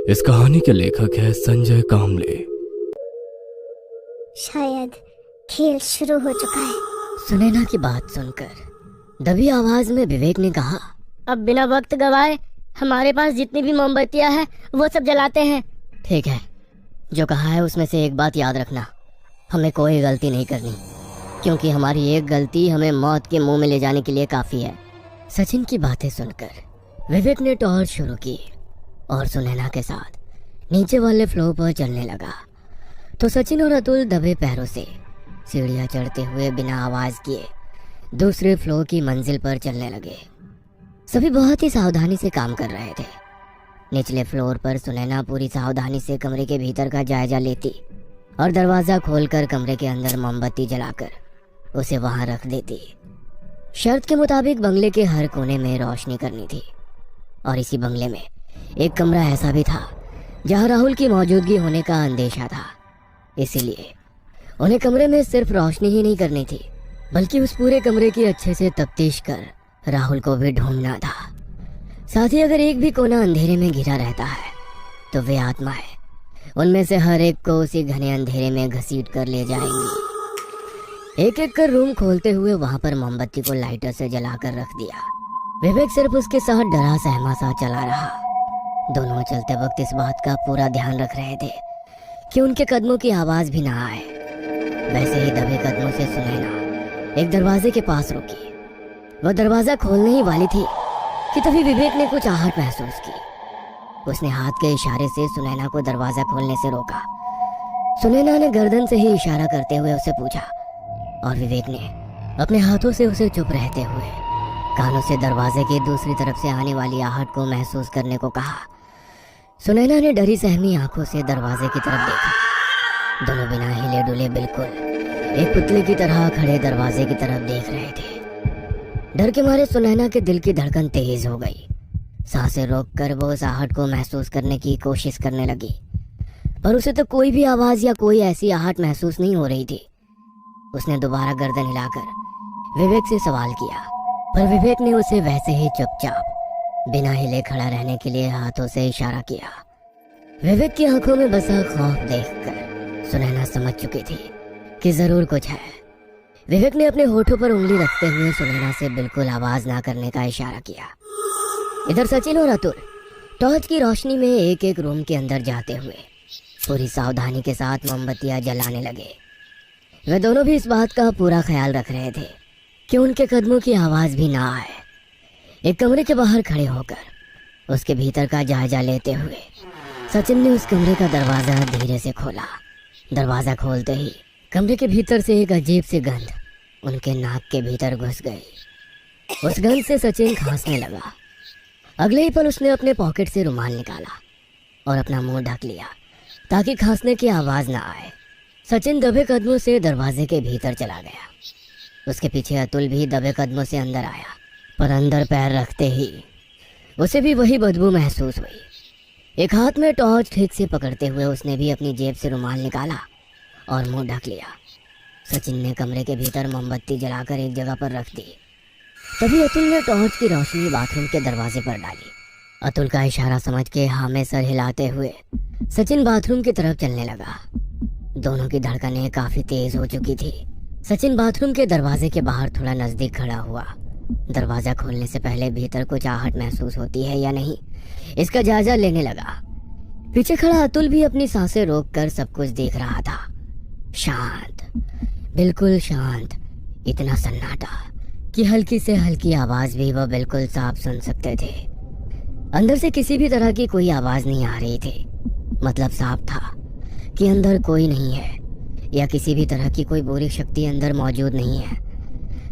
इस कहानी के लेखक है संजय कामले। शायद खेल शुरू हो चुका है। सुनैना की बात सुनकर दबी आवाज में विवेक ने कहा, अब बिना वक्त गवाए हमारे पास जितनी भी मोमबत्तियां हैं वो सब जलाते हैं। ठीक है, जो कहा है उसमें से एक बात याद रखना, हमें कोई गलती नहीं करनी, क्योंकि हमारी एक गलती हमें मौत के मुंह में ले जाने के लिए काफी है। सचिन की बातें सुनकर विवेक ने टॉर्च शुरू की और सुनैना के साथ नीचे वाले फ्लोर पर चलने लगा। तो सचिन और अतुल दबे पैरों से सीढ़ियां चढ़ते हुए बिना आवाज किए दूसरे फ्लोर की मंजिल पर चलने लगे। सभी बहुत ही सावधानी से काम कर रहे थे। निचले फ्लोर पर सुनैना पूरी सावधानी से कमरे के भीतर का जायजा लेती और दरवाजा खोलकर कमरे के अंदर मोमबत्ती जलाकर उसे वहां रख देती। शर्त के मुताबिक बंगले के हर कोने में रोशनी करनी थी और इसी बंगले में एक कमरा ऐसा भी था जहां राहुल की मौजूदगी होने का अंदेशा था। इसीलिए उन्हें कमरे में सिर्फ रोशनी ही नहीं करनी थी, बल्कि उस पूरे कमरे की अच्छे से तफ्तीश कर राहुल को भी ढूंढना था। साथ ही अगर एक भी कोना अंधेरे में घिरा रहता है तो वे आत्माएं उनमें से हर एक को उसी घने अंधेरे में घसीट कर ले जाएंगी। एक एक कर रूम खोलते हुए वहां पर मोमबत्ती को लाइटर से जलाकर रख दिया। विवेक सिर्फ उसके साथ डरा सहमा सा चला रहा। दोनों चलते वक्त इस बात का पूरा ध्यान रख रहे थे कि उनके कदमों की आवाज भी ना आए। वैसे ही दबे कदमों से सुनैना एक दरवाजे के पास रुकी। वह दरवाजा खोलने ही वाली थी कि तभी विवेक ने कुछ आहट महसूस की। उसने हाथ के इशारे से सुनैना को दरवाजा खोलने से रोका। सुनैना ने गर्दन से ही इशारा करते हुए उसे पूछा और विवेक ने अपने हाथों से उसे चुप रहते हुए कानों से दरवाजे की दूसरी तरफ से आने वाली आहट को महसूस करने को कहा। सुनैना ने डरी सहमी आंखों से दरवाजे की तरफ देखा। दोनों बिना हिले डुले बिल्कुल एक पुतले की तरह खड़े दरवाजे की तरफ देख रहे थे। डर के मारे सुनैना के दिल की धड़कन तेज हो गई। सांसें रोककर वो उस आहट को महसूस करने की कोशिश करने लगी, पर उसे तो कोई भी आवाज या कोई ऐसी आहट महसूस नहीं हो रही थी। उसने दोबारा गर्दन हिलाकर विवेक से सवाल किया, पर विवेक ने उसे वैसे ही चुपचाप बिना हिले खड़ा रहने के लिए हाथों से इशारा किया। विवेक की आंखों में बसा खौफ देखकर सुनैना समझ चुकी थी कि जरूर कुछ है। विवेक ने अपने होठों पर उंगली रखते हुए सुनैना से बिल्कुल आवाज ना करने का इशारा किया। इधर सचिन और अतुल टॉर्च की रोशनी में एक एक रूम के अंदर जाते हुए पूरी सावधानी के साथ मोमबत्तियां जलाने लगे। वे दोनों भी इस बात का पूरा ख्याल रख रहे थे कि उनके कदमों की आवाज भी ना आए। एक कमरे के बाहर खड़े होकर उसके भीतर का जायजा लेते हुए सचिन ने उस कमरे का दरवाजा धीरे से खोला। दरवाजा खोलते ही कमरे के भीतर से एक अजीब सी गंध उनके नाक के भीतर घुस गई। उस गंध से सचिन खांसने लगा। अगले ही पल उसने अपने पॉकेट से रुमाल निकाला और अपना मुंह ढक लिया ताकि खांसने की आवाज ना आए। सचिन दबे कदमों से दरवाजे के भीतर चला गया। उसके पीछे अतुल भी दबे कदमों से अंदर आया, पर अंदर पैर रखते ही उसे भी वही बदबू महसूस हुई। एक हाथ में टॉर्च ठीक से पकड़ते हुए उसने भी अपनी जेब से रुमाल निकाला और मुंह ढक लिया। सचिन ने कमरे के भीतर मोमबत्ती जलाकर एक जगह पर रख दी। तभी अतुल ने टॉर्च की रोशनी बाथरूम के दरवाजे पर डाली। अतुल का इशारा समझ के हाँ में सर हिलाते हुए सचिन बाथरूम की तरफ चलने लगा। दोनों की धड़कनें काफी तेज हो चुकी थी। सचिन बाथरूम के दरवाजे के बाहर थोड़ा नजदीक खड़ा हुआ। दरवाजा खोलने से पहले भीतर कुछ आहट महसूस होती है या नहीं, इसका जायजा लेने लगा। पीछे खड़ा अतुल भी अपनी सांसें रोककर सब कुछ देख रहा था। शांत, बिल्कुल शांत, इतना सन्नाटा कि हल्की से हल्की आवाज भी वह बिल्कुल साफ सुन सकते थे। अंदर से किसी भी तरह की कोई आवाज नहीं आ रही थी। मतलब साफ था कि अंदर कोई नहीं है या किसी भी तरह की कोई बुरी शक्ति अंदर मौजूद नहीं है।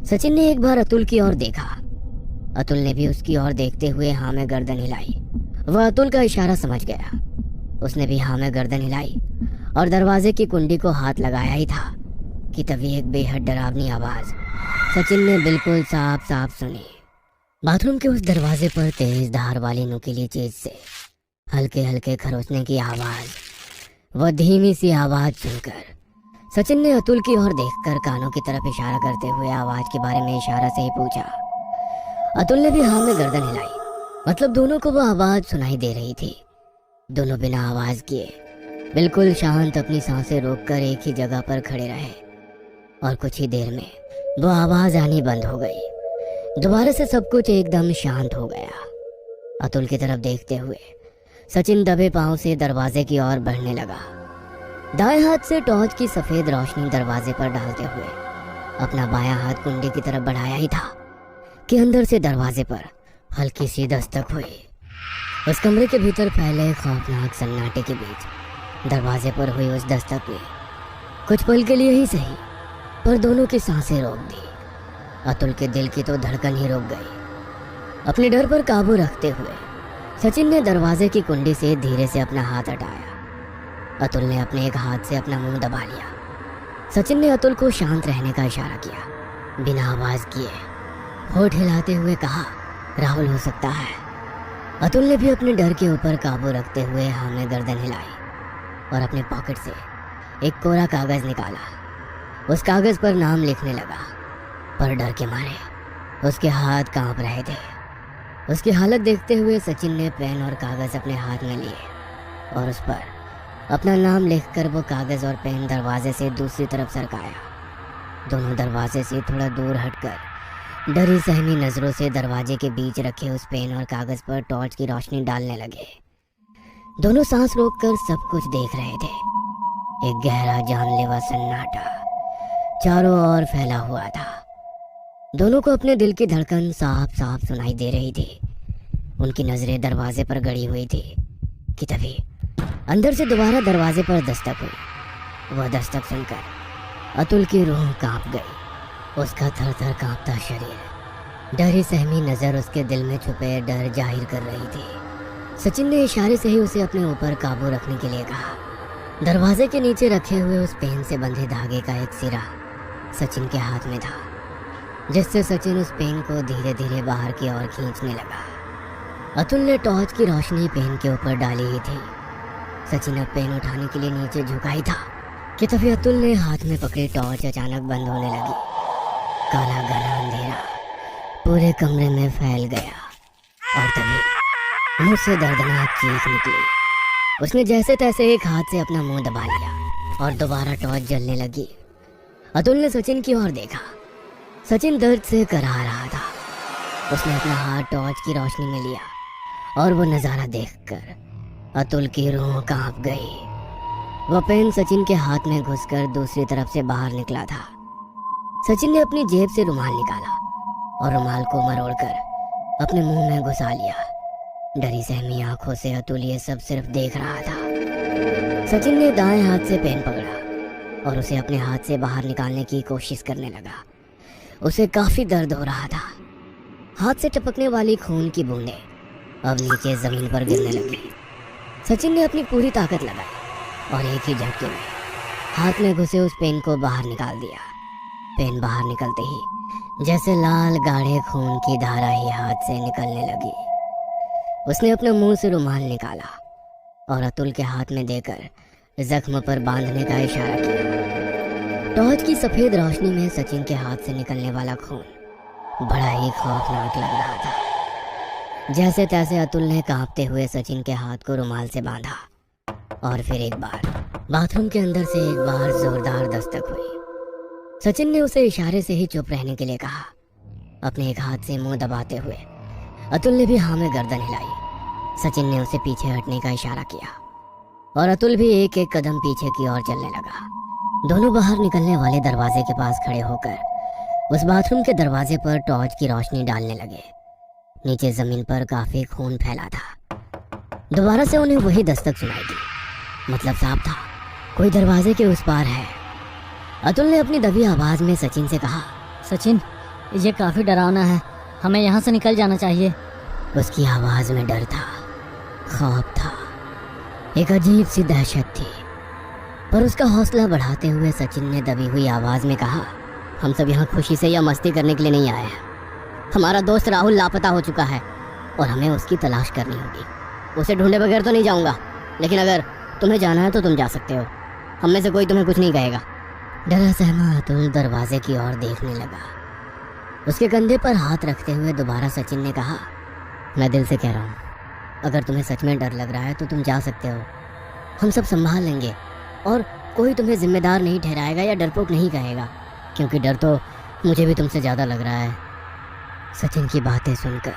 सचिन ने एक बार अतुल की ओर देखा। अतुल ने भी उसकी ओर देखते हुए हाँ में गर्दन हिलाई। वह अतुल का इशारा समझ गया। उसने भी हाँ में गर्दन हिलाई और दरवाजे की कुंडी को हाथ लगाया ही था कि तभी एक बेहद डरावनी आवाज सचिन ने बिल्कुल साफ साफ सुनी। बाथरूम के उस दरवाजे पर तेज धार वाली नुकीली चीज से हल्के हल्के खरोचने की आवाज, वह धीमी सी आवाज सुनकर सचिन ने अतुल की ओर देखकर कानों की तरफ इशारा करते हुए आवाज के बारे में इशारा से ही पूछा। अतुल ने भी हाँ में गर्दन हिलाई। मतलब दोनों को वो आवाज सुनाई दे रही थी। दोनों बिना आवाज किए बिल्कुल शांत अपनी सांसें रोककर एक ही जगह पर खड़े रहे और कुछ ही देर में वो आवाज आनी बंद हो गई। दोबारा से सब कुछ एकदम शांत हो गया। अतुल की तरफ देखते हुए सचिन दबे पांव से दरवाजे की ओर बढ़ने लगा। दाएं हाथ से टॉर्च की सफेद रोशनी दरवाजे पर डालते हुए अपना बायां हाथ कुंडी की तरफ बढ़ाया ही था कि अंदर से दरवाजे पर हल्की सी दस्तक हुई। उस कमरे के भीतर फैले खौफनाक सन्नाटे के बीच दरवाजे पर हुई उस दस्तक ने कुछ पल के लिए ही सही पर दोनों की सांसें रोक दी। अतुल के दिल की तो धड़कन ही रुक गई। अपने डर पर काबू रखते हुए सचिन ने दरवाजे की कुंडी से धीरे से अपना हाथ हटाया। अतुल ने अपने एक हाथ से अपना मुंह दबा लिया। सचिन ने अतुल को शांत रहने का इशारा किया। बिना आवाज किए होठ हिलाते हुए कहा, राहुल हो सकता है। अतुल ने भी अपने डर के ऊपर काबू रखते हुए हाँ में गर्दन हिलाई और अपने पॉकेट से एक कोरा कागज निकाला। उस कागज पर नाम लिखने लगा पर डर के मारे उसके हाथ कांप रहे थे। उसकी हालत देखते हुए सचिन ने पेन और कागज अपने हाथ में लिए और उस पर अपना नाम लिखकर वो कागज और पेन दरवाजे से दूसरी तरफ सरकाया। दोनों दरवाजे से थोड़ा दूर हटकर डरी सहमी नजरों से दरवाजे के बीच रखे उस पेन और कागज पर टॉर्च की रोशनी डालने लगे। दोनों सांस रोककर सब कुछ देख रहे थे। एक गहरा जानलेवा सन्नाटा चारों ओर फैला हुआ था। दोनों को अपने दिल की धड़कन साफ साफ सुनाई दे रही थी। उनकी नजरें दरवाजे पर गड़ी हुई थी कि तभी अंदर से दोबारा दरवाजे पर दस्तक हुई। वह दस्तक सुनकर अतुल की रूह कांप गई। उसका थर थर कांपता शरीर, डरी सहमी नजर उसके दिल में छुपे डर जाहिर कर रही थी। सचिन ने इशारे से ही उसे अपने ऊपर काबू रखने के लिए कहा। दरवाजे के नीचे रखे हुए उस पेन से बंधे धागे का एक सिरा सचिन के हाथ में था, जिससे सचिन उस पेन को धीरे धीरे बाहर की ओर खींचने लगा। अतुल ने टॉर्च की रोशनी पेन के ऊपर डाली ही थी। सचिन अब पेन उठाने के लिए नीचे झुका ही था कि तभी अतुल ने हाथ में पकड़ी टॉर्च अचानक बंद होने लगी। काला घना अंधेरा पूरे कमरे में फैल गया और तभी मुंह से दर्दनाक चीख निकली। उसने जैसे तैसे एक हाथ से अपना मुंह दबा लिया और दोबारा टॉर्च जलने लगी। अतुल ने सचिन की ओर देखा। सचिन दर्द से कराह रहा था। उसने अपना हाथ टॉर्च की रोशनी में लिया और वो नजारा देखकर अतुल की रूह कांप गई। वह पेन सचिन के हाथ में घुसकर दूसरी तरफ से बाहर निकला था। सचिन ने अपनी जेब से रुमाल निकाला और रुमाल को मरोड़कर अपने मुंह में घुसा लिया। डरी सहमी आंखों से अतुल ये सब सिर्फ देख रहा था। सचिन ने दाएं हाथ से पेन पकड़ा और उसे अपने हाथ से बाहर निकालने की कोशिश करने लगा। उसे काफी दर्द हो रहा था। हाथ से टपकने वाली खून की बूंदें अब नीचे जमीन पर गिरने लगी। सचिन ने अपनी पूरी ताकत लगाई और एक ही झटके में हाथ में घुसे उस पेन को बाहर निकाल दिया। पेन बाहर निकलते ही जैसे लाल गाढ़े खून की धारा ही हाथ से निकलने लगी। उसने अपने मुंह से रुमाल निकाला और अतुल के हाथ में देकर जख्म पर बांधने का इशारा किया। टॉर्च की सफेद रोशनी में सचिन के हाथ से निकलने वाला खून बड़ा ही खौफनाक लग रहा था। जैसे तैसे अतुल ने कांपते हुए सचिन के हाथ को रुमाल से बांधा और फिर एक बार बाथरूम के अंदर से एक बार जोरदार दस्तक हुई। सचिन ने उसे इशारे से ही चुप रहने के लिए कहा। अपने एक हाथ से मुंह दबाते हुए अतुल ने भी हाँ में गर्दन हिलाई। सचिन ने उसे पीछे हटने का इशारा किया और अतुल भी एक एक कदम पीछे की ओर चलने लगा। दोनों बाहर निकलने वाले दरवाजे के पास खड़े होकर उस बाथरूम के दरवाजे पर टॉर्च की रोशनी डालने लगे। नीचे जमीन पर काफी खून फैला था। दोबारा से उन्हें वही दस्तक सुनाई दी। मतलब साफ था कोई दरवाजे के उस पार है। अतुल ने अपनी दबी आवाज में सचिन से कहा, सचिन, ये काफी डरावना है, हमें यहाँ से निकल जाना चाहिए। उसकी आवाज में डर था, खौफ था, एक अजीब सी दहशत थी। पर उसका हौसला बढ़ाते हुए सचिन ने दबी हुई आवाज में कहा, हम सब यहाँ खुशी से या मस्ती करने के लिए नहीं आए हैं। हमारा दोस्त राहुल लापता हो चुका है और हमें उसकी तलाश करनी होगी। उसे ढूंढे बगैर तो नहीं जाऊंगा, लेकिन अगर तुम्हें जाना है तो तुम जा सकते हो। हम में से कोई तुम्हें कुछ नहीं कहेगा। डरा सहमा अतुल दरवाजे की ओर देखने लगा। उसके कंधे पर हाथ रखते हुए दोबारा सचिन ने कहा, मैं दिल से कह रहा हूँ, अगर तुम्हें सच में डर लग रहा है तो तुम जा सकते हो, हम सब संभाल लेंगे और कोई तुम्हें जिम्मेदार नहीं ठहराएगा या डरपोक नहीं कहेगा, क्योंकि डर तो मुझे भी तुमसे ज़्यादा लग रहा है। सचिन की बातें सुनकर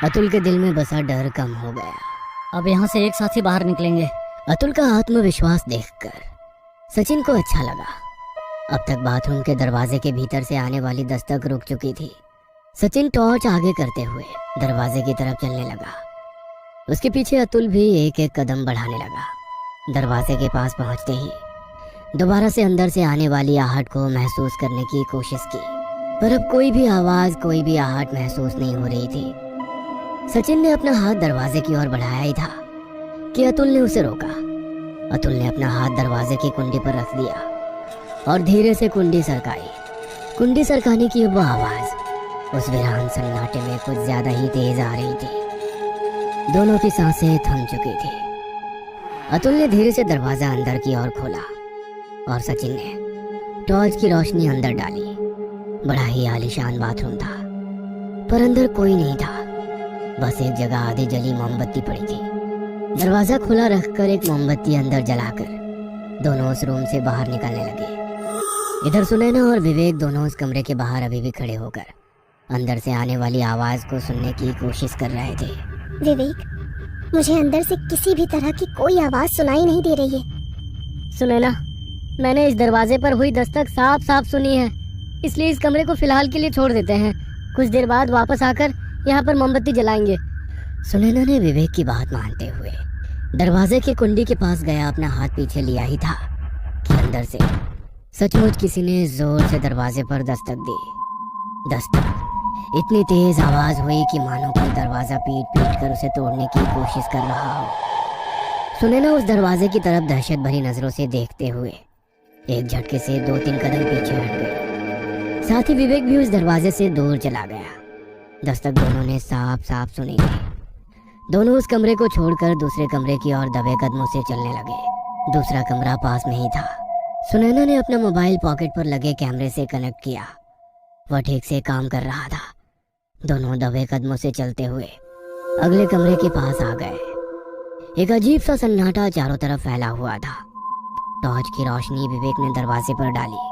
अतुल के दिल में बसा डर कम हो गया। अब यहाँ से एक साथ ही बाहर निकलेंगे। अतुल का आत्मविश्वास देखकर सचिन को अच्छा लगा। अब तक बाथरूम के दरवाजे के भीतर से आने वाली दस्तक रुक चुकी थी। सचिन टॉर्च आगे करते हुए दरवाजे की तरफ चलने लगा। उसके पीछे अतुल भी एक एक कदम बढ़ाने लगा। दरवाजे के पास पहुंचते ही दोबारा से अंदर से आने वाली आहट को महसूस करने की कोशिश की, पर अब कोई भी आवाज, कोई भी आहट महसूस नहीं हो रही थी। सचिन ने अपना हाथ दरवाजे की ओर बढ़ाया ही था कि अतुल ने उसे रोका। अतुल ने अपना हाथ दरवाजे की कुंडी पर रख दिया और धीरे से कुंडी सरकाई। कुंडी सरकाने की वो आवाज उस वीरान सन्नाटे में कुछ ज्यादा ही तेज आ रही थी। दोनों की सांसें थम चुकी थी। अतुल ने धीरे से दरवाजा अंदर की ओर खोला और सचिन ने टॉर्च की रोशनी अंदर डाली। बड़ा ही आलीशान बाथरूम था, पर अंदर कोई नहीं था। बस एक जगह आधी जली मोमबत्ती पड़ी थी। दरवाजा खुला रखकर एक मोमबत्ती अंदर जलाकर दोनों उस रूम से बाहर निकलने लगे। इधर सुनैना और विवेक दोनों उस कमरे के बाहर अभी भी खड़े होकर अंदर से आने वाली आवाज को सुनने की कोशिश कर रहे थे। विवेक, मुझे अंदर से किसी भी तरह की कोई आवाज सुनाई नहीं दे रही है। सुनैना, मैंने इस दरवाजे पर हुई दस्तक साफ साफ सुनी है, इसलिए इस कमरे को फिलहाल के लिए छोड़ देते हैं। कुछ देर बाद वापस आकर यहाँ पर मोमबत्ती जलाएंगे। सुनैना ने विवेक की बात मानते हुए दरवाजे की कुंडी के पास गया। अपना हाथ पीछे लिया ही था कि अंदर से सचमुच किसी ने जोर से दरवाजे पर दस्तक दी। दस्तक इतनी तेज आवाज हुई कि मानो कोई दरवाजा पीट पीट कर उसे तोड़ने की कोशिश कर रहा हो। सुनैना उस दरवाजे की तरफ दहशत भरी नजरों से देखते हुए एक झटके से 2-3 कदम पीछे हट गए। साथ ही विवेक भी उस दरवाजे से दूर चला गया। दस्तक दोनों ने साफ साफ सुनी थी। दोनों उस कमरे को छोड़कर दूसरे कमरे की ओर दबे कदमों से चलने लगे। दूसरा कमरा पास में ही था। सुनैना ने अपना मोबाइल पॉकेट पर लगे कैमरे से कनेक्ट किया। वह ठीक से काम कर रहा था। दोनों दबे कदमों से चलते हुए अगले कमरे के पास आ गए। एक अजीब सा सन्नाटा चारों तरफ फैला हुआ था। टॉर्च की रोशनी विवेक ने दरवाजे पर डाली।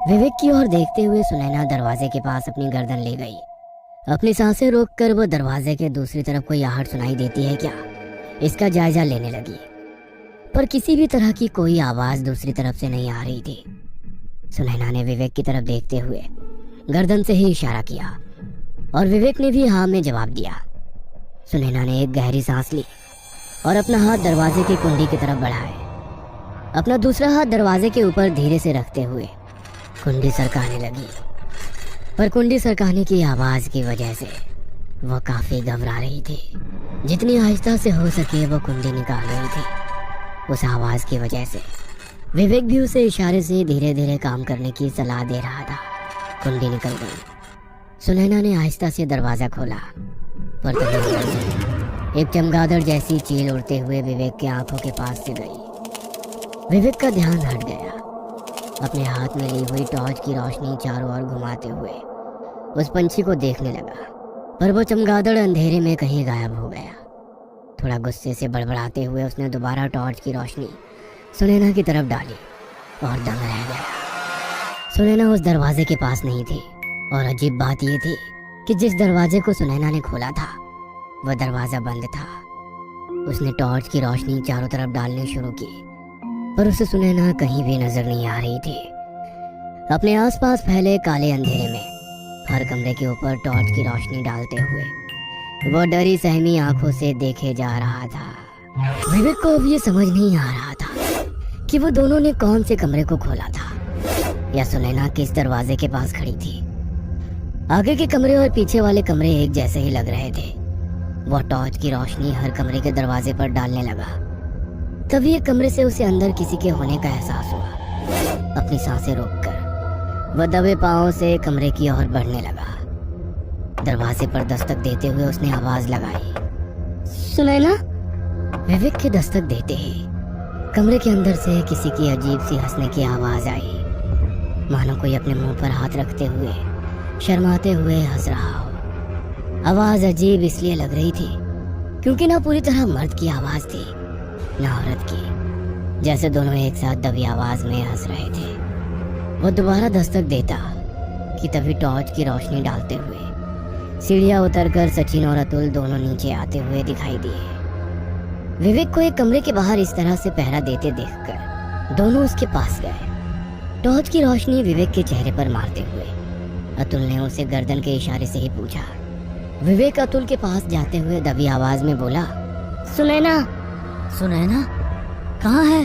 विवेक की ओर देखते हुए सुनैना दरवाजे के पास अपनी गर्दन ले गई। अपनी सांसें रोककर वो दरवाजे के दूसरी तरफ कोई आहट सुनाई देती है क्या, इसका जायजा लेने लगी, पर किसी भी तरह की कोई आवाज दूसरी तरफ से नहीं आ रही थी। सुनैना ने विवेक की तरफ देखते हुए गर्दन से ही इशारा किया और विवेक ने भी हाँ में जवाब दिया। सुनैना ने एक गहरी सांस ली और अपना हाथ दरवाजे की कुंडी की तरफ बढ़ाए। अपना दूसरा हाथ दरवाजे के ऊपर धीरे से रखते हुए कुंडी सरकाने लगी, पर कुंडी सरकाने की आवाज की वजह से वह काफी घबरा रही थी। जितनी आहिस्ता से हो सके वो कुंडी निकाल रही थी। उस आवाज की वजह से विवेक भी उसे इशारे से धीरे धीरे काम करने की सलाह दे रहा था। कुंडी निकल गई। सुनैना ने आहिस्ता से दरवाजा खोला, पर तभी एक चमगादड़ जैसी चील उड़ते हुए विवेक की आंखों के पास से गई। विवेक का ध्यान हट गया। अपने हाथ में ली हुई टॉर्च की रोशनी चारों ओर घुमाते हुए उस पंछी को देखने लगा, पर वो चमगादड़ अंधेरे में कहीं गायब हो गया। थोड़ा गुस्से से बड़बड़ाते हुए उसने दोबारा टॉर्च की रोशनी सुनैना की तरफ डाली और दंग रह गया। सुनैना उस दरवाजे के पास नहीं थी और अजीब बात यह थी कि जिस दरवाजे को सुनैना ने खोला था वह दरवाजा बंद था। उसने टॉर्च की रोशनी चारों तरफ डालनी शुरू की, पर उसे सुनैना कहीं भी नजर नहीं आ रही थी। अपने आसपास फैले काले अंधेरे में हर कमरे के ऊपर टॉर्च की रोशनी डालते हुए वो डरी सहमी आंखों से देखे जा रहा था। विवेक को अब ये समझ नहीं आ रहा था कि वो दोनों ने कौन से कमरे को खोला था या सुनैना किस दरवाजे के पास खड़ी थी। आगे के कमरे और पीछे वाले कमरे एक जैसे ही लग रहे थे। वह टॉर्च की रोशनी हर कमरे के दरवाजे पर डालने लगा। तभी एक कमरे से उसे अंदर किसी के होने का एहसास हुआ। अपनी सांसें रोककर वह दबे पांवों से कमरे की ओर बढ़ने लगा। दरवाजे पर दस्तक देते हुए उसने आवाज लगाई, सुनैना। विवेक के दस्तक देते ही कमरे के अंदर से किसी की अजीब सी हंसने की आवाज आई, मानो कोई अपने मुंह पर हाथ रखते हुए शर्माते हुए हंस रहा हो। आवाज अजीब इसलिए लग रही थी क्योंकि ना पूरी तरह मर्द की आवाज थी ना औरत की, जैसे दोनों एक साथ दबी आवाज में हंस रहे थे। वो दोबारा दस्तक देता कि तभी टॉर्च की रोशनी डालते हुए सीढ़ियां उतरकर सचिन और अतुल दोनों नीचे आते हुए दिखाई दिए। विवेक को एक कमरे के बाहर इस तरह से पहरा देते देखकर दोनों उसके पास गए। टॉर्च की रोशनी विवेक के चेहरे पर मारते हुए अतुल ने उसे गर्दन के इशारे से ही पूछा। विवेक अतुल के पास जाते हुए दबी आवाज में बोला, सुनैना। सुनैना कहाँ है?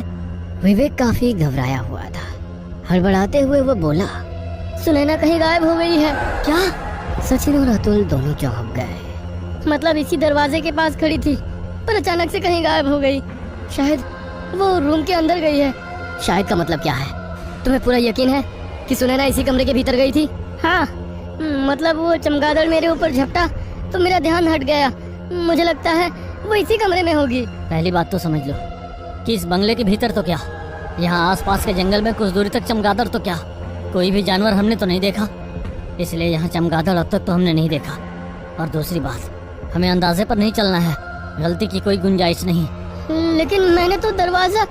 विवेक काफी घबराया हुआ था। हड़बड़ाते हुए वो बोला, सुनैना कहीं गायब हो गई है। क्या? सचिन और अतुल दोनों चौंक गए। मतलब इसी दरवाजे के पास खड़ी थी पर अचानक से कहीं गायब हो गई। शायद वो रूम के अंदर गई है। शायद का मतलब क्या है? तुम्हें पूरा यकीन है कि सुनैना इसी कमरे के भीतर गई थी? हाँ, मतलब वो चमगादड़ मेरे ऊपर झपटा तो मेरा ध्यान हट गया। मुझे लगता है वो इसी कमरे में होगी। पहली बात तो समझ लो कि इस बंगले के भीतर तो क्या, यहाँ आसपास के जंगल में कुछ दूरी तक चमगादड़ तो क्या, कोई भी जानवर हमने तो नहीं देखा, इसलिए यहाँ चमगादड़ अब तक तो हमने नहीं देखा। और दूसरी बात, हमें अंदाजे पर नहीं चलना है, गलती की कोई गुंजाइश नहीं। लेकिन मैंने तो दरवाजा।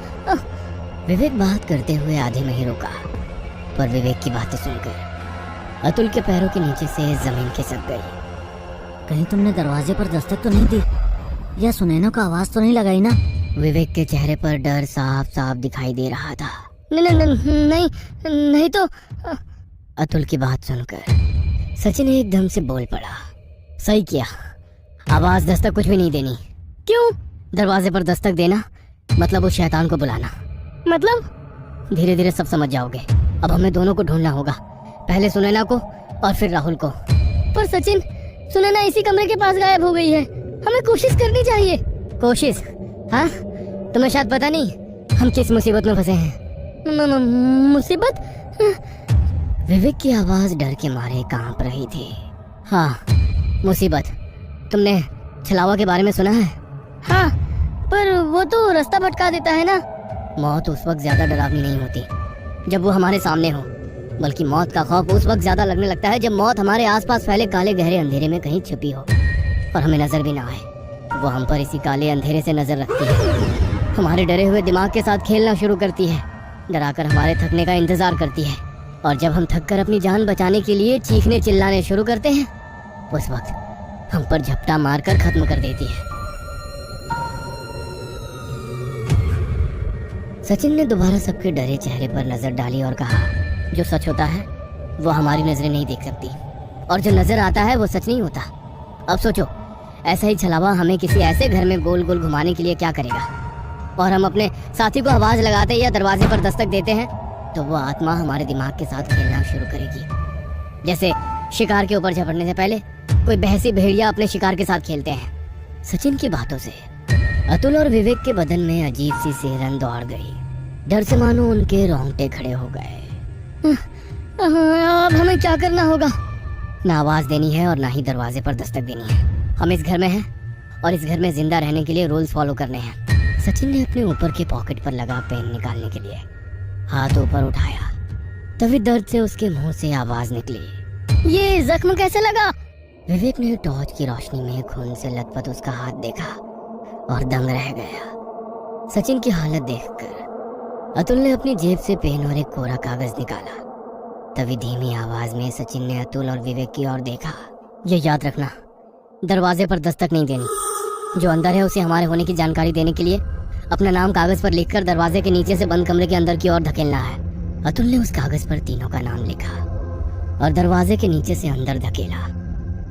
विवेक बात करते हुए आधे में ही रुका, पर विवेक की बातें सुनकर अतुल के पैरों के नीचे से जमीन खिसक गई। कहीं तुमने दरवाजे पर दस्तक तो नहीं दी या सुनैना को आवाज तो नहीं लगाई ना? विवेक के चेहरे पर डर साफ साफ दिखाई दे रहा था। नहीं तो। अतुल की बात सुनकर सचिन एकदम से बोल पड़ा, सही किया, आवाज दस्तक कुछ भी नहीं देनी। क्यों? दरवाजे पर दस्तक देना मतलब उस शैतान को बुलाना। मतलब? धीरे धीरे सब समझ जाओगे। अब हमें दोनों को ढूंढना होगा, पहले सुनैना को और फिर राहुल को। पर सचिन, सुनैना इसी कमरे के पास गायब हो गई है, हमें कोशिश करनी चाहिए। कोशिश? हाँ, तुम्हें शायद पता नहीं हम किस मुसीबत में फंसे हैं। मुसीबत? विवेक की आवाज डर के मारे कांप रही थी। हाँ, मुसीबत। तुमने छलावा के बारे में सुना है? हाँ, पर वो तो रास्ता भटका देता है ना। मौत उस वक्त ज्यादा डरावनी नहीं होती जब वो हमारे सामने हो, बल्कि मौत का खौफ उस वक्त ज्यादा लगने लगता है जब मौत हमारे आसपास फैले काले गहरे अंधेरे में कहीं छुपी हो और हमें नजर भी ना आए। वो हम पर इसी काले अंधेरे से नजर रखती है, हमारे डरे हुए दिमाग के साथ खेलना शुरू करती है, डराकर हमारे थकने का इंतजार करती है, और जब हम थककर अपनी जान बचाने के लिए चीखने चिल्लाने शुरू करते हैं, उस वक्त हम पर झपटा मारकर खत्म कर देती है। सचिन ने दोबारा सबके डरे चेहरे पर नजर डाली और कहा, जो सच होता है वो हमारी नजरें नहीं देख सकती, और जो नजर आता है वो सच नहीं होता। अब सोचो, ऐसा ही छलावा हमें किसी ऐसे घर में गोल गोल घुमाने के लिए क्या करेगा, और हम अपने साथी को आवाज लगाते या दरवाजे पर दस्तक देते हैं तो वो आत्मा हमारे दिमाग के साथ खेलना शुरू करेगी, जैसे शिकार के ऊपर झपटने से पहले कोई बहसी भेड़िया अपने शिकार के साथ खेलते हैं। सचिन की बातों से अतुल और विवेक के बदन में अजीब सी सिहरन दौड़ गई। डर से मानो उनके रोंगटे खड़े हो गए। अब हमें क्या करना होगा? ना आवाज देनी है और ना ही दरवाजे पर दस्तक देनी है। हम इस घर में हैं और इस घर में जिंदा रहने के लिए रूल्स फॉलो करने हैं। सचिन ने अपने ऊपर के पॉकेट पर लगा पेन निकालने के लिए हाथ ऊपर उठाया, तभी दर्द से उसके मुंह से आवाज निकली, ये जख्म कैसे लगा? विवेक ने टॉर्च की रोशनी में खून से लथपथ उसका हाथ देखा और दंग रह गया। सचिन की हालत देखकर अतुल ने अपनी जेब से पेन और एक कोरा कागज निकाला। तभी धीमी आवाज में सचिन ने अतुल और विवेक की ओर देखा, ये याद रखना, दरवाजे पर दस्तक नहीं देनी। जो अंदर है उसे हमारे होने की जानकारी देने के लिए अपना नाम कागज पर लिखकर दरवाजे के नीचे से बंद कमरे के अंदर की ओर धकेलना है। अतुल ने उस कागज पर तीनों का नाम लिखा और दरवाजे के नीचे से अंदर धकेला,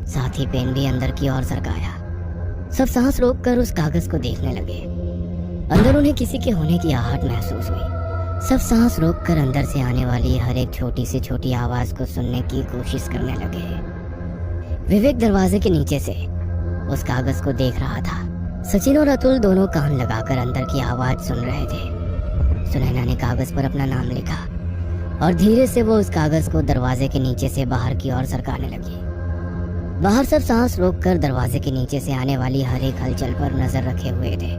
साथ ही पेन भी अंदर की ओर सरकाया। सब सांस रोककर उस कागज को देखने लगे। अंदर उन्हें किसी के होने की आहट महसूस हुई। सब सांस रोककर अंदर से आने वाली हर एक छोटी से छोटी आवाज को सुनने की कोशिश करने लगे। विवेक दरवाजे के नीचे से उस कागज को देख रहा था। सचिन और अतुल दोनों कान लगाकर अंदर की आवाज सुन रहे थे। सुनैना ने कागज पर अपना नाम लिखा और धीरे से वो उस कागज को दरवाजे के नीचे से बाहर की ओर सरकाने लगी। बाहर सब सांस रोककर दरवाजे के नीचे से आने वाली हर एक हलचल पर नजर रखे हुए थे।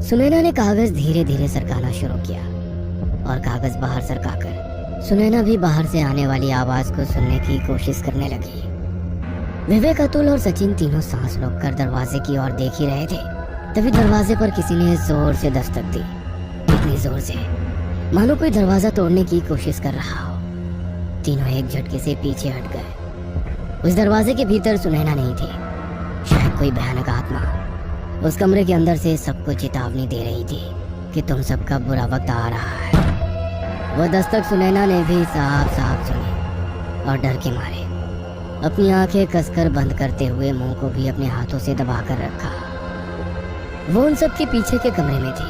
सुनैना ने कागज धीरे धीरे सरकाना शुरू किया और कागज बाहर सरकाकर सुनैना भी बाहर से आने वाली आवाज को सुनने की कोशिश करने लगी। विवेक, अतुल और सचिन तीनों सांस रोककर दरवाजे की ओर देख ही रहे थे। तभी दरवाजे पर किसी ने जोर से दस्तक दी, इतनी जोर से मानो कोई दरवाजा तोड़ने की कोशिश कर रहा हो। तीनों एक झटके से पीछे हट गए। उस दरवाजे के भीतर सुनैना नहीं थी, शायद कोई भयानक आत्मा उस कमरे के अंदर से सबको चेतावनी दे रही थी कि तुम सबका बुरा वक्त आ रहा है। वो दस्तक सुनैना ने भी साफ साफ सुनी और डर के मारे अपनी आंखें कसकर बंद करते हुए मुंह को भी अपने हाथों से दबाकर रखा। वो उन सब के पीछे के कमरे में थी।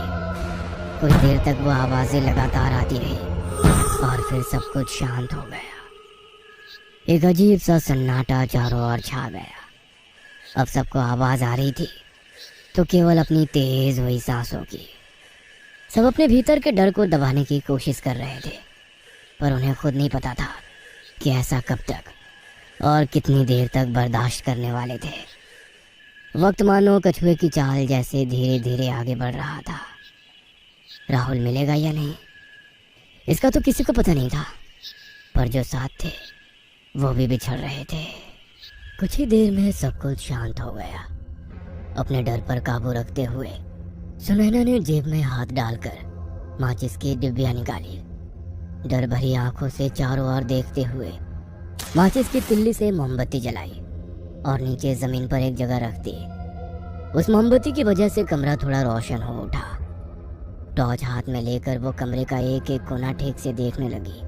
कुछ देर तक वो आवाजें लगातार आती रही और फिर सब कुछ शांत हो गया। एक अजीब सा सन्नाटा चारों ओर छा गया। अब सबको आवाज आ रही थी तो केवल अपनी तेज हुई सांसों की। सब अपने भीतर के डर को दबाने की कोशिश कर रहे थे, पर उन्हें खुद नहीं पता था कि ऐसा कब तक और कितनी देर तक बर्दाश्त करने वाले थे। वक्त मानो कछुए की चाल जैसे धीरे धीरे आगे बढ़ रहा था। राहुल मिलेगा या नहीं, इसका तो किसी को पता नहीं था, पर जो साथ थे वो भी बिछड़ रहे थे। कुछ ही देर में सब कुछ शांत हो गया। अपने डर पर काबू रखते हुए सुनैना ने जेब में हाथ डालकर माचिस की डिब्बियां निकाली। डर भरी आंखों से चारों ओर देखते हुए माचिस की तिल्ली से मोमबत्ती जलाई और नीचे जमीन पर एक जगह रख दी। उस मोमबत्ती की वजह से कमरा थोड़ा रोशन हो उठा। टॉर्च हाथ में लेकर वो कमरे का एक एक कोना ठीक से देखने लगी।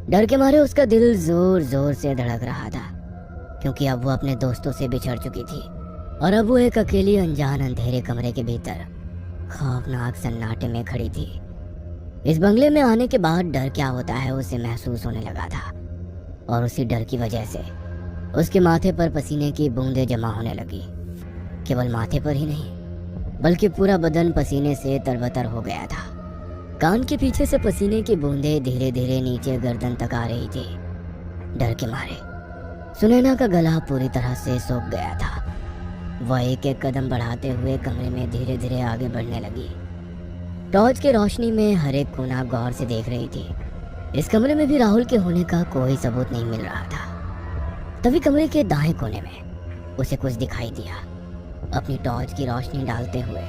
डर के मारे उसका दिल जोर जोर से धड़क रहा था, क्योंकि अब वो अपने दोस्तों से बिछड़ चुकी थी और अब वो एक अकेली अनजान अंधेरे कमरे के भीतर खौफनाक सन्नाटे में खड़ी थी। इस बंगले में आने के बाद डर क्या होता है उसे महसूस होने लगा था, और उसी डर की वजह से उसके माथे पर पसीने की बूंदें जमा होने लगी। केवल माथे पर ही नहीं, बल्कि पूरा बदन पसीने से तरबतर हो गया था। कान के पीछे से पसीने की बूंदें धीरे धीरे नीचे गर्दन तक आ रही थी। डर के मारे सुनैना का गला पूरी तरह से सूख गया था। वह एक एक कदम बढ़ाते हुए कमरे में धीरे धीरे आगे बढ़ने लगी। टॉर्च की रोशनी में हर एक कोना गौर से देख रही थी। इस कमरे में भी राहुल के होने का कोई सबूत नहीं मिल रहा था। तभी कमरे के दाएं कोने में उसे कुछ दिखाई दिया। अपनी टॉर्च की रोशनी डालते हुए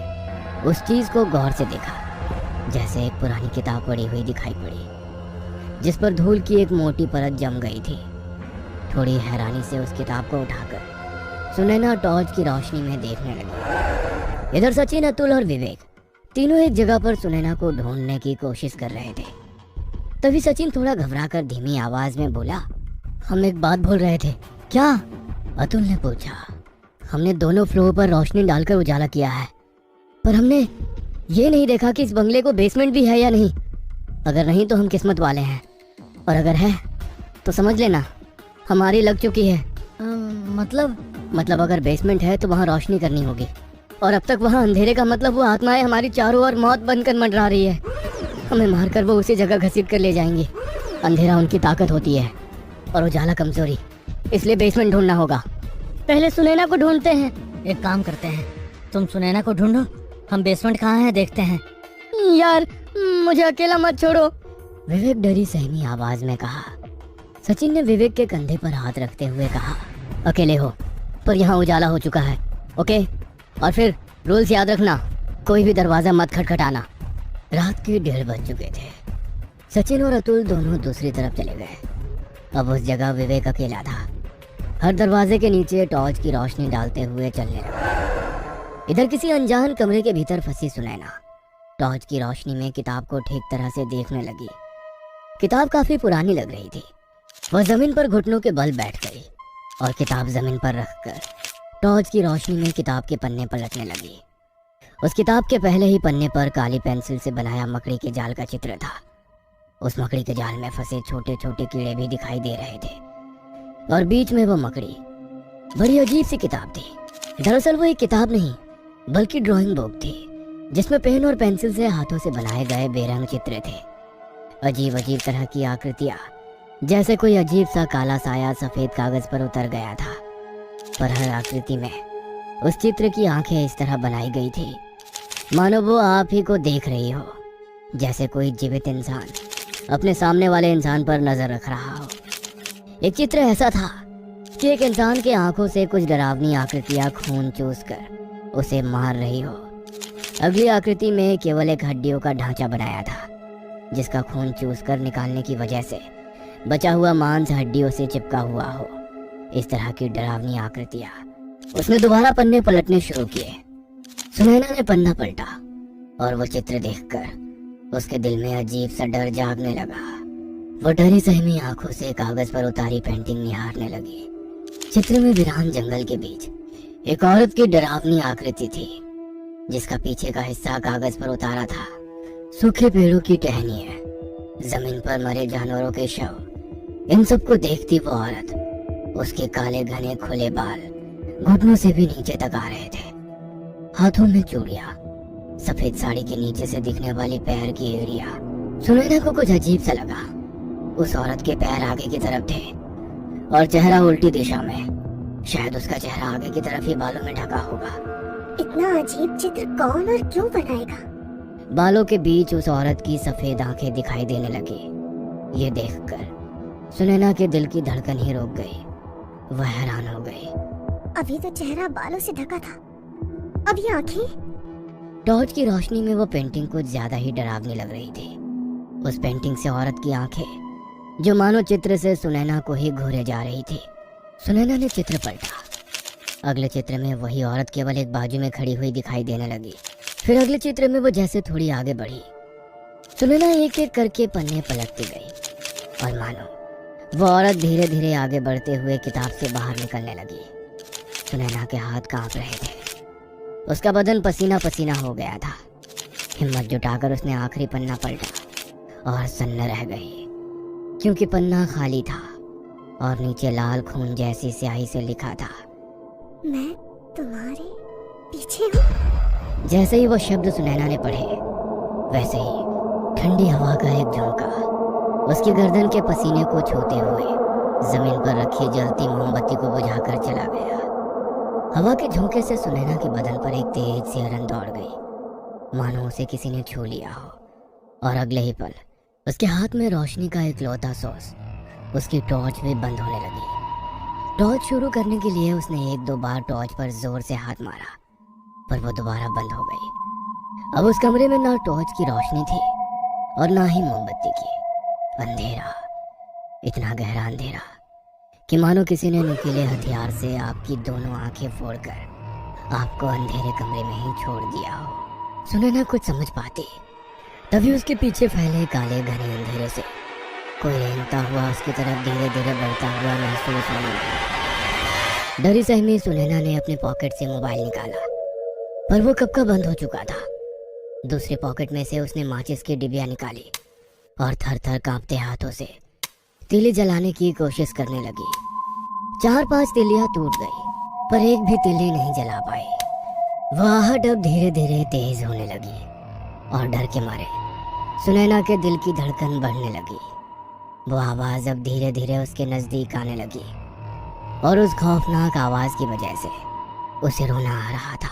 उस चीज को गौर से देखा, जैसे एक पुरानी किताब पड़ी हुई दिखाई पड़ी, जिस पर धूल की एक मोटी परत जम गई थी। थोड़ी हैरानी से उस किताब को उठाकर सुनैना टॉर्च की रोशनी में देखने लगी। इधर सचिन, अतुल और विवेक तीनों एक जगह पर सुनैना को ढूंढने की कोशिश कर रहे थे। तभी सचिन थोड़ा घबराकर धीमी आवाज में बोला, हम एक बात भूल रहे थे। क्या? अतुल ने पूछा। हमने दोनों फ्लोर पर रोशनी डालकर उजाला किया है, पर हमने ये नहीं देखा कि इस बंगले को बेसमेंट भी है या नहीं। अगर नहीं तो हम किस्मत वाले हैं, और अगर है तो समझ लेना हमारी लग चुकी है। मतलब अगर बेसमेंट है तो वहाँ रोशनी करनी होगी, और अब तक वहाँ अंधेरे का मतलब वो आत्माएं हमारी चारों ओर मौत बनकर मंडरा रही है। हमें मारकर वो उसी जगह घसीट कर ले जाएंगे। अंधेरा उनकी ताकत होती है और उजाला कमजोरी, इसलिए बेसमेंट ढूंढना होगा। पहले सुनैना को ढूंढते हैं। एक काम करते हैं, तुम सुनैना को ढूंढो, हम बेसमेंट कहाँ है देखते हैं। यार मुझे अकेला मत छोड़ो, विवेक डरी सहमी आवाज में कहा। सचिन ने विवेक के कंधे पर हाथ रखते हुए कहा, अकेले हो पर यहाँ उजाला हो चुका है, ओके? और फिर रूल्स याद रखना, कोई भी दरवाजा मत खटखटाना। रात के 1:30 बज चुके थे। सचिन और अतुल दोनों दूसरी तरफ चले गए। अब उस जगह विवेक अकेला था। हर दरवाजे के नीचे टॉर्च की रोशनी डालते हुए चलने लगा। इधर किसी अनजान कमरे के भीतर फंसी सुनैना टॉर्च की रोशनी में किताब को ठीक तरह से देखने लगी। किताब काफी पुरानी लग रही थी। वह जमीन पर घुटनों के बल बैठ गई और किताब जमीन पर रखकर टॉर्च की रोशनी में किताब के पन्ने पलटने लगी। उस किताब के पहले ही पन्ने पर काली पेंसिल से बनाया मकड़ी के जाल का चित्र था। उस मकड़ी के जाल में फंसे छोटे छोटे कीड़े भी दिखाई दे रहे थे, और बीच में वो मकड़ी। बड़ी अजीब सी किताब थी। दरअसल वो एक किताब नहीं बल्कि ड्राइंग बुक थी, जिसमें पेन और पेंसिल से हाथों से बनाए गए बेरंग चित्र थे। अजीब अजीब तरह की आकृतियां, जैसे कोई अजीब सा काला साया सफेद कागज पर उतर गया था। पर हर आकृति में उस चित्र की आंखें इस तरह बनाई गई थी मानो वो आप ही को देख रही हो, जैसे कोई जीवित इंसान अपने सामने वाले इंसान पर नजर रख रहा हो। एक चित्र ऐसा था कि एक इंसान के आंखों से कुछ डरावनी आकृतियां खून चूस कर उसे मार रही हो। अगली आकृति में केवल एक हड्डियों का ढांचा बनाया था, जिसका खून चूस कर निकालने की वजह से बचा हुआ मांस हड्डियों से चिपका हुआ हो। इस तरह की डरावनी आकृतियां। उसने दोबारा पन्ने पलटने शुरू किए। सुनैना ने पन्ना पलटा और वो चित्र देखकर उसके दिल में अजीब सा डर जागने लगा। वो डरी सहमी आंखों से कागज पर उतारी पेंटिंग निहारने लगी। चित्र में वीरान जंगल के बीच एक औरत की डरावनी आकृति थी, जिसका पीछे का हिस्सा कागज पर उतारा था। सूखे पेड़ों की टहनियां, जमीन पर मरे जानवरों के शव, इन सबको देखती वो औरत, उसके काले घने खुले बाल घुटनों से भी नीचे तक आ रहे थे। हाथों में चूड़ियां, सफेद साड़ी के नीचे से दिखने वाली पैर की एड़ियां। सुनैना को कुछ अजीब सा लगा। उस औरत के पैर आगे की तरफ थे और चेहरा उल्टी दिशा में। शायद उसका चेहरा आगे की तरफ ही बालों में ढका होगा। इतना अजीब चित्र कौन और क्यों बनाएगा? बालों के बीच उस औरत की सफेद आंखें दिखाई देने लगी। ये देखकर सुनैना के दिल की धड़कन ही रुक गई। वह हैरान हो गई। अभी तो चेहरा बालों से ढका था, अब ये आंखें? टॉर्च की रोशनी में वो पेंटिंग कुछ ज्यादा ही डरावनी लग रही थी। उस पेंटिंग से औरत की आंखें जो मानो चित्र से सुनैना को ही घूरे जा रही थी। सुनैना ने चित्र पलटा। अगले चित्र में वही औरत केवल एक बाजू में खड़ी हुई दिखाई देने लगी। फिर अगले चित्र में वो जैसे थोड़ी आगे बढ़ी। सुनैना एक एक करके पन्ने पलटती गई और मानो वो औरत धीरे धीरे आगे बढ़ते हुए किताब से बाहर निकलने लगी। सुनैना के हाथ कांप रहे थे। उसका बदन पसीना पसीना हो गया था। हिम्मत जुटाकर उसने आखिरी पन्ना पलटा और सन्न रह गई, क्योंकि पन्ना खाली था और नीचे लाल खून जैसी स्याही से लिखा था, मैं तुम्हारे पीछे हूँ। जैसे ही वो शब्द सुनैना ने पढ़े, वैसे ही ठंडी हवा का एक झोंका उसकी गर्दन के पसीने को छूते हुए जमीन पर रखी जलती मोमबत्ती को बुझाकर चला गया। हवा के झोंके से सुनैना के बदन पर एक तेज सी हलन दौड़ गई, मानो उसे किसी ने छू लिया हो। और अगले ही पल उसके हाथ में रोशनी का एक लौता सोर्स, उसकी टॉर्च भी बंद होने लगी। टॉर्च शुरू करने के लिए उसने एक दो बार टॉर्च पर जोर से हाथ मारा, पर वो दोबारा बंद हो गई। अब उस कमरे में ना टॉर्च की रोशनी थी और ना ही मोमबत्ती की। अंधेरा, इतना गहरा अंधेरा कि मानो किसी ने नुकीले हथियार से आपकी दोनों आंखें फोड़कर आपको अंधेरे कमरे में ही छोड़ दिया हो। सुनैना कुछ समझ पाती, तभी उसके पीछे फैले काले घने अंधेरे से कोई रेंगता हुआ उसकी तरफ धीरे धीरे बढ़ता हुआ महसूस होने लगा। डरी सहमी सुनैना ने अपने पॉकेट से मोबाइल निकाला, पर वो कब का बंद हो चुका था। दूसरे पॉकेट में से उसने माचिस की डिबिया निकाली और थर थर कांपते हाथों से तीली जलाने की कोशिश करने लगी। 4-5 तीलियां टूट गई, पर एक भी तीली नहीं जला पाई। वह आहट अब धीरे धीरे तेज होने लगी और डर के मारे सुनैना के दिल की धड़कन बढ़ने लगी। वो आवाज अब धीरे धीरे उसके नजदीक आने लगी और उस खौफनाक आवाज की वजह से उसे रोना आ रहा था।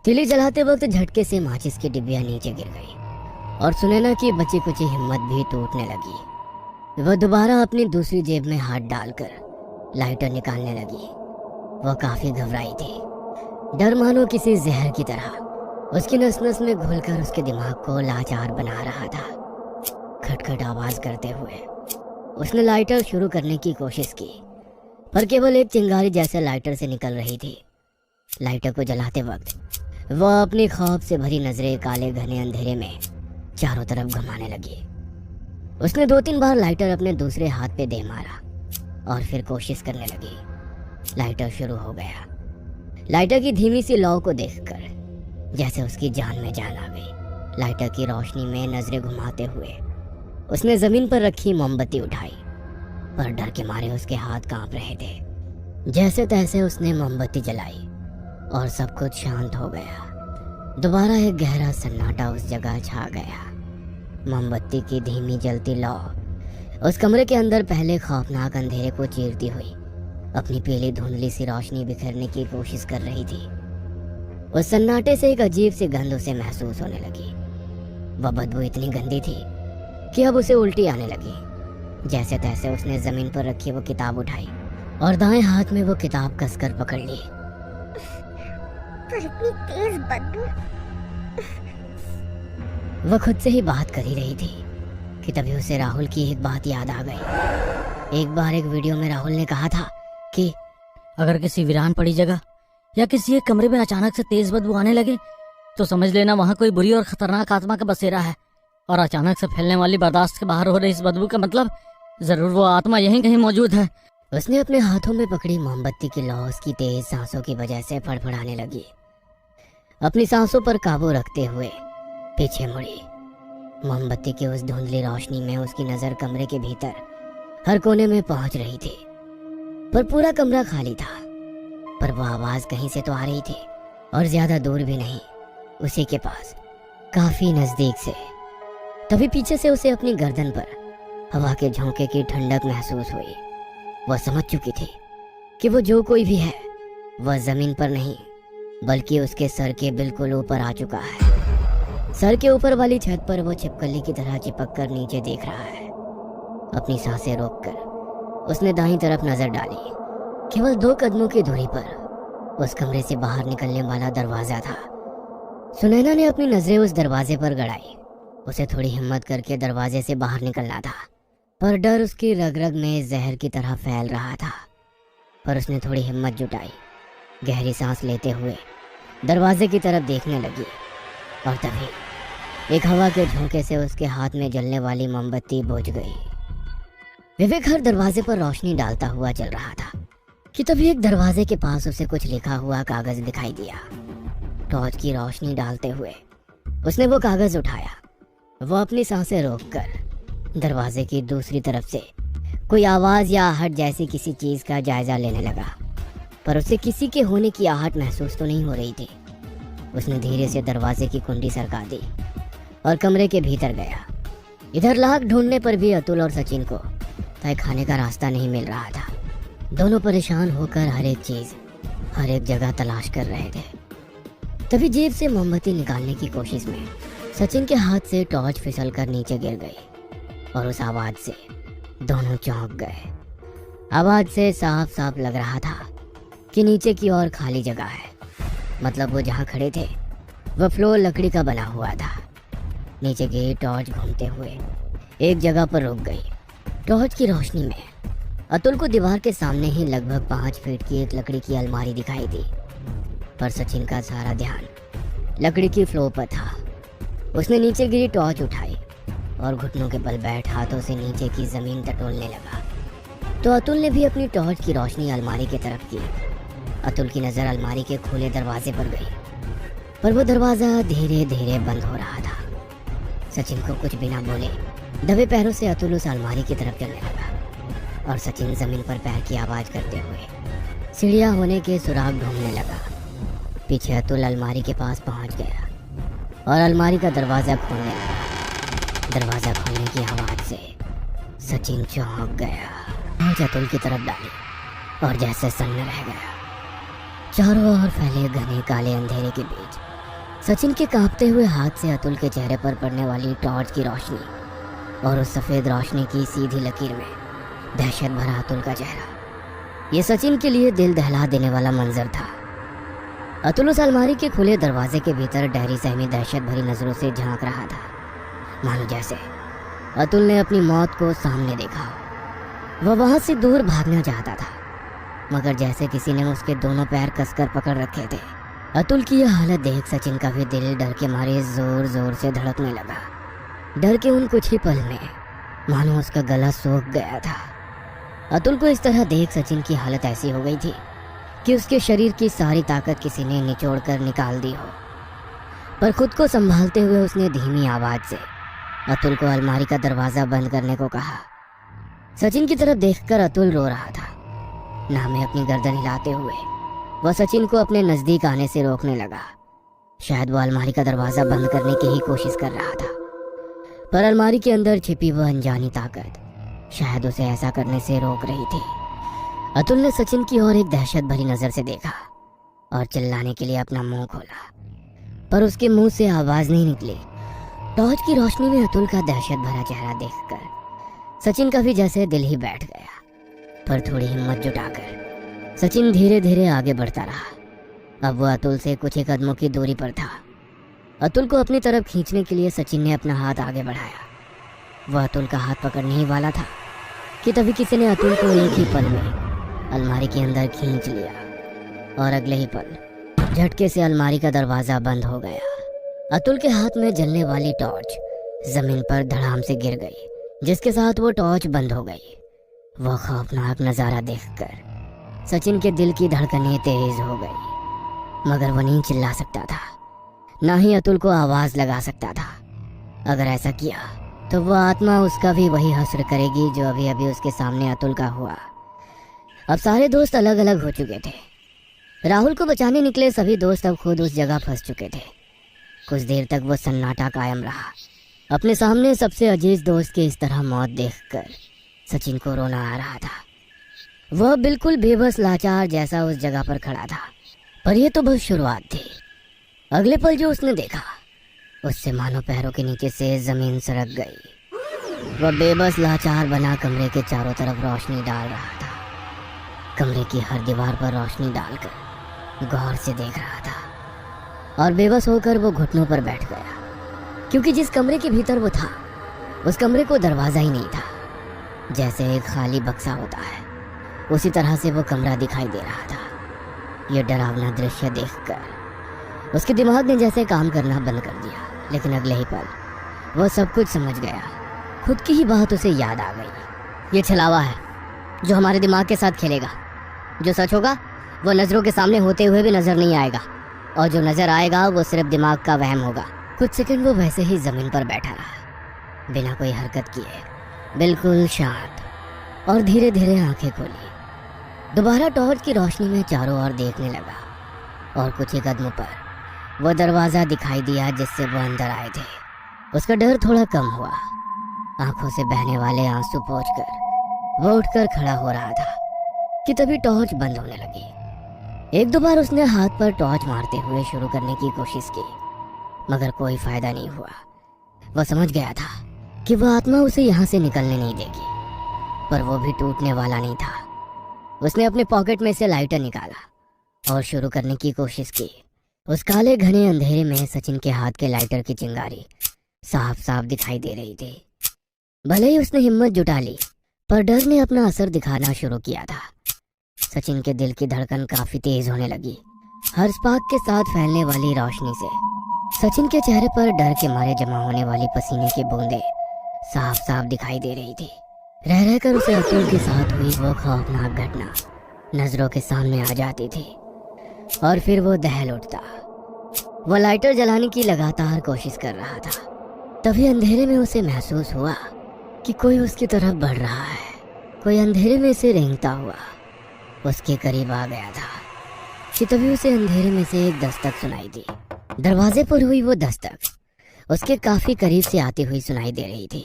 तीली जलाते वक्त झटके से माचिस की डिबिया नीचे गिर गई और सुनैना की बची कुची हिम्मत भी टूटने लगी। वह दोबारा अपनी दूसरी जेब में हाथ डालकर लाइटर निकालने लगी। वह काफी घबराई थी। डर मानो किसी जहर की तरह उसकी नस नस में घुलकर उसके दिमाग को लाचार बना रहा था। खटखट आवाज करते हुए उसने लाइटर शुरू करने की कोशिश की, पर केवल एक चिंगारी जैसे लाइटर से निकल रही थी। लाइटर को जलाते वक्त वह अपनी खौफ से भरी नजरें काले घने अंधेरे में चारों तरफ घुमाने लगी। उसने 2-3 बार लाइटर अपने दूसरे हाथ पे दे मारा और फिर कोशिश करने लगी। लाइटर शुरू हो गया। लाइटर की धीमी सी लौ को देखकर जैसे उसकी जान में जान आ गई। लाइटर की रोशनी में नजरें घुमाते हुए उसने जमीन पर रखी मोमबत्ती उठाई, पर डर के मारे उसके हाथ कांप रहे थे। जैसे तैसे उसने मोमबत्ती जलाई और सब कुछ शांत हो गया। दोबारा एक गहरा सन्नाटा उस जगह छा गया। मोमबत्ती की धीमी जलती लौ उस कमरे के अंदर पहले खौफनाक अंधेरे को चीरती हुई अपनी पीली धुंधली सी रोशनी बिखेरने की कोशिश कर रही थी। उस सन्नाटे से एक अजीब सी गंध उसे महसूस होने लगी। वह बदबू इतनी गंदी थी कि अब उसे उल्टी आने लगी। जैसे तैसे उसने जमीन पर रखी वो किताब उठाई और दाएं हाथ में वो किताब कसकर पकड़ ली। पर इतनी तेज बदबू। वह खुद से ही बात कर ही रही थी कि तभी उसे राहुल की एक बात याद आ गई। एक बार एक वीडियो में राहुल ने कहा था कि अगर किसी वीरान पड़ी जगह या किसी एक कमरे में अचानक से तेज बदबू आने लगे तो समझ लेना वहाँ कोई बुरी और खतरनाक आत्मा का बसेरा है। और अचानक से फैलने वाली बर्दाश्त के बाहर हो रही इस बदबू का मतलब जरूर वो आत्मा यहीं कहीं मौजूद है। उसने अपने हाथों में पकड़ी मोमबत्ती की लौ उसकी तेज सांसों की वजह से फड़फड़ाने लगी। अपनी सांसों पर काबू रखते हुए पीछे मुड़ी। मोमबत्ती की उस धुंधली रोशनी में उसकी नजर कमरे के भीतर हर कोने में पहुंच रही थी, पर पूरा कमरा खाली था। पर वो आवाज कहीं से तो आ रही थी और ज्यादा दूर भी नहीं, उसी के पास काफी नजदीक से। तभी पीछे से उसे अपनी गर्दन पर हवा के झोंके की ठंडक महसूस हुई। वह समझ चुकी थी कि वो जो कोई भी है वह जमीन पर नहीं बल्कि उसके सर के बिल्कुल ऊपर आ चुका है। सर के ऊपर वाली छत पर वो छिपकली की तरह चिपक कर नीचे देख रहा है। अपनी सांसें रोककर उसने दाईं तरफ नजर डाली। केवल 2 कदमों की दूरी पर उस कमरे से बाहर निकलने वाला दरवाजा था। सुनैना ने अपनी नजरें उस दरवाजे पर गड़ाई। उसे थोड़ी हिम्मत करके दरवाजे से बाहर निकलना था, पर डर उसकी रग रग में जहर की तरह फैल रहा था। पर उसने थोड़ी हिम्मत जुटाई, गहरी सांस लेते हुए दरवाजे की तरफ देखने लगी। और तभी एक हवा के झोंके से उसके हाथ में जलने वाली मोमबत्ती बुझ गई। विवेक हर दरवाजे पर रोशनी डालता हुआ चल रहा था कि तभी एक दरवाजे के पास उसे कुछ लिखा हुआ कागज दिखाई दिया। टॉर्च की रोशनी डालते हुए उसने वो कागज उठाया। वो अपनी सांसें रोककर दरवाजे की दूसरी तरफ से कोई आवाज या आहट जैसी किसी चीज का जायजा लेने लगा, पर उसे किसी के होने की आहट महसूस तो नहीं हो रही थी। उसने धीरे से दरवाजे की कुंडी सरका दी और कमरे के भीतर गया। इधर लाख ढूंढने पर भी अतुल और सचिन को तय खाने का रास्ता नहीं मिल रहा था। दोनों परेशान होकर हर एक चीज हर एक जगह तलाश कर रहे थे। तभी जेब से मोमबत्ती निकालने की कोशिश में सचिन के हाथ से टॉर्च फिसल कर नीचे गिर गई और उस आवाज से दोनों चौंक गए। आवाज से साफ साफ लग रहा था कि नीचे की ओर खाली जगह है। मतलब वो जहाँ खड़े थे वह फ्लोर लकड़ी का बना हुआ था। नीचे की टॉर्च घूमते हुए एक जगह पर रुक गई। टॉर्च की रोशनी में अतुल को दीवार के सामने ही लगभग 5 फीट की एक लकड़ी की अलमारी दिखाई दी, पर सचिन का सारा ध्यान लकड़ी की फ्लोर पर था। उसने नीचे गिरी टॉर्च उठाई और घुटनों के बल बैठ हाथों से नीचे की जमीन टटोलने लगा। तो अतुल ने भी अपनी टॉर्च की रोशनी अलमारी की तरफ की। अतुल की नजर अलमारी के खुले दरवाजे पर गई, पर वो दरवाजा धीरे धीरे बंद हो रहा था। सचिन को कुछ बिना बोले दबे पैरों से अतुल उस अलमारी की तरफ चलने लगा और सचिन जमीन पर पैर की आवाज करते हुए सीढ़ियां होने के सुराग ढूंढने लगा। पीछे अतुल अलमारी के पास पहुंच गया और अलमारी का दरवाजा खोलने लगा। दरवाजा खोलने की आवाज से सचिन चौंक गया। आंच अतुल की तरफ डाली और जैसे सन्न रह गया। चारों ओर फैले घने काले अंधेरे के बीच सचिन के कांपते हुए हाथ से अतुल के चेहरे पर पड़ने वाली टॉर्च की रोशनी और उस सफेद रोशनी की सीधी लकीर में दहशत भरा अतुल का चेहरा। ये सचिन के लिए दिल दहला देने वाला मंजर था। अतुल उस अलमारी के खुले दरवाजे के भीतर डहरी सहमी दहशत भरी नजरों से झांक रहा था, मानो जैसे अतुल ने अपनी मौत को सामने देखा। वह वहां से दूर भागना चाहता था, मगर जैसे किसी ने उसके दोनों पैर कसकर पकड़ रखे थे। अतुल की यह हालत देख सचिन का भी दिल डर के मारे जोर जोर से धड़कने लगा। डर के उन कुछ ही पल में मानो उसका गला सूख गया था। अतुल को इस तरह देख सचिन की हालत ऐसी हो गई थी कि उसके शरीर की सारी ताकत किसी ने निचोड़ कर निकाल दी हो। पर खुद को संभालते हुए उसने धीमी आवाज से अतुल को अलमारी का दरवाजा बंद करने को कहा। सचिन की तरफ देखकर अतुल रो रहा था। नामे अपनी गर्दन हिलाते हुए वह सचिन को अपने नजदीक आने से रोकने लगा। शायद वो अलमारी का दरवाजा बंद करने की ही कोशिश कर रहा था, पर अलमारी के अंदर छिपी वह अनजानी ताकत शायद उसे ऐसा करने से रोक रही थी। अतुल ने सचिन की ओर एक दहशत भरी नजर से देखा और चिल्लाने के लिए अपना मुंह खोला, पर उसके मुंह से आवाज नहीं निकली। टॉर्च की रोशनी में अतुल का दहशत भरा चेहरा देखकर सचिन का भी जैसे दिल ही बैठ गया। पर थोड़ी हिम्मत जुटाकर सचिन धीरे धीरे आगे बढ़ता रहा। अब वह अतुल से कुछ ही कदमों की दूरी पर था। अतुल को अपनी तरफ खींचने के लिए सचिन ने अपना हाथ आगे बढ़ाया। वह अतुल का हाथ पकड़ने ही वाला था कि तभी किसी ने अतुल को एक ही पल में अलमारी के अंदर खींच लिया और अगले ही पल झटके से अलमारी का दरवाजा बंद हो गया। अतुल के हाथ में जलने वाली टॉर्च जमीन पर धड़ाम से गिर गई, जिसके साथ वो टॉर्च बंद हो गई। वह खौफनाक नजारा देखकर सचिन के दिल की धड़कनें तेज हो गई, मगर वो नहीं चिल्ला सकता था, ना ही अतुल को आवाज लगा सकता था। अगर ऐसा किया तो वह आत्मा उसका भी वही हश्र करेगी जो अभी अभी उसके सामने अतुल का हुआ। अब सारे दोस्त अलग अलग हो चुके थे। राहुल को बचाने निकले सभी दोस्त अब खुद उस जगह फंस चुके थे। कुछ देर तक वो सन्नाटा कायम रहा। अपने सामने सबसे अजीज दोस्त की इस तरह मौत देखकर सचिन को रोना आ रहा था। वह बिल्कुल बेबस लाचार जैसा उस जगह पर खड़ा था। पर यह तो बस शुरुआत थी। अगले पल जो उसने देखा उससे मानो पैरों के नीचे से जमीन सरक गई। वह बेबस लाचार बना कमरे के चारों तरफ रोशनी डाल रहा था। कमरे की हर दीवार पर रोशनी डालकर गौर से देख रहा था और बेबस होकर वो घुटनों पर बैठ गया, क्योंकि जिस कमरे के भीतर वो था उस कमरे को दरवाजा ही नहीं था। जैसे एक खाली बक्सा होता है उसी तरह से वो कमरा दिखाई दे रहा था। यह डरावना दृश्य देखकर उसके दिमाग ने जैसे काम करना बंद कर दिया, लेकिन अगले ही पल वो सब कुछ समझ गया। खुद की ही बात उसे याद आ गई। ये छलावा है जो हमारे दिमाग के साथ खेलेगा। जो सच होगा वो नज़रों के सामने होते हुए भी नज़र नहीं आएगा, और जो नज़र आएगा वो सिर्फ दिमाग का वहम होगा। कुछ सेकंड वो वैसे ही ज़मीन पर बैठा रहा, बिना कोई हरकत किए, बिल्कुल शांत, और धीरे धीरे आंखें खोली। दोबारा टॉर्च की रोशनी में चारों ओर देखने लगा और कुछ ही कदमों पर वो दरवाज़ा दिखाई दिया जिससे वो अंदर आए थे। उसका डर थोड़ा कम हुआ। आंखों से बहने वाले आंसू पोंछकर वो उठकर खड़ा हो रहा था कि तभी टॉर्च बंद होने लगी। एक दो बार उसने हाथ पर टॉर्च मारते हुए शुरू करने की कोशिश की, मगर कोई फायदा नहीं हुआ। वह समझ गया था कि वह आत्मा उसे यहाँ से निकलने नहीं देगी, पर वो भी टूटने वाला नहीं था। उसने अपने पॉकेट में से लाइटर निकाला और शुरू करने की कोशिश की। उस काले घने अंधेरे में सचिन के हाथ के लाइटर की चिंगारी साफ साफ दिखाई दे रही थी। भले ही उसने हिम्मत जुटा ली, पर डर ने अपना असर दिखाना शुरू किया था। सचिन के दिल की धड़कन काफी तेज होने लगी। हर स्पार्क के साथ फैलने वाली रोशनी से सचिन के चेहरे पर डर के मारे जमा होने वाली पसीने की बूंदें साफ साफ दिखाई दे रही थी। रह रहकर उसे अतुल के साथ हुई वो खौफनाक घटना नजरों के सामने आ जाती थी और फिर वो दहल उठता। वो लाइटर जलाने की लगातार कोशिश कर रहा था। तभी अंधेरे में उसे महसूस हुआ कि कोई उसकी तरफ बढ़ रहा है। कोई अंधेरे में से रेंगता हुआ उसके करीब आ गया था कि तभी उसे अंधेरे में से एक दस्तक सुनाई दी। दरवाजे पर हुई वो दस्तक उसके काफी करीब से आती हुई सुनाई दे रही थी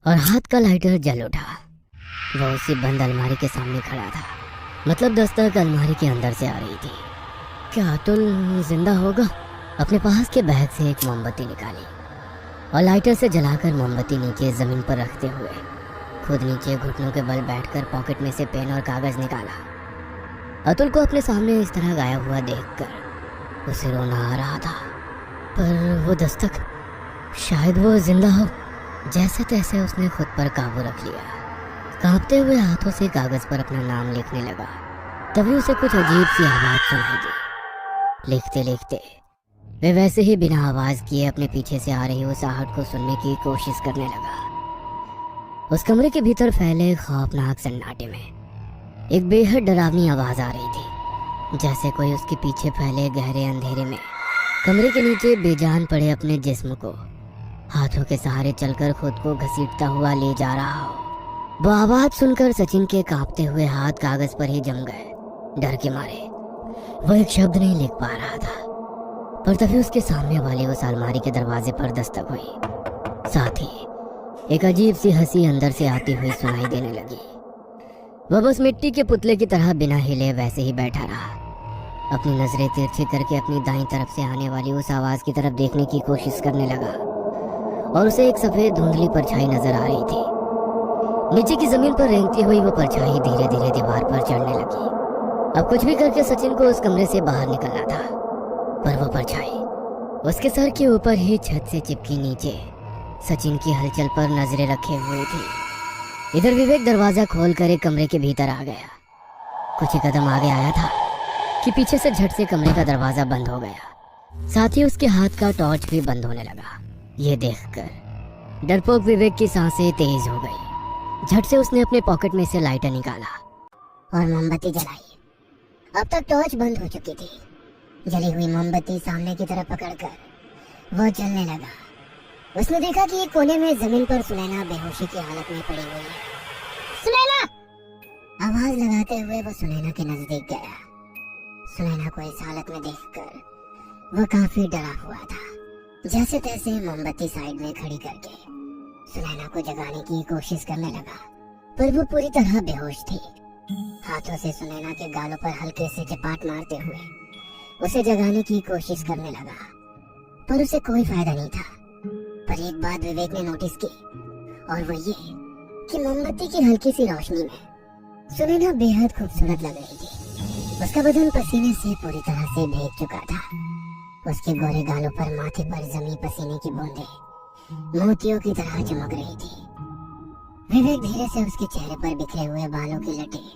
और हाथ का लाइटर जल उठा। वह उसी बंद अलमारी के सामने खड़ा था, मतलब दस्तक अलमारी के अंदर से आ रही थी। क्या अतुल जिंदा होगा? अपने पास के बैग से एक मोमबत्ती निकाली और लाइटर से जलाकर मोमबत्ती नीचे जमीन पर रखते हुए खुद नीचे घुटनों के बल बैठकर पॉकेट में से पेन और कागज निकाला। अतुल को अपने सामने इस तरह गायब हुआ देखकर उसे रोना आ रहा था, पर वो दस्तक, शायद वो जिंदा हो। जैसे तैसे उसने खुद पर काबू रख लिया। कांपते हुए हाथों से कागज पर अपना नाम लिखने लगा। तभी उसे कुछ अजीब सी आवाज सुनाई दी। लिखते लिखते वे वैसे ही बिना आवाज किए अपने पीछे से आ रही उस आहट को सुनने की कोशिश करने लगा। उस कमरे के भीतर फैले खौफनाक सन्नाटे में एक बेहद डरावनी आवाज आ रही थी, जैसे कोई उसके पीछे फैले गहरे अंधेरे में कमरे के नीचे बेजान पड़े अपने जिस्म को हाथों के सहारे चलकर खुद को घसीटता हुआ ले जा रहा हो। वो आवाज सुनकर सचिन के कांपते हुए हाथ कागज पर ही जम गए। डर के मारे वो एक शब्द नहीं लिख पा रहा था, पर तभी उसके सामने वाले उस अलमारी के दरवाजे पर दस्तक हुई। साथ ही एक अजीब सी हंसी अंदर से आती हुई सुनाई देने लगी। वह बस मिट्टी के पुतले की तरह बिना हिले वैसे ही बैठा रहा। अपनी नजरें तिरछी करके अपनी दाईं तरफ से आने वाली उस आवाज की तरफ देखने की कोशिश करने लगा और उसे एक सफेद धुंधली परछाई नजर आ रही थी। नीचे की जमीन पर रेंगती हुई वो परछाई धीरे धीरे दीवार पर चढ़ने लगी। अब कुछ भी करके सचिन को उस कमरे से बाहर निकलना था, पर वो परछाई उसके सर के ऊपर ही छत से चिपकी नीचे सचिन की हलचल पर नजरें रखे हुए थी। इधर विवेक दरवाजा खोलकर एक कमरे के भीतर आ गया। कुछ ही कदम आगे आया था कि पीछे से झट से कमरे का दरवाजा बंद हो गया, साथ ही उसके हाथ का टॉर्च भी बंद होने लगा। ये देखकर डरपोक विवेक की सांसें तेज हो गई। झट से उसने अपने पॉकेट में से लाइटर निकाला और मोमबत्ती जलाई। अब तक टॉर्च बंद हो चुकी थी। जली हुई मोमबत्ती सामने की तरफ पकड़कर वो जलने लगा। उसने देखा कि एक कोने में जमीन पर सुनैना बेहोशी की हालत में पड़ी हुई है। सुनैना! आवाज लगाते हुए वो सुनैना के नजदीक गया। सुनैना को इस हालत में देखकर वो काफी डरा हुआ था। जैसे तैसे मोमबत्ती साइड में खड़ी करके सुनैना को जगाने की कोशिश करने लगा, पर वो पूरी तरह बेहोश थी। हाथों से सुनैना के गालों पर हल्के से झपाट मारते हुए उसे जगाने की कोशिश करने लगा, पर उसे कोई फायदा नहीं था। पर एक बात विवेक ने नोटिस की, और वो ये कि मोमबत्ती की हल्की सी रोशनी में सुनैना बेहद खूबसूरत लग रही थी। उसका बदन पसीने से पूरी तरह से भीग चुका था। उसके गोरे गालों पर माथे पर जमी पसीने की बूंदें मोतियों की तरह चमक रही थी। विवेक धीरे से उसके चेहरे पर बिखरे हुए बालों की लटें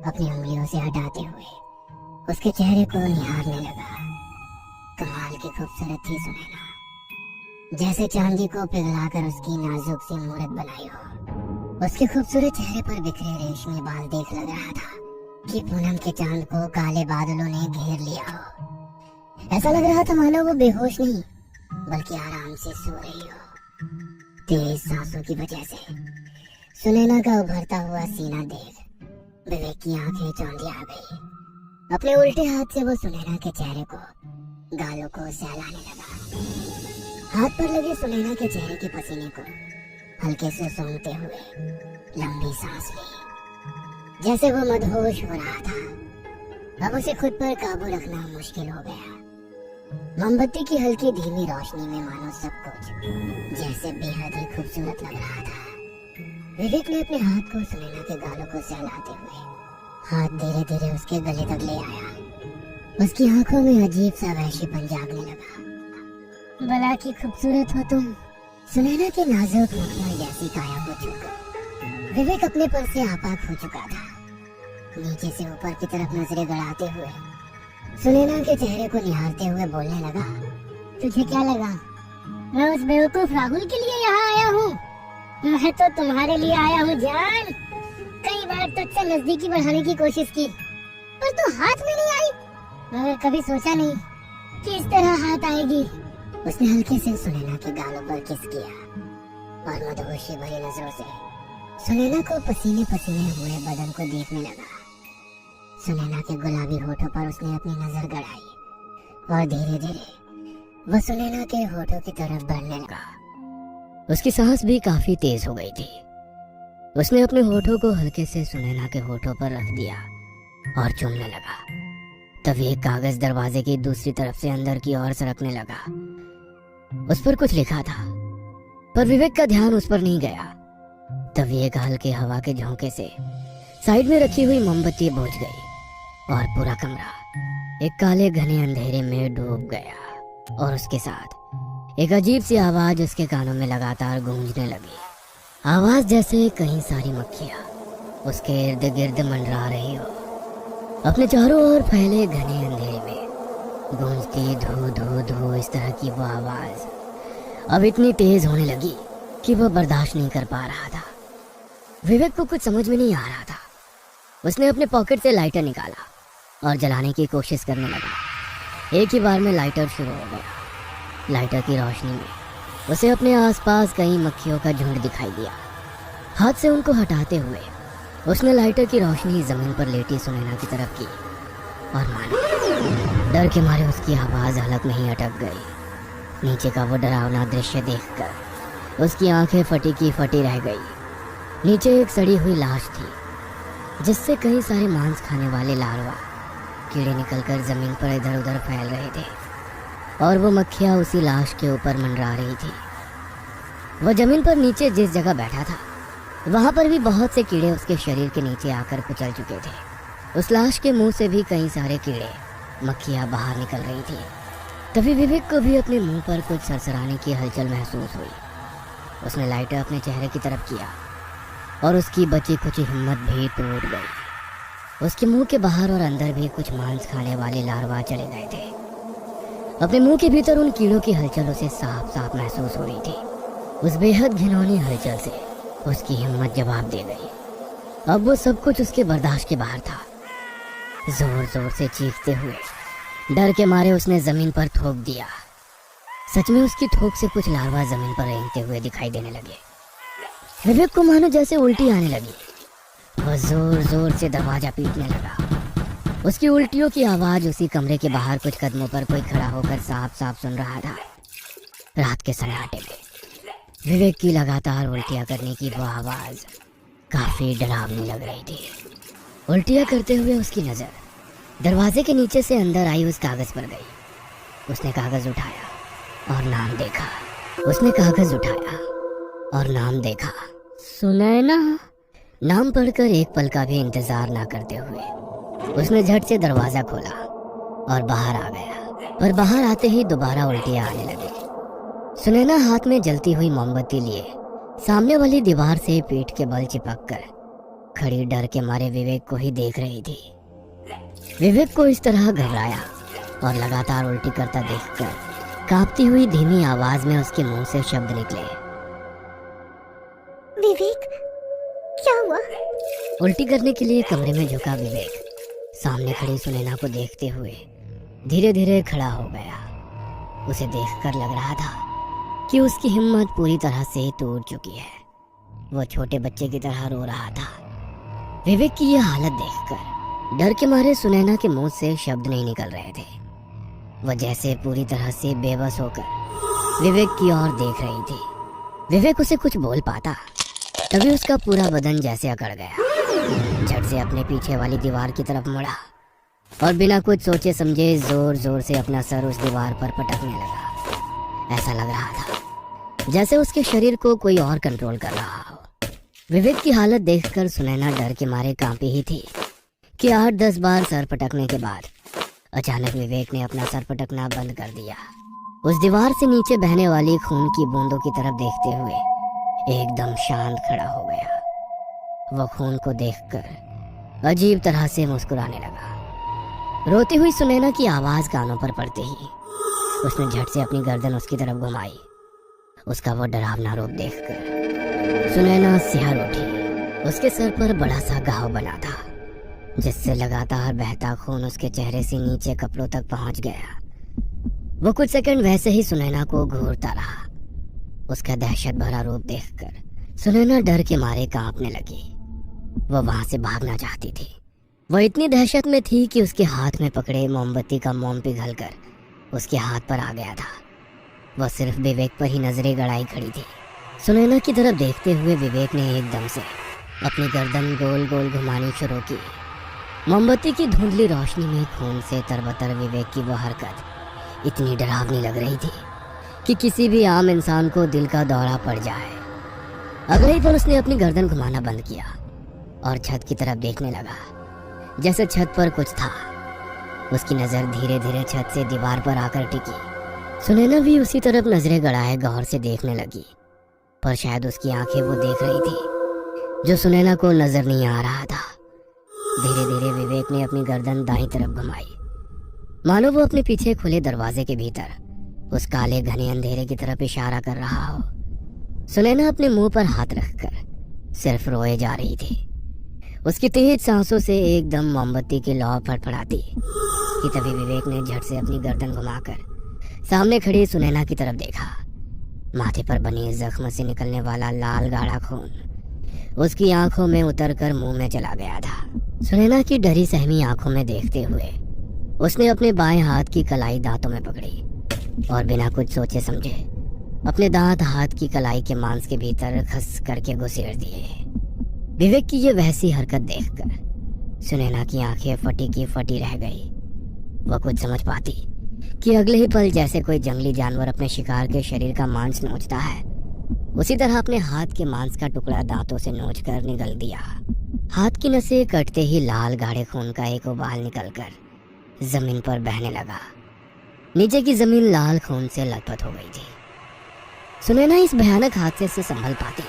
अपनी उंगलियों से हटाते हुए उसके चेहरे को निहारने लगा। कमाल की खूबसूरत थी सुनैना, जैसे चांदी को पिघलाकर उसकी नाजुक सी मूरत बनाई हो। उसके खूबसूरत चेहरे पर बिखरे रेशमी बाल देख लग रहा था कि पूनम के चांद को काले बादलों ने घेर लिया हो। ऐसा लग रहा था मानो वो बेहोश नहीं बल्कि आराम से सो रही हो। तेज सांसों की वजह से सुनैना का उभरता हुआ सीना देख विवेक की आंखें चौंधी आ गई। अपने उल्टे हाथ से वो सुनैना के चेहरे को गालों को सहलाने लगा। हाथ पर लगे सुनैना के चेहरे के पसीने को हल्के से सूंघते हुए लंबी सांस ली, जैसे वो मदहोश हो रहा था। अब उसे खुद पर काबू रखना मुश्किल हो गया। मोमबत्ती की हल्की धीमी रोशनी में मानो सब कुछ जैसे बेहद ही खूबसूरत लग रहा था। विवेक ने अपने हाथ को सुनैना के गालों को सहलाते हुए हाथ धीरे धीरे उसके गले तक ले आया। उसकी आंखों में अजीब सा वहशीपन जागने लगा। भला की खूबसूरत हो तुम, सुनैना के नाजुक मखमल जैसी काया को छूकर विवेक अपने पर से आपाक हो चुका था। नीचे से ऊपर की तरफ नजरें गड़ाते हुए सुनैना के चेहरे को निहारते हुए बोलने लगा, तुझे क्या लगा मैं उस बेवकूफ राहुल के लिए यहाँ आया हूँ? मैं तो तुम्हारे लिए आया हूँ जान। कई बार तुझसे नजदीकी बढ़ाने की कोशिश की, पर तू हाथ में नहीं आई। मगर कभी सोचा नहीं कि इस तरह हाथ आएगी। उसने हल्के से सुनैना के गालों पर किस किया और मदहोशी भरी नजरों से सुनैना को पसीने पसीने हुए बदन को देखने लगा। सुनैना के गुलाबी होठों पर उसने अपनी नजर गड़ाई और धीरे धीरे वो सुनैना के होठों की तरफ बढ़ने लगा। उसकी सांस भी काफी तेज हो गई थी। उसने अपने होठों को हल्के से सुनैना के होठों पर रख दिया और चूमने लगा। तभी एक कागज दरवाजे की दूसरी तरफ से अंदर की ओर सरकने लगा। उस पर कुछ लिखा था, पर विवेक का ध्यान उस पर नहीं गया। तभी एक हल्के हवा के झोंके से साइड में रखी हुई मोमबत्ती बुझ गई और पूरा कमरा एक काले घने अंधेरे में डूब गया। और उसके साथ एक अजीब सी आवाज उसके कानों में लगातार गूंजने लगी। आवाज जैसे कई सारी मक्खियां उसके इर्द गिर्द मंडरा रही हो। अपने चारों ओर फैले घने अंधेरे में गूंजती धू धू धू इस तरह की वो आवाज अब इतनी तेज होने लगी कि वो बर्दाश्त नहीं कर पा रहा था। विवेक को कुछ समझ में नहीं आ रहा था। उसने अपने पॉकेट से लाइटर निकाला और जलाने की कोशिश करने लगा। एक ही बार में लाइटर शुरू हो गया। लाइटर की रोशनी में उसे अपने आसपास कई मक्खियों का झुंड दिखाई दिया। हाथ से उनको हटाते हुए उसने लाइटर की रोशनी जमीन पर लेटी सुनैना की तरफ की और मानो डर के मारे उसकी आवाज हलक में ही अटक गई। नीचे का वो डरावना दृश्य देखकर उसकी आंखें फटी की फटी रह गई। नीचे एक सड़ी हुई लाश थी जिससे कई सारे मांस खाने वाले लार्वा कीड़े निकलकर जमीन पर इधर उधर फैल रहे थे और वो मक्खियाँ उसी लाश के ऊपर मंडरा रही थी। वह जमीन पर नीचे जिस जगह बैठा था वहां पर भी बहुत से कीड़े उसके शरीर के नीचे आकर कुचल चुके थे। उस लाश के मुंह से भी कई सारे कीड़े मक्खियां बाहर निकल रही थी। तभी विवेक को भी अपने मुंह पर कुछ सरसराने की हलचल महसूस हुई। उसने लाइटर अपने चेहरे की तरफ किया और उसकी बची खुची हिम्मत भी टूट गई। उसके मुंह के बाहर और अंदर भी कुछ मांस खाने वाले लार्वा चले गए थे। अपने मुंह के भीतर उन कीड़ों की हलचल उसे साफ साफ महसूस हो रही थी। उस बेहद घिनौनी हलचल से उसकी हिम्मत जवाब दे गई। अब वो सब कुछ उसके बर्दाश्त के बाहर था। जोर जोर से चीखते हुए डर के मारे उसने जमीन पर थूक दिया। सच में उसकी थूक से कुछ लार्वा जमीन पर रेंगते हुए दिखाई देने लगे। विवेक को मानो जैसे उल्टी आने लगी। वह जोर जोर से दरवाजा पीटने लगा। उसकी उल्टियों की आवाज उसी कमरे के बाहर कुछ कदमों पर कोई खड़ा होकर साफ साफ सुन रहा था। रात के सन्नाटे में विवेक की लगातार उल्टियां करने की वो आवाज काफी डरावनी लग रही थी। उल्टियां करते हुए उसकी नजर दरवाजे के नीचे से अंदर आई उस कागज पर गई। उसने कागज उठाया और नाम देखा। उसने कागज उठाया और नाम देखा। सुनैना। नाम पढ़कर एक पल का भी इंतजार ना करते हुए उसने झट से दरवाजा खोला और बाहर आ गया। पर बाहर आते ही दोबारा उल्टियां आने लगी। सुनैना हाथ में जलती हुई मोमबत्ती लिए सामने वाली दीवार से पीठ के बल चिपक कर खड़ी डर के मारे विवेक को ही देख रही थी। विवेक को इस तरह घबराया और लगातार उल्टी करता देखकर कांपती हुई धीमी आवाज में उसके मुंह से शब्द निकले। विवेक, क्या हुआ? उल्टी करने के लिए कमरे में झुका विवेक सामने खड़ी सुनैना को देखते हुए धीरे धीरे खड़ा हो गया। उसे देखकर लग रहा था कि उसकी हिम्मत पूरी तरह से टूट चुकी है। वो छोटे बच्चे की तरह रो रहा था। विवेक की यह हालत देखकर डर के मारे सुनैना के मुंह से शब्द नहीं निकल रहे थे। वह जैसे पूरी तरह से बेबस होकर विवेक की ओर देख रही थी। विवेक उसे कुछ बोल पाता तभी उसका पूरा बदन जैसे अकड़ गया। झट से अपने पीछे वाली दीवार की तरफ मुड़ा और बिना कुछ सोचे समझे जोर जोर से अपना सर उस दीवार पर पटकने लगा। ऐसा लग रहा था जैसे उसके शरीर को कोई और कंट्रोल कर रहा हो। विवेक की हालत देखकर सुनैना डर के मारे कांपी ही थी कि 8-10 बार सर पटकने के बाद अचानक विवेक ने अपना सर पटकना बंद कर दिया। उस दीवार से नीचे बहने वाली खून की बूंदों की तरफ देखते हुए एकदम शांत खड़ा हो गया। वह खून को देखकर अजीब तरह से मुस्कुराने लगा। रोती हुई सुनैना की आवाज कानों पर पड़ते ही उसने झट से अपनी गर्दन उसकी तरफ घुमाई। उसका वो डरावना रूप देखकर सुनैना सिहर उठी। उसके सर पर बड़ा सा घाव बना था जिससे लगातार बहता खून उसके चेहरे से नीचे कपड़ों तक पहुंच गया। वो कुछ सेकंड वैसे ही सुनैना को घूरता रहा। उसका दहशत भरा रूप देखकर सुनैना डर के मारे कांपने लगी। वो वहां से भागना चाहती थी। वो इतनी दहशत में थी कि उसके हाथ में पकड़े मोमबत्ती का मोम पिघलकर उसके हाथ पर आ गया था। वह सिर्फ विवेक पर ही नजरें गड़ाई खड़ी थी। सुनैना की तरफ देखते हुए विवेक ने एकदम से अपनी गर्दन गोल गोल घुमानी शुरू की। मोमबत्ती की धुंधली रोशनी में खून से तरबतर विवेक की वो हरकत इतनी डरावनी लग रही थी कि किसी भी आम इंसान को दिल का दौरा पड़ जाए। अगले ही पल उसने अपनी गर्दन घुमाना बंद किया और छत की तरफ देखने लगा। जैसे छत पर कुछ था। उसकी नजर धीरे धीरे छत से दीवार पर आकर टिकी। सुनैना भी उसी तरफ नजरें गड़ाए गौर से देखने लगी, पर शायद उसकी आंखें वो देख रही थी जो सुनैना को नजर नहीं आ रहा था। धीरे धीरे विवेक ने अपनी गर्दन दाईं तरफ घुमाई, मानो वो अपने पीछे खुले दरवाजे के भीतर उस काले घने अंधेरे की तरफ इशारा कर रहा हो। सुनैना अपने मुंह पर हाथ रखकर सिर्फ रोए जा रही थी। उसकी तेज सांसों से एकदम मोमबत्ती की लौ फड़फड़ाती कि तभी विवेक ने झट से अपनी गर्दन घुमाकर सामने खड़ी सुनैना की तरफ देखा। माथे पर बने जख्म से निकलने वाला लाल गाढ़ा खून उसकी आंखों में उतरकर मुंह में चला गया था। सुनैना की डरी सहमी आंखों में देखते हुए उसने अपने बाएं हाथ की कलाई दांतों में पकड़ी और बिना कुछ सोचे समझे अपने दांत हाथ की कलाई के मांस के भीतर खस करके घुसेड़ दिए। विवेक की ये वैसी हरकत देखकर सुनैना की आंखें फटी की फटी रह गई। वह कुछ समझ पाती कि अगले ही पल जैसे कोई जंगली जानवर अपने शिकार के शरीर का मांस नोचता है, उसी तरह अपने हाथ के मांस का टुकड़ा दांतों से नोचकर निगल दिया। हाथ की नसें कटते ही लाल गाढ़े खून का एक उबाल निकलकर जमीन पर बहने लगा। नीचे की जमीन लाल खून से लथपथ हो गई थी। सुनैना इस भयानक हादसे से संभल पाती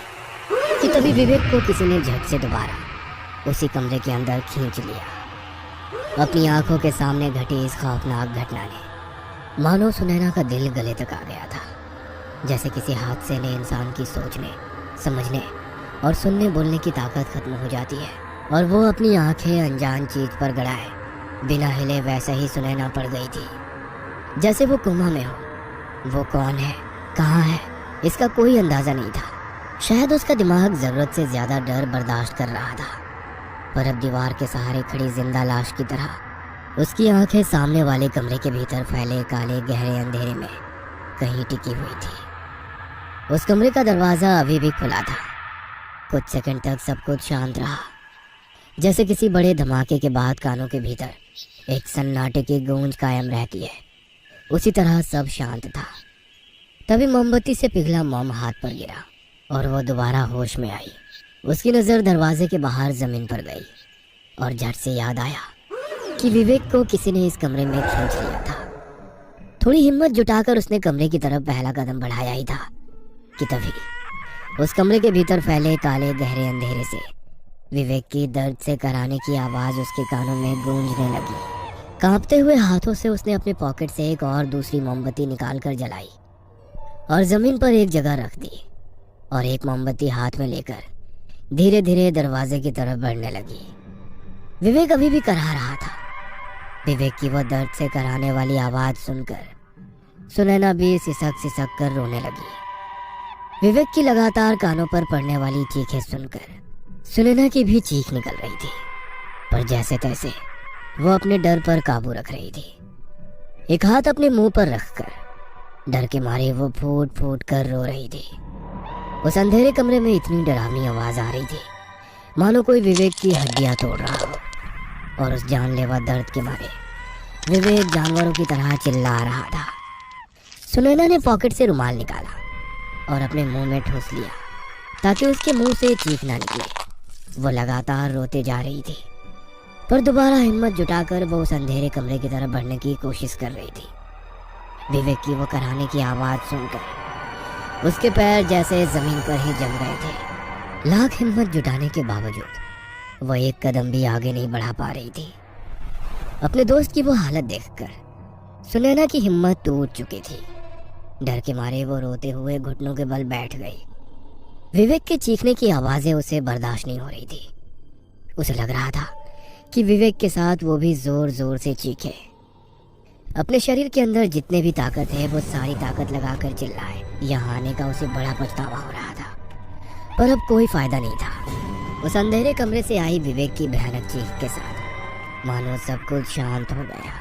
कि तभी विवेक को किसी ने झट से दोबारा उसी कमरे के अंदर खींच लिया। अपनी आंखों के सामने घटी इस खौफनाक घटना ने मानो सुनैना का दिल गले तक आ गया था। जैसे किसी हादसे ने इंसान की सोचने, समझने और सुनने बोलने की ताकत खत्म हो जाती है और वो अपनी आंखें अनजान चीज पर गड़ाए बिना हिले वैसे ही सुनैना पड़ गई थी, जैसे वो कोमा में हो। वो कौन है, कहाँ है, इसका कोई अंदाजा नहीं था। शायद उसका दिमाग जरूरत से ज्यादा डर बर्दाश्त कर रहा था, पर अब दीवार के सहारे खड़ी जिंदा लाश की तरह उसकी आंखें सामने वाले कमरे के भीतर फैले काले गहरे अंधेरे में कहीं टिकी हुई थी। उस कमरे का दरवाजा अभी भी खुला था। कुछ सेकंड तक सब कुछ शांत रहा, जैसे किसी बड़े धमाके के बाद कानों के भीतर एक सन्नाटे की गूंज कायम रहती है, उसी तरह सब शांत था। तभी मोमबत्ती से पिघला मोम हाथ पर गिरा और वो दोबारा होश में आई। उसकी नज़र दरवाजे के बाहर जमीन पर गई और झट से याद आया कि विवेक को किसी ने इस कमरे में खींच लिया था। थोड़ी हिम्मत जुटाकर उसने कमरे की तरफ पहला कदम बढ़ाया ही था कि तभी उस कमरे के भीतर फैले काले गहरे अंधेरे से विवेक की दर्द से कराने की आवाज़ उसके कानों में गूंजने लगी। कांपते हुए हाथों से उसने अपने पॉकेट से एक और दूसरी मोमबत्ती निकालकर जलाई और जमीन पर एक जगह रख दी और एक मोमबत्ती हाथ में लेकर धीरे धीरे दरवाजे की तरफ बढ़ने लगी। विवेक अभी भी कराह रहा था। विवेक की वह दर्द से कराने वाली आवाज सुनकर सुनैना भी सिसक सिसक कर रोने लगी। विवेक की लगातार कानों पर पड़ने वाली चीखें सुनकर सुनैना की भी चीख निकल रही थी, पर जैसे तैसे वो अपने डर पर काबू रख रही थी। एक हाथ अपने मुंह पर रखकर डर के मारे वो फूट फूट कर रो रही थी। उस अंधेरे कमरे में इतनी डरावनी आवाज आ रही थी मानो कोई विवेक की हड्डियां तोड़ रहा हो, और उस जानलेवा दर्द के मारे विवेक जानवरों की तरह चिल्ला रहा था। सुनैना ने पॉकेट से रुमाल निकाला और अपने मुंह में ठूस लिया ताकि उसके मुंह से चीख ना निकले। वो लगातार रोते जा रही थी, पर दोबारा हिम्मत जुटाकर वो उस अंधेरे कमरे की तरफ बढ़ने की कोशिश कर रही थी। विवेक की वो कराने की आवाज सुनकर उसके पैर जैसे जमीन पर ही जम गए थे। लाख हिम्मत जुटाने के बावजूद वो एक कदम भी आगे नहीं बढ़ा पा रही थी। अपने दोस्त की वो हालत देखकर सुनैना की हिम्मत टूट चुकी थी। डर के मारे वो रोते हुए घुटनों के बल बैठ गई। विवेक के चीखने की आवाजें उसे बर्दाश्त नहीं हो रही थी। उसे लग रहा था कि विवेक के साथ वो भी जोर जोर से चीखे। अपने शरीर के अंदर जितने भी ताकत है वो सारी ताकत लगाकर चिल्लाए। यहाँ आने का उसे बड़ा पछतावा हो रहा था, पर अब कोई फायदा नहीं था। उस अंधेरे कमरे से आई विवेक की भयानक चीख के साथ मानो सब कुछ शांत हो गया,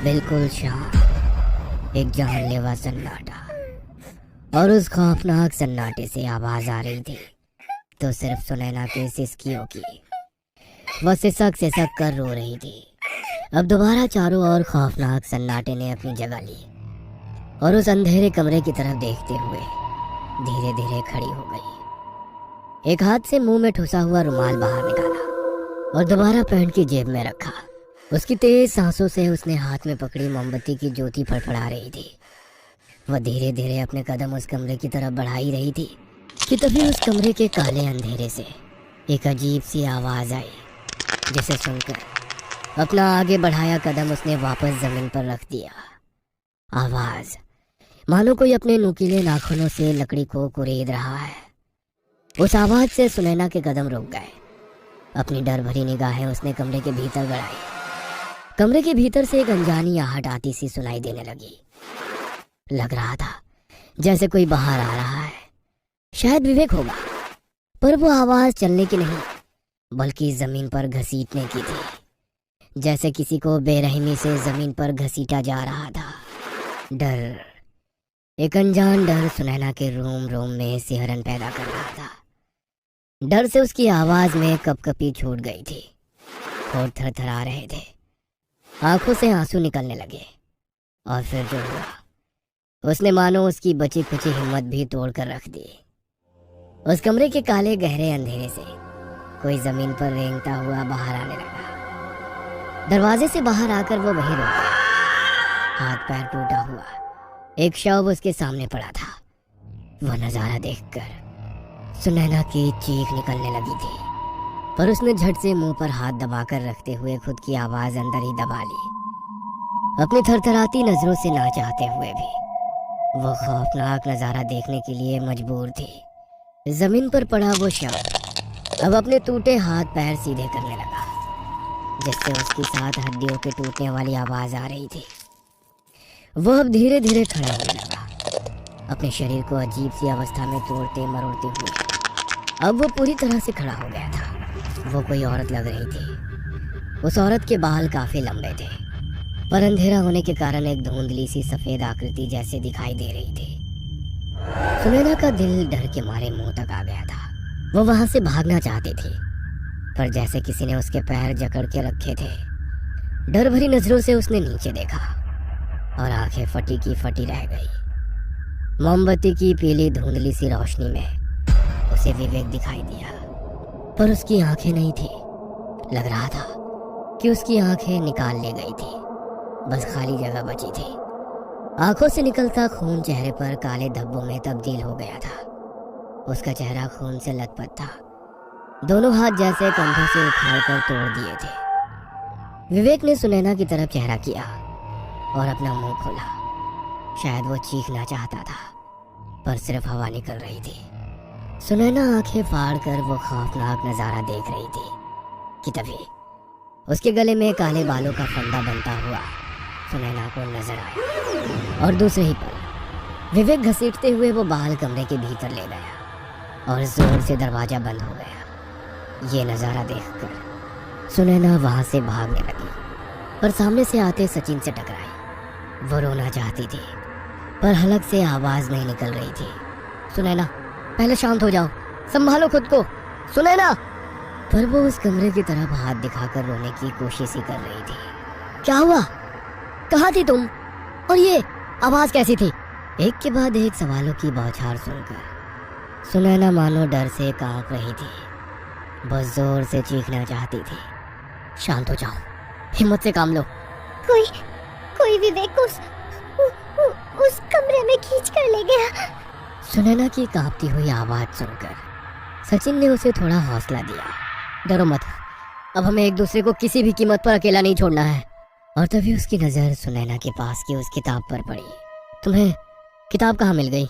बिल्कुल शांत। एक जानलेवा सन्नाटा, और उस खौफनाक सन्नाटे से आवाज आ रही थी तो सिर्फ सुनैना के सिसकियों की। वह सिसक सिसक कर रो रही थी। अब दोबारा चारों ओर खौफनाक सन्नाटे ने अपनी जगह ली और उस अंधेरे कमरे की तरफ देखते हुए धीरे धीरे खड़ी हो गई। एक हाथ से मुंह में ठुसा हुआ रुमाल बाहर निकाला और दोबारा पैंट की जेब में रखा। उसकी तेज सांसों से उसने हाथ में पकड़ी मोमबत्ती की ज्योति फड़फड़ा रही थी। वह धीरे धीरे अपने कदम उस कमरे की तरफ बढ़ाई रही थी कि तभी उस कमरे के काले अंधेरे से एक अजीब सी आवाज आई, जिसे सुनकर अपना आगे बढ़ाया कदम उसने वापस जमीन पर रख दिया। आवाज मानो कोई अपने नुकीले नाखूनों से लकड़ी को कुरेद रहा है। उस आवाज से सुनैना के कदम रुक गए। अपनी डर भरी निगाहें उसने कमरे के भीतर गड़ाई। कमरे के भीतर से एक अनजानी आहट आती सी सुनाई देने लगी। लग रहा था जैसे कोई बाहर आ रहा है। शायद विवेक होगा, पर वो आवाज चलने की नहीं बल्कि जमीन पर घसीटने की थी, जैसे किसी को बेरहमी से जमीन पर घसीटा जा रहा था। डर, एक अनजान डर सुनैना के रोम रोम में सिहरन पैदा कर रहा था। डर से उसकी आवाज में कपकपी छूट गई थी, होठ थरथरा रहे थे, आंखों से आंसू निकलने लगे। और फिर जो हुआ उसने मानो उसकी बची खुची हिम्मत भी तोड़ कर रख दी। उस कमरे के काले गहरे अंधेरे से कोई जमीन पर रेंगता हुआ बाहर आने लगा। दरवाजे से बाहर आकर वो वहीं रुक गया। हाथ पैर टूटा हुआ एक शव उसके सामने पड़ा था। वह नजारा देखकर सुनैना की चीख निकलने लगी थी, पर उसने झट से मुंह पर हाथ दबाकर रखते हुए खुद की आवाज अंदर ही दबा ली। अपनी थरथराती नजरों से ना चाहते हुए भी वो खौफनाक नजारा देखने के लिए मजबूर थी। जमीन पर पड़ा वो शव अब अपने टूटे हाथ पैर सीधे करने लगा, जिससे उसकी साथ हड्डियों के टूटने वाली आवाज आ रही थी। वह अब धीरे धीरे खड़ा होने लगा, अपने शरीर को अजीब सी अवस्था में तोड़ते मरोड़ते हुए। अब वो पूरी तरह से खड़ा हो गया था। वो कोई औरत लग रही थी। उस औरत के बाल काफी लंबे थे, पर अंधेरा होने के कारण एक धुंधली सी सफेद आकृति जैसे दिखाई दे रही थी। सुनैना का दिल डर के मारे मुंह तक आ गया था। वो वहां से भागना चाहती थी, पर जैसे किसी ने उसके पैर जकड़ के रखे थे। डर भरी नजरों से उसने नीचे देखा और आंखें फटी की फटी रह गई। मोमबत्ती की पीली धुंधली सी रोशनी में उसे विवेक दिखाई दिया, पर उसकी आंखें नहीं थी। लग रहा था कि उसकी आंखें निकाल ले गई थी, बस खाली जगह बची थी। आंखों से निकलता खून चेहरे पर काले धब्बों में तब्दील हो गया था। उसका चेहरा खून से लथपथ था। दोनों हाथ जैसे कंधों से उखाड़कर तोड़ दिए थे। विवेक ने सुनैना की तरफ चेहरा किया और अपना मुंह खोला। शायद वो चीखना चाहता था, पर सिर्फ हवा निकल रही थी। सुनैना आंखें फाड़ कर वो खौफनाक नजारा देख रही थी कि तभी उसके गले में काले बालों का फंदा बनता हुआ सुनैना को नजर आया, और दूसरे ही पल विवेक घसीटते हुए वो बाल कमरे के भीतर ले गया और जोर से दरवाजा बंद हो गया। ये नजारा देखकर सुनैना वहां से भागने लगी, पर सामने से आते सचिन से टकराई। वो रोना चाहती थी, पर हलक से आवाज नहीं निकल रही थी। सुनैना, पहले शांत हो जाओ, संभालो खुद को, सुनैना। पर वो उस कमरे की तरफ हाथ दिखाकर रोने की कोशिश ही कर रही थी। क्या हुआ? कहाँ थी तुम? और ये आवाज कैसी थी? एक के बाद एक सवालों की बौछार सुनकर सुनैना मानो डर से कांप रही थी। बस जोर से चीखना चाहती थी। शांत हो जाओ, हिम्मत से काम लो। कोई विवेक को उस कमरे में खींच कर ले गया। सुनैना की कांपती हुई आवाज सुनकर सचिन ने उसे थोड़ा हौसला दिया। डरो मत, अब हमें एक दूसरे को किसी भी कीमत पर अकेला नहीं छोड़ना है। और तभी उसकी नजर सुनैना के पास की उस किताब पर पड़ी। तुम्हें किताब कहाँ मिल गई?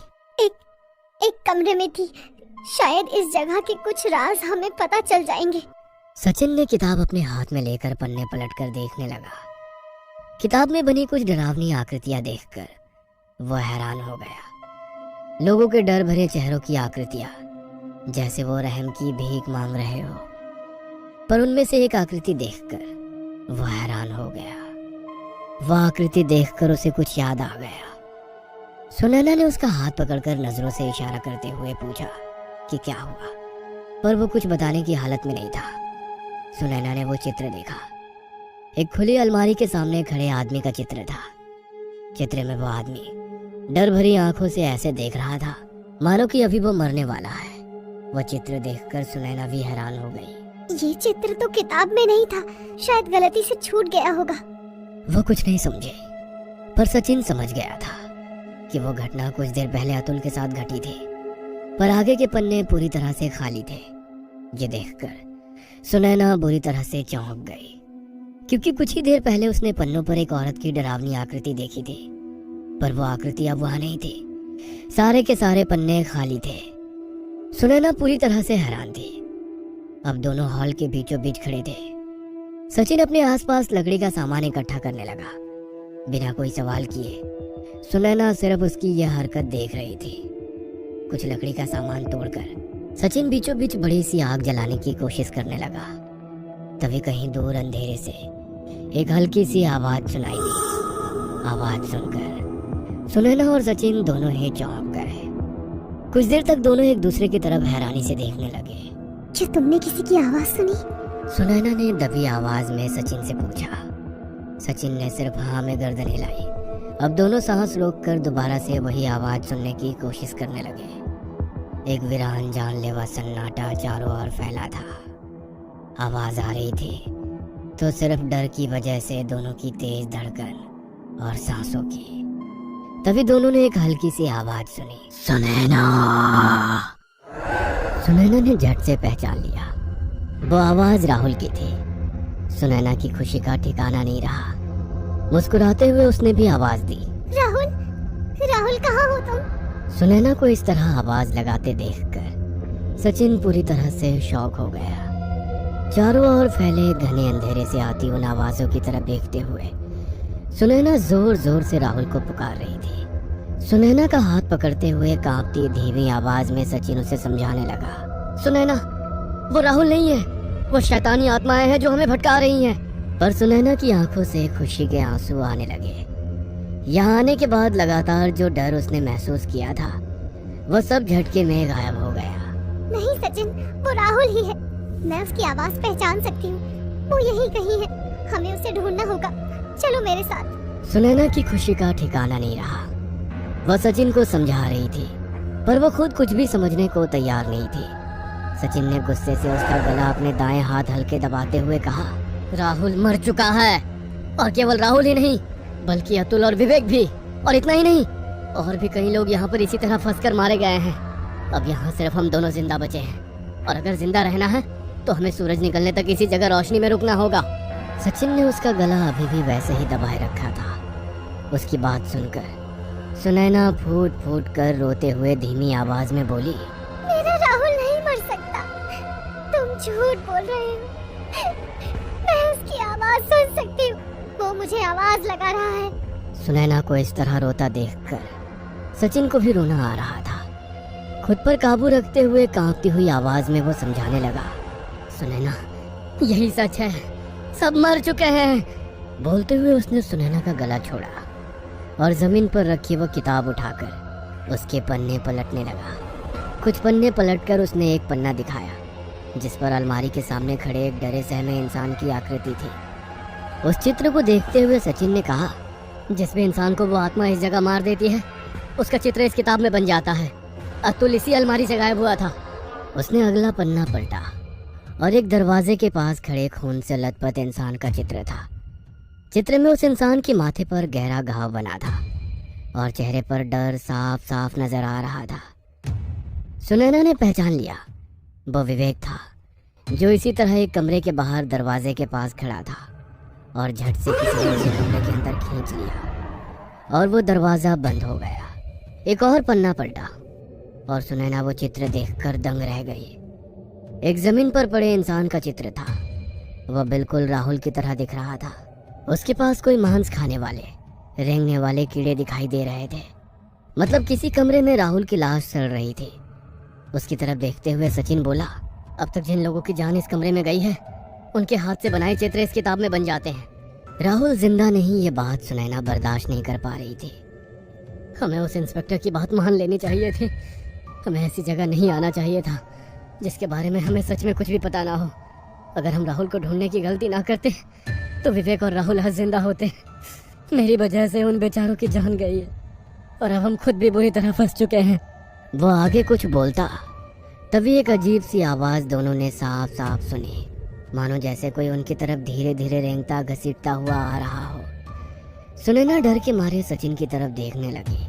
एक कमरे में थी। शायद इस जगह के कुछ राज हमें पता चल जाएंगे। सचिन ने किताब अपने हाथ में लेकर पन्ने पलटकर देखने लगा। किताब में बनी कुछ डरावनी आकृतियां देखकर वह हैरान हो गया। लोगों के डर भरे चेहरों की आकृतियां, जैसे वो रहम की भीख मांग रहे हो। पर उनमें से एक आकृति देखकर वह हैरान हो गया। वह आकृति देखकर उसे कुछ याद आ गया। सुनैना ने उसका हाथ पकड़कर नजरों से इशारा करते हुए पूछा कि क्या हुआ, पर वो कुछ बताने की हालत में नहीं था। सुनैना ने वो चित्र देखा। एक खुली अलमारी के सामने खड़े आदमी का चित्र था। चित्र में वो आदमी डर भरी आंखों से ऐसे देख रहा था मानो कि अभी वो मरने वाला है। वह चित्र देखकर सुनैना भी हैरान हो गई। ये चित्र तो किताब में नहीं था, शायद गलती से छूट गया होगा। वो कुछ नहीं समझे, पर सचिन समझ गया था कि वो घटना कुछ देर पहले अतुल के साथ घटी थी, पर आगे के पन्ने पूरी तरह से खाली थे। ये देखकर सुनैना बुरी तरह से चौंक गई, क्योंकि कुछ ही देर पहले उसने पन्नों पर एक औरत की डरावनी आकृति देखी थी, पर वो आकृति अब वहां नहीं थी। सारे के सारे पन्ने खाली थे। सुनैना पूरी तरह से हैरान थी। अब दोनों हॉल के बीचों बीच खड़े थे। सचिन अपने आसपास लकड़ी का सामान इकट्ठा करने लगा। बिना कोई सवाल किए सुनैना सिर्फ उसकी यह हरकत देख रही थी। कुछ लकड़ी का सामान तोड़कर सचिन बीचों बीच बड़ी सी आग जलाने की कोशिश करने लगा। तभी कहीं दूर अंधेरे से एक हल्की सी आवाज सुनाई दी। आवाज सुनकर सुनैना और सचिन दोनों ही चौंक गए। कुछ देर तक दोनों एक दूसरे की तरफ हैरानी से देखने लगे। क्या तुमने किसी की आवाज सुनी? सुनैना ने दबी आवाज में सचिन से पूछा। सचिन ने सिर्फ हाँ में गर्दन हिलाई। अब दोनों सांस रोककर दोबारा से वही आवाज सुनने की कोशिश करने लगे। एक वीरान जानलेवा सन्नाटा चारों ओर फैला था। आवाज आ रही थी तो सिर्फ डर की वजह से दोनों की तेज धड़कन और सांसों की। तभी दोनों ने एक हल्की सी आवाज सुनी, सुनैना। सुनैना ने झट से पहचान लिया, वो आवाज राहुल की थी। सुनैना की खुशी का ठिकाना नहीं रहा। मुस्कुराते हुए उसने भी आवाज दी, राहुल, राहुल कहाँ हो तुम? सुनैना को इस तरह आवाज लगाते देखकर सचिन पूरी तरह से शॉक हो गया। चारों ओर फैले घने अंधेरे से आती उन आवाजों की तरफ देखते हुए सुनैना जोर जोर से राहुल को पुकार रही थी। सुनैना का हाथ पकड़ते हुए कांपती धीमी आवाज में सचिन उसे समझाने लगा, सुनैना, वो राहुल नहीं है, वो शैतानी आत्माएं हैं जो हमें भटका रही हैं। पर सुनैना की आंखों से खुशी के आंसू आने लगे। यहाँ आने के बाद लगातार जो डर उसने महसूस किया था वो सब झटके में गायब हो गया। नहीं सचिन, वो राहुल ही है। मैं उसकी आवाज पहचान सकती हूँ। वो यही कहीं है। हमें उसे ढूंढना होगा। चलो मेरे साथ। सुनैना की खुशी का ठिकाना नहीं रहा। वह सचिन को समझा रही थी पर वो खुद कुछ भी समझने को तैयार नहीं थी। सचिन ने गुस्से से उसका गला अपने दाएं हाथ हल्के दबाते हुए कहा, राहुल मर चुका है, और केवल राहुल ही नहीं बल्कि अतुल और विवेक भी। और इतना ही नहीं, और भी कई लोग यहाँ पर इसी तरह फंसकर मारे गए हैं। अब यहाँ सिर्फ हम दोनों जिंदा बचे हैं, और अगर जिंदा रहना है तो हमें सूरज निकलने तक इसी जगह रोशनी में रुकना होगा। सचिन ने उसका गला अभी भी वैसे ही दबाए रखा था। उसकी बात सुनकर सुनैना फूट फूट कर रोते हुए धीमी आवाज में बोली, मेरा राहुल नहीं मर सकता। तुम झूठ बोल रहे हो। मैं उसकी आवाज सुन सकती हूँ। वो मुझे आवाज लगा रहा है। सुनैना को इस तरह रोता देखकर सचिन को भी रोना आ रहा था। खुद पर काबू रखते हुए कांपती हुई आवाज में वो समझाने लगा, सुनैना, यही सच है, सब मर चुके हैं। बोलते हुए उसने सुनैना का गला छोड़ा और जमीन पर रखी वो किताब उठाकर उसके पन्ने पलटने लगा। कुछ पन्ने पलटकर उसने एक पन्ना दिखाया जिस पर अलमारी के सामने खड़े एक डरे सहमे इंसान की आकृति थी। उस चित्र को देखते हुए सचिन ने कहा, जिस भी इंसान को वो आत्मा इस जगह मार देती है उसका चित्र इस किताब में बन जाता है। अतुल इसी अलमारी से गायब हुआ था। उसने अगला पन्ना पलटा और एक दरवाजे के पास खड़े खून से लथपथ इंसान का चित्र था। चित्र में उस इंसान के माथे पर गहरा घाव बना था और चेहरे पर डर साफ साफ नजर आ रहा था। सुनैना ने पहचान लिया, वो विवेक था जो इसी तरह एक कमरे के बाहर दरवाजे के पास खड़ा था और झट से किसी ने उसे कमरे के अंदर खींच लिया और वो दरवाजा बंद हो गया। एक और पन्ना पलटा और सुनैना वो चित्र देखकर दंग रह गई। एक जमीन पर पड़े इंसान का चित्र था। वह बिल्कुल राहुल की तरह दिख रहा था। उसके पास कोई मांस खाने वाले, रेंगने वाले कीड़े दिखाई दे रहे थे। मतलब किसी कमरे में राहुल की लाश सड़ रही थी। उसकी तरफ देखते हुए सचिन बोला, अब तक जिन लोगों की जान इस कमरे में गई है उनके हाथ से बनाए चित्र इस किताब में बन जाते हैं। राहुल जिंदा नहीं, ये बात सुनैना बर्दाश्त नहीं कर पा रही थी। हमें उस इंस्पेक्टर की बात मान लेनी चाहिए थी। हमें ऐसी जगह नहीं आना चाहिए था जिसके बारे में हमें सच में कुछ भी पता ना हो। अगर हम राहुल को ढूंढने की गलती ना करते तो विवेक और राहुल आज जिंदा होते। मेरी वजह से उन बेचारों की जान गई है और अब हम खुद भी बुरी तरह फंस चुके हैं। वो आगे कुछ बोलता तभी एक अजीब सी आवाज दोनों ने साफ साफ सुनी, मानो जैसे कोई उनकी तरफ धीरे धीरे रेंगता घसीटता हुआ आ रहा हो। सुनैना डर के मारे सचिन की तरफ देखने लगी।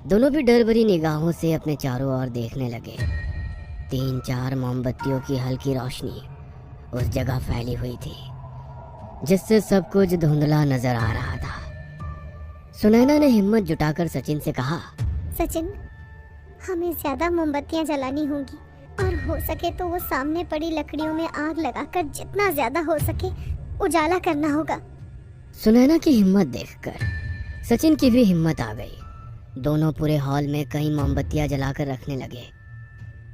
दोनों भी डर भरी निगाहों से अपने चारों ओर देखने लगे। 3-4 मोमबत्तियों की हल्की रोशनी उस जगह फैली हुई थी जिससे सब कुछ धुंधला नजर आ रहा था। सुनैना ने हिम्मत जुटाकर सचिन से कहा, सचिन, हमें ज्यादा मोमबत्तियां जलानी होंगी और हो सके तो वो सामने पड़ी लकड़ियों में आग लगाकर जितना ज्यादा हो सके उजाला करना होगा। सुनैना की हिम्मत देखकर सचिन की भी हिम्मत आ गई। दोनों पूरे हॉल में कई मोमबत्तियां जलाकर रखने लगे।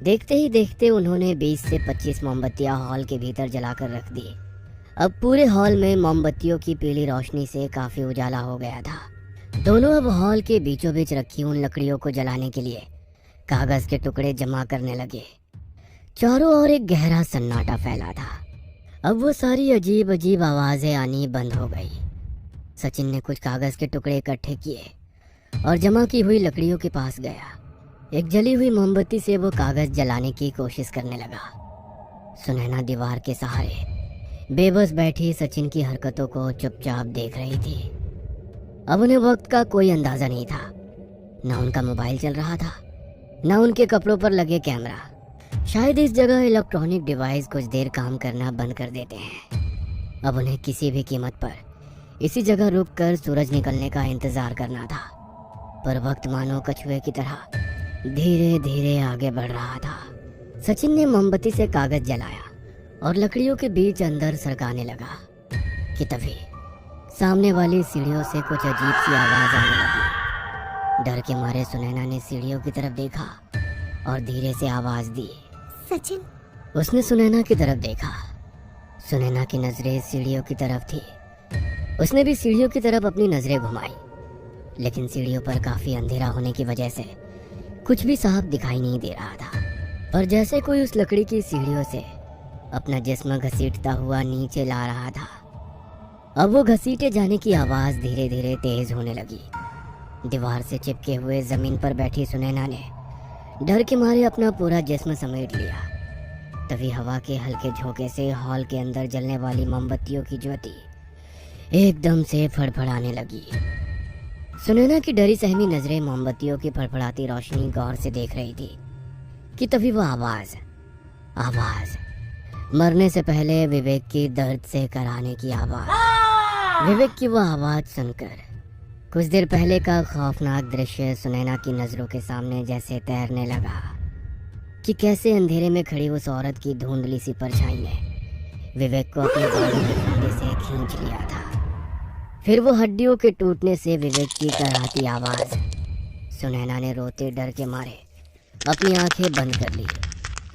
देखते ही देखते उन्होंने 20 से 25 मोमबत्तियां हॉल के भीतर जलाकर रख दी। अब पूरे हॉल में मोमबत्तियों की पीली रोशनी से काफी उजाला हो गया था। दोनों अब हॉल के बीचों बीच रखी उन लकड़ियों को जलाने के लिए कागज के टुकड़े जमा करने लगे। चारों ओर एक गहरा सन्नाटा फैला था। अब वो सारी अजीब अजीब आवाजें आनी बंद हो गई। सचिन ने कुछ कागज के टुकड़े इकट्ठे किए और जमा की हुई लकड़ियों के पास गया एक जली हुई मोमबत्ती से वो कागज जलाने की कोशिश करने लगा। सुनैना दीवार के सहारे बेबस बैठी सचिन की हरकतों को चुपचाप देख रही थी। अब उन्हें वक्त का कोई अंदाजा नहीं था। न उनका मोबाइल चल रहा था, न उनके कपड़ों पर लगे कैमरा। शायद इस जगह इलेक्ट्रॉनिक डिवाइस कुछ देर काम करना बंद कर देते हैं। अब उन्हें किसी भी कीमत पर इसी जगह रुककर सूरज निकलने का इंतजार करना था। पर वक्त मानो कछुए की तरह धीरे धीरे आगे बढ़ रहा था। सचिन ने मोमबत्ती से कागज जलाया और लकड़ियों के बीच अंदर सरकाने लगा कि तभी सामने वाली सीढ़ियों से कुछ अजीब सी आवाज आने लगी। डर के मारे सुनैना ने सीढ़ियों की तरफ देखा और धीरे से आवाज दी, सचिन। उसने सुनैना की तरफ देखा। सुनैना की नजरें सीढ़ियों की तरफ थी। उसने भी सीढ़ियों की तरफ अपनी नजरें घुमाई, लेकिन सीढ़ियों पर काफी अंधेरा होने की वजह से कुछ भी साफ दिखाई नहीं दे रहा था। पर जैसे कोई उस लकड़ी की सीढ़ियों से अपना जिस्म घसीटता हुआ नीचे ला रहा था। अब वो घसीटे जाने की आवाज धीरे धीरे तेज होने लगी। दीवार से चिपके हुए जमीन पर बैठी सुनैना ने डर के मारे अपना पूरा जिस्म समेट लिया। तभी हवा के हल्के झोंके से हॉल के अंदर जलने वाली मोमबत्तियों की ज्योति एकदम से फड़फड़ाने लगी। सुनैना की डरी सहमी नजरें मोमबत्तियों की फड़फड़ाती रोशनी गौर से देख रही थी कि तभी वो आवाज मरने से पहले विवेक की दर्द से कराने की आवाज। विवेक की वो आवाज सुनकर कुछ देर पहले का खौफनाक दृश्य सुनैना की नजरों के सामने जैसे तैरने लगा कि कैसे अंधेरे में खड़ी उस औरत की धुंधली सी परछाई ने विवेक को अपने बॉडी के फंदे से खींच लिया था। फिर वो हड्डियों के टूटने से विवेक की कराहती आवाज। सुनैना ने रोते डर के मारे अपनी आंखें बंद कर ली।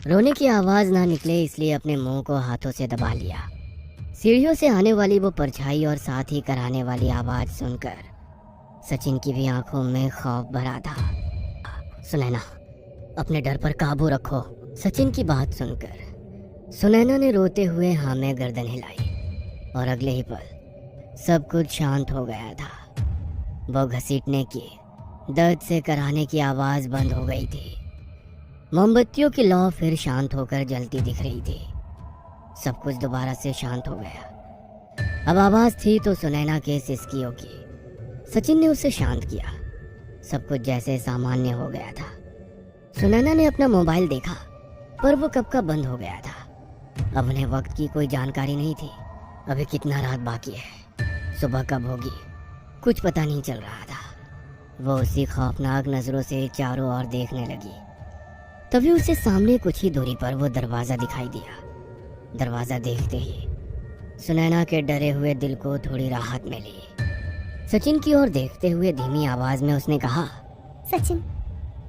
रोने की आवाज ना निकले इसलिए अपने मुंह को हाथों से दबा लिया। सीढ़ियों से आने वाली वो परछाई और साथ ही कराने वाली आवाज सुनकर सचिन की भी आंखों में खौफ भरा था। सुनैना, अपने डर पर काबू रखो। सचिन की बात सुनकर सुनैना ने रोते हुए हाँ में गर्दन हिलाई और अगले ही पल सब कुछ शांत हो गया था। वो घसीटने की, दर्द से कराने की आवाज बंद हो गई थी। मोमबत्तियों की लौ फिर शांत होकर जलती दिख रही थी। सब कुछ दोबारा से शांत हो गया। अब आवाज थी तो सुनैना के सिसकियों की। सचिन ने उसे शांत किया। सब कुछ जैसे सामान्य हो गया था। सुनैना ने अपना मोबाइल देखा पर वो कब का बंद हो गया था। अब उन्हें वक्त की कोई जानकारी नहीं थी। अभी कितना रात बाकी है, सुबह कब होगी, कुछ पता नहीं चल रहा था। वो उसी खौफनाक नजरों से चारों ओर देखने लगी। तभी उसे सामने कुछ ही दूरी पर वो दरवाजा दिखाई दिया। दरवाजा देखते ही सुनैना के डरे हुए दिल को थोड़ी राहत मिली। सचिन की ओर देखते हुए धीमी आवाज में उसने कहा, सचिन,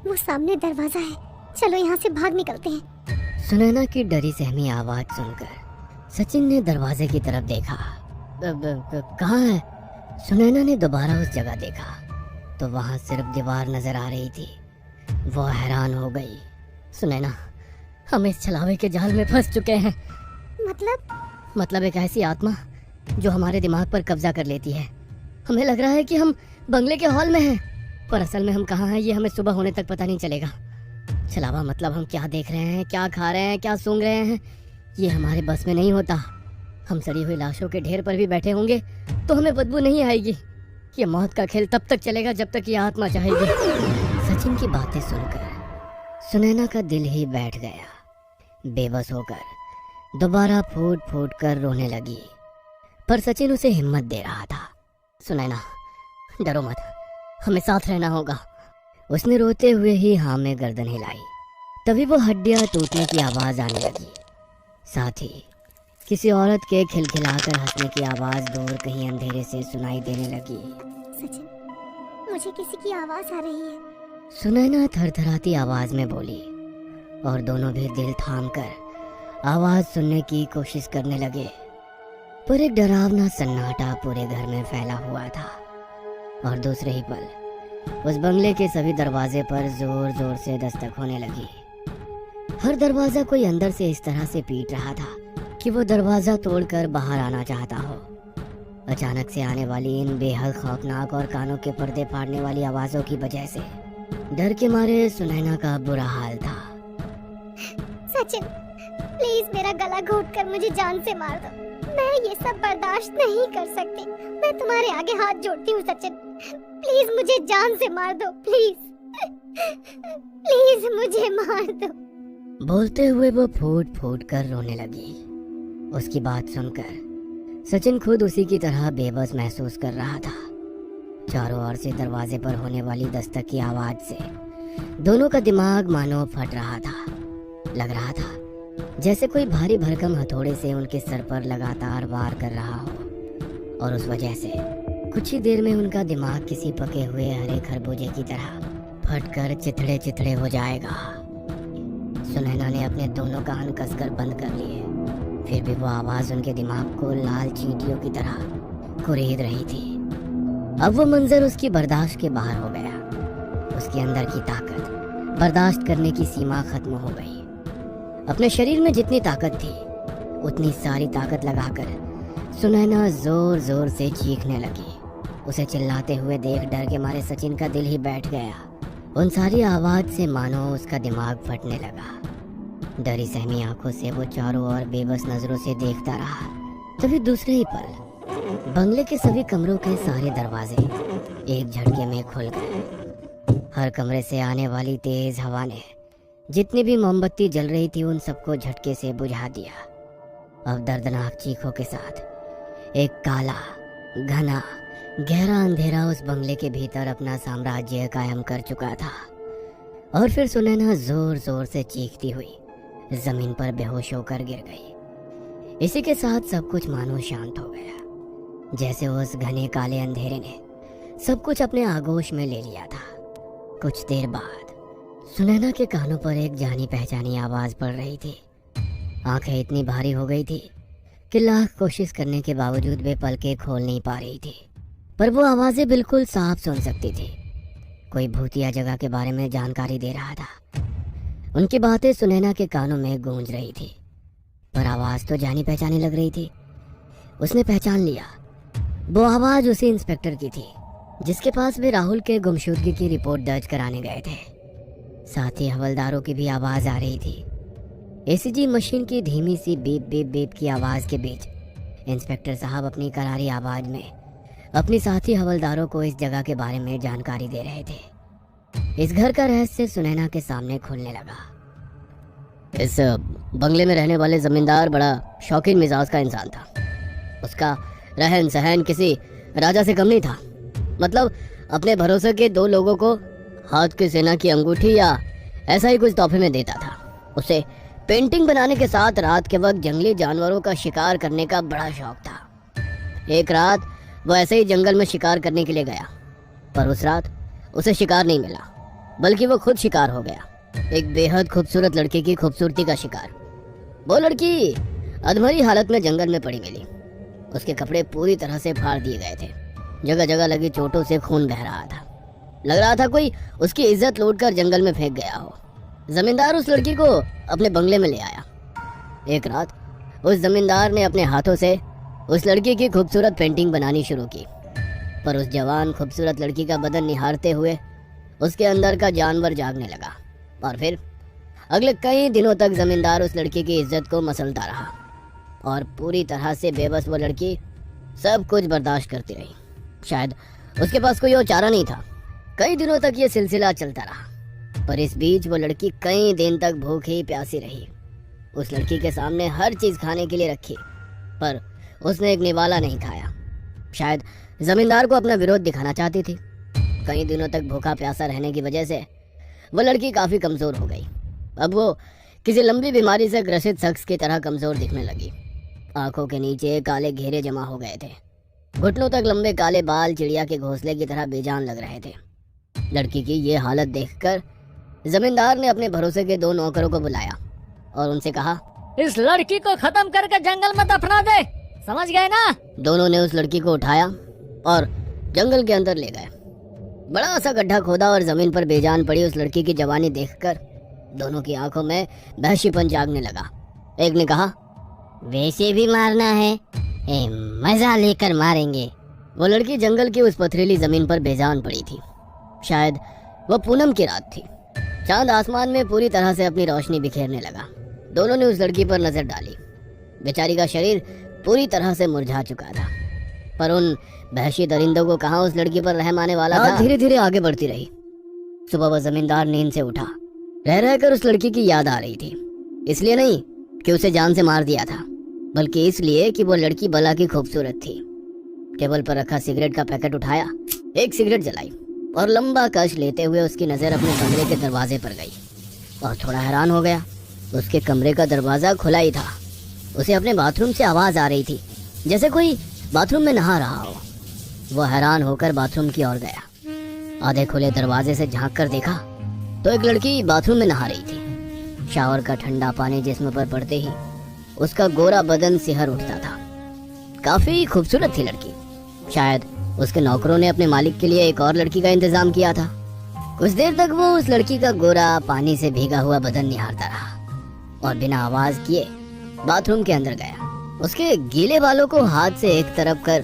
वो सामने दरवाजा है, चलो यहाँ से भाग निकलते हैं। सुनैना की डरी सहमी आवाज सुनकर सचिन ने दरवाजे की तरफ देखा। कहाँ है? सुनैना ने दोबारा उस जगह देखा तो वहाँ सिर्फ दीवार नजर आ रही थी। वो हैरान हो गई। सुनैना, हम इस छलावे के जाल में फंस चुके हैं। मतलब एक ऐसी आत्मा जो हमारे दिमाग पर कब्जा कर लेती है। हमें लग रहा है कि हम बंगले के हॉल में हैं, पर असल में हम कहाँ हैं ये हमें सुबह होने तक पता नहीं चलेगा। छलावा मतलब हम क्या देख रहे हैं, क्या खा रहे हैं, क्या सूंघ रहे हैं, ये हमारे बस में नहीं होता। हम सड़ी हुई लाशों के ढेर पर भी बैठे होंगे तो हमें बदबू नहीं आएगी। ये मौत का खेल तब तक चलेगा जब तक ये आत्मा चाहेगी। सचिन की बातें सुनकर सुनैना का दिल ही बैठ गया। बेबस होकर दोबारा फूट फूट कर रोने लगी, पर सचिन उसे हिम्मत दे रहा था। सुनैना, डरो मत, हमें साथ रहना होगा। उसने रोते हुए ही हाँ में गर्दन हिलाई। तभी वो हड्डियां टूटने की आवाज आने लगी। साथ ही किसी औरत के खिलखिलाकर हंसने की आवाज दूर कहीं अंधेरे से सुनाई देने लगी। सचिन, मुझे किसी की आवाज आ रही है। सुनैना थरथराती आवाज में बोली और दोनों भी दिल थाम कर आवाज सुनने की कोशिश करने लगे। पर एक डरावना सन्नाटा पूरे घर में फैला हुआ था और दूसरे ही पल उस बंगले के सभी दरवाजे पर जोर जोर से दस्तक होने लगी। हर दरवाजा कोई अंदर से इस तरह से पीट रहा था कि वो दरवाजा तोड़कर बाहर आना चाहता हो। अचानक से आने वाली इन बेहद खौफनाक और कानों के पर्दे फाड़ने वाली आवाजों की वजह से डर के मारे सुनैना का बुरा हाल था। सचिन, प्लीज मेरा गला घोट कर मुझे जान से मार दो। मैं ये सब बर्दाश्त नहीं कर सकती। मैं तुम्हारे आगे हाथ जोड़ती हूँ सचिन, प्लीज मुझे जान से मार दो, प्लीज प्लीज मुझे मार दो। बोलते हुए वो फूट फूट कर रोने लगी। उसकी बात सुनकर सचिन खुद उसी की तरह बेबस महसूस कर रहा था। चारों ओर से दरवाजे पर होने वाली दस्तक की आवाज से दोनों का दिमाग मानो फट रहा था। लग रहा था जैसे कोई भारी भरकम हथौड़े से उनके सर पर लगातार वार कर रहा हो, और उस वजह से कुछ ही देर में उनका दिमाग किसी पके हुए हरे खरबूजे की तरह फटकर चिथड़े चिथड़े हो जाएगा। सुनैना ने अपने दोनों कान कसकर बंद कर लिए, फिर भी वो आवाज उनके दिमाग को लाल चींटियों की तरह कुरेद रही थी। अब वो मंजर उसकी बर्दाश्त के बाहर हो गया। उसके अंदर की ताकत बर्दाश्त करने की सीमा खत्म हो गई। अपने शरीर में जितनी ताकत थी उतनी सारी ताकत लगाकर सुनैना जोर जोर से चीखने लगी। उसे चिल्लाते हुए देख डर के मारे सचिन का दिल ही बैठ गया। उन सारी आवाज से मानो उसका दिमाग फटने लगा। डरी सहमी आंखों से वो चारों ओर बेबस नजरों से देखता रहा। तभी दूसरे ही पल बंगले के सभी कमरों के सारे दरवाजे एक झटके में खुल गए। हर कमरे से आने वाली तेज हवा ने जितनी भी मोमबत्ती जल रही थी उन सबको झटके से बुझा दिया। अब दर्दनाक चीखों के साथ एक काला घना गहरा अंधेरा उस बंगले के भीतर अपना साम्राज्य कायम कर चुका था। और फिर सुनैना जोर जोर से चीखती हुई जमीन पर बेहोश होकर गिर गई। इसी के साथ सब कुछ मानो शांत हो गया, जैसे उस घने काले अंधेरे ने सब कुछ अपने आगोश में ले लिया था। कुछ देर बाद सुनैना के कानों पर एक जानी पहचानी आवाज पड़ रही थी। आंखें इतनी भारी हो गई थी कि लाख कोशिश करने के बावजूद वे पलकें खोल नहीं पा रही थी, पर वो आवाजें बिल्कुल साफ सुन सकती थी। कोई भूतिया जगह के बारे में जानकारी दे रहा था। उनकी बातें सुनैना के कानों में गूंज रही थी, पर आवाज तो जानी पहचानी लग रही थी। उसने पहचान लिया, वो आवाज उसी इंस्पेक्टर की थी जिसके पास वे राहुल के गुमशुदगी की रिपोर्ट दर्ज कराने गए थे। साथ ही हवलदारों की भी आवाज आ रही थी। एसीजी मशीन की धीमी सी बीप बीप बीप की आवाज के बीच इंस्पेक्टर साहब अपनी करारी आवाज में अपनी साथी हवलदारों को इस जगह के बारे में जानकारी दे रहे थे। इस घर का रहस्य सुनैना के सामने खुलने लगा। इस बंगले में रहने वाले जमींदार बड़ा शौकीन मिजाज का इंसान था। उसका रहन सहन किसी राजा से कम नहीं था। मतलब अपने भरोसे के दो लोगों को हाथ की सेना की अंगूठी या ऐसा ही कुछ तोहफे में देता था। उसे पेंटिंग बनाने के साथ रात के वक्त जंगली जानवरों का शिकार करने का बड़ा शौक था। एक रात वो ऐसे ही जंगल में शिकार करने के लिए गया, पर उस रात उसे शिकार नहीं मिला, बल्कि वो खुद शिकार हो गया। एक बेहद खूबसूरत लड़की की खूबसूरती का शिकार। वो लड़की अधमरी हालत में जंगल में पड़ी मिली। उसके कपड़े पूरी तरह से फाड़ दिए गए थे। जगह जगह लगी चोटों से खून बह रहा था। लग रहा था कोई उसकी इज्जत लूटकर जंगल में फेंक गया हो। जमींदार उस लड़की को अपने बंगले में ले आया। एक रात उस जमींदार ने अपने हाथों से उस लड़की की खूबसूरत पेंटिंग बनानी शुरू की, पर उस जवान खूबसूरत लड़की का बदन निहारते हुए उसके अंदर का जानवर जागने लगा। और फिर अगले कई दिनों तक जमींदार उस लड़की की इज्जत को मसलता रहा, और पूरी तरह से बेबस वो लड़की सब कुछ बर्दाश्त करती रही। शायद उसके पास कोई और चारा नहीं था। कई दिनों तक ये सिलसिला चलता रहा, पर इस बीच वो लड़की कई दिन तक भूखी प्यासी रही। उस लड़की के सामने हर चीज खाने के लिए रखी, पर उसने एक निवाला नहीं खाया। शायद जमींदार को अपना विरोध दिखाना चाहती थी। कई दिनों तक भूखा प्यासा रहने की वजह से वो लड़की काफी कमजोर हो गई। अब वो किसी लंबी बीमारी से ग्रसित शख्स की तरह कमजोर दिखने लगी। आंखों के नीचे काले घेरे जमा हो गए थे। घुटनों तक लंबे काले बाल चिड़िया के घोंसले की तरह बेजान लग रहे थे। लड़की की ये हालत देखकर जमींदार ने अपने भरोसे के दो नौकरों को बुलाया और उनसे कहा, इस लड़की को खत्म करके जंगल में दफना दे, समझ गए ना? दोनों ने उस लड़की को उठाया और जंगल के अंदर ले गए। बड़ा सा गड्ढा खोदा और जमीन पर बेजान पड़ी उस लड़की की जवानी देखकर दोनों की आंखों में वहशीपन जागने लगा। एक ने कहा, वैसे भी मारना है, मजा लेकर मारेंगे। वो लड़की जंगल की उस पथरीली जमीन पर बेजान पड़ी थी। शायद वह पूनम की रात थी। चांद आसमान में पूरी तरह से अपनी रोशनी बिखेरने लगा। दोनों ने उस लड़की पर नजर डाली। बेचारी का शरीर पूरी तरह से मुरझा चुका था, पर उन वहशी दरिंदों को कहाँ उस लड़की पर रहम आने वाला था। धीरे धीरे आगे बढ़ती रही। सुबह वह जमींदार नींद से उठा। रह रहकर उस लड़की की याद आ रही थी। इसलिए नहीं कि उसे जान से मार दिया था, बल्कि इसलिए कि वो लड़की बला की खूबसूरत थी। टेबल पर रखा सिगरेट का पैकेट उठाया, एक सिगरेट जलाई और लंबा कश लेते हुए उसकी नजर अपने कमरे के दरवाजे पर गई और थोड़ा हैरान हो गया। उसके कमरे का दरवाजा खुला ही था। उसे अपने बाथरूम से आवाज आ रही थी, जैसे कोई बाथरूम में नहा रहा हो। वह हैरान होकर बाथरूम की ओर गया। आधे खुले दरवाजे से झांक कर देखा तो एक लड़की बाथरूम में नहा रही थी। शावर का ठंडा पानी जिस्म पर पड़ते ही उसका गोरा बदन सिहर उठता था। काफी खूबसूरत थी लड़की। शायद उसके नौकरों ने अपने मालिक के लिए एक और लड़की का इंतजाम किया था। कुछ देर तक वो उस लड़की का गोरा पानी से भीगा हुआ बदन निहारता रहा और बिना आवाज किए बाथरूम के अंदर गया। उसके गीले बालों को हाथ से एक तरफ कर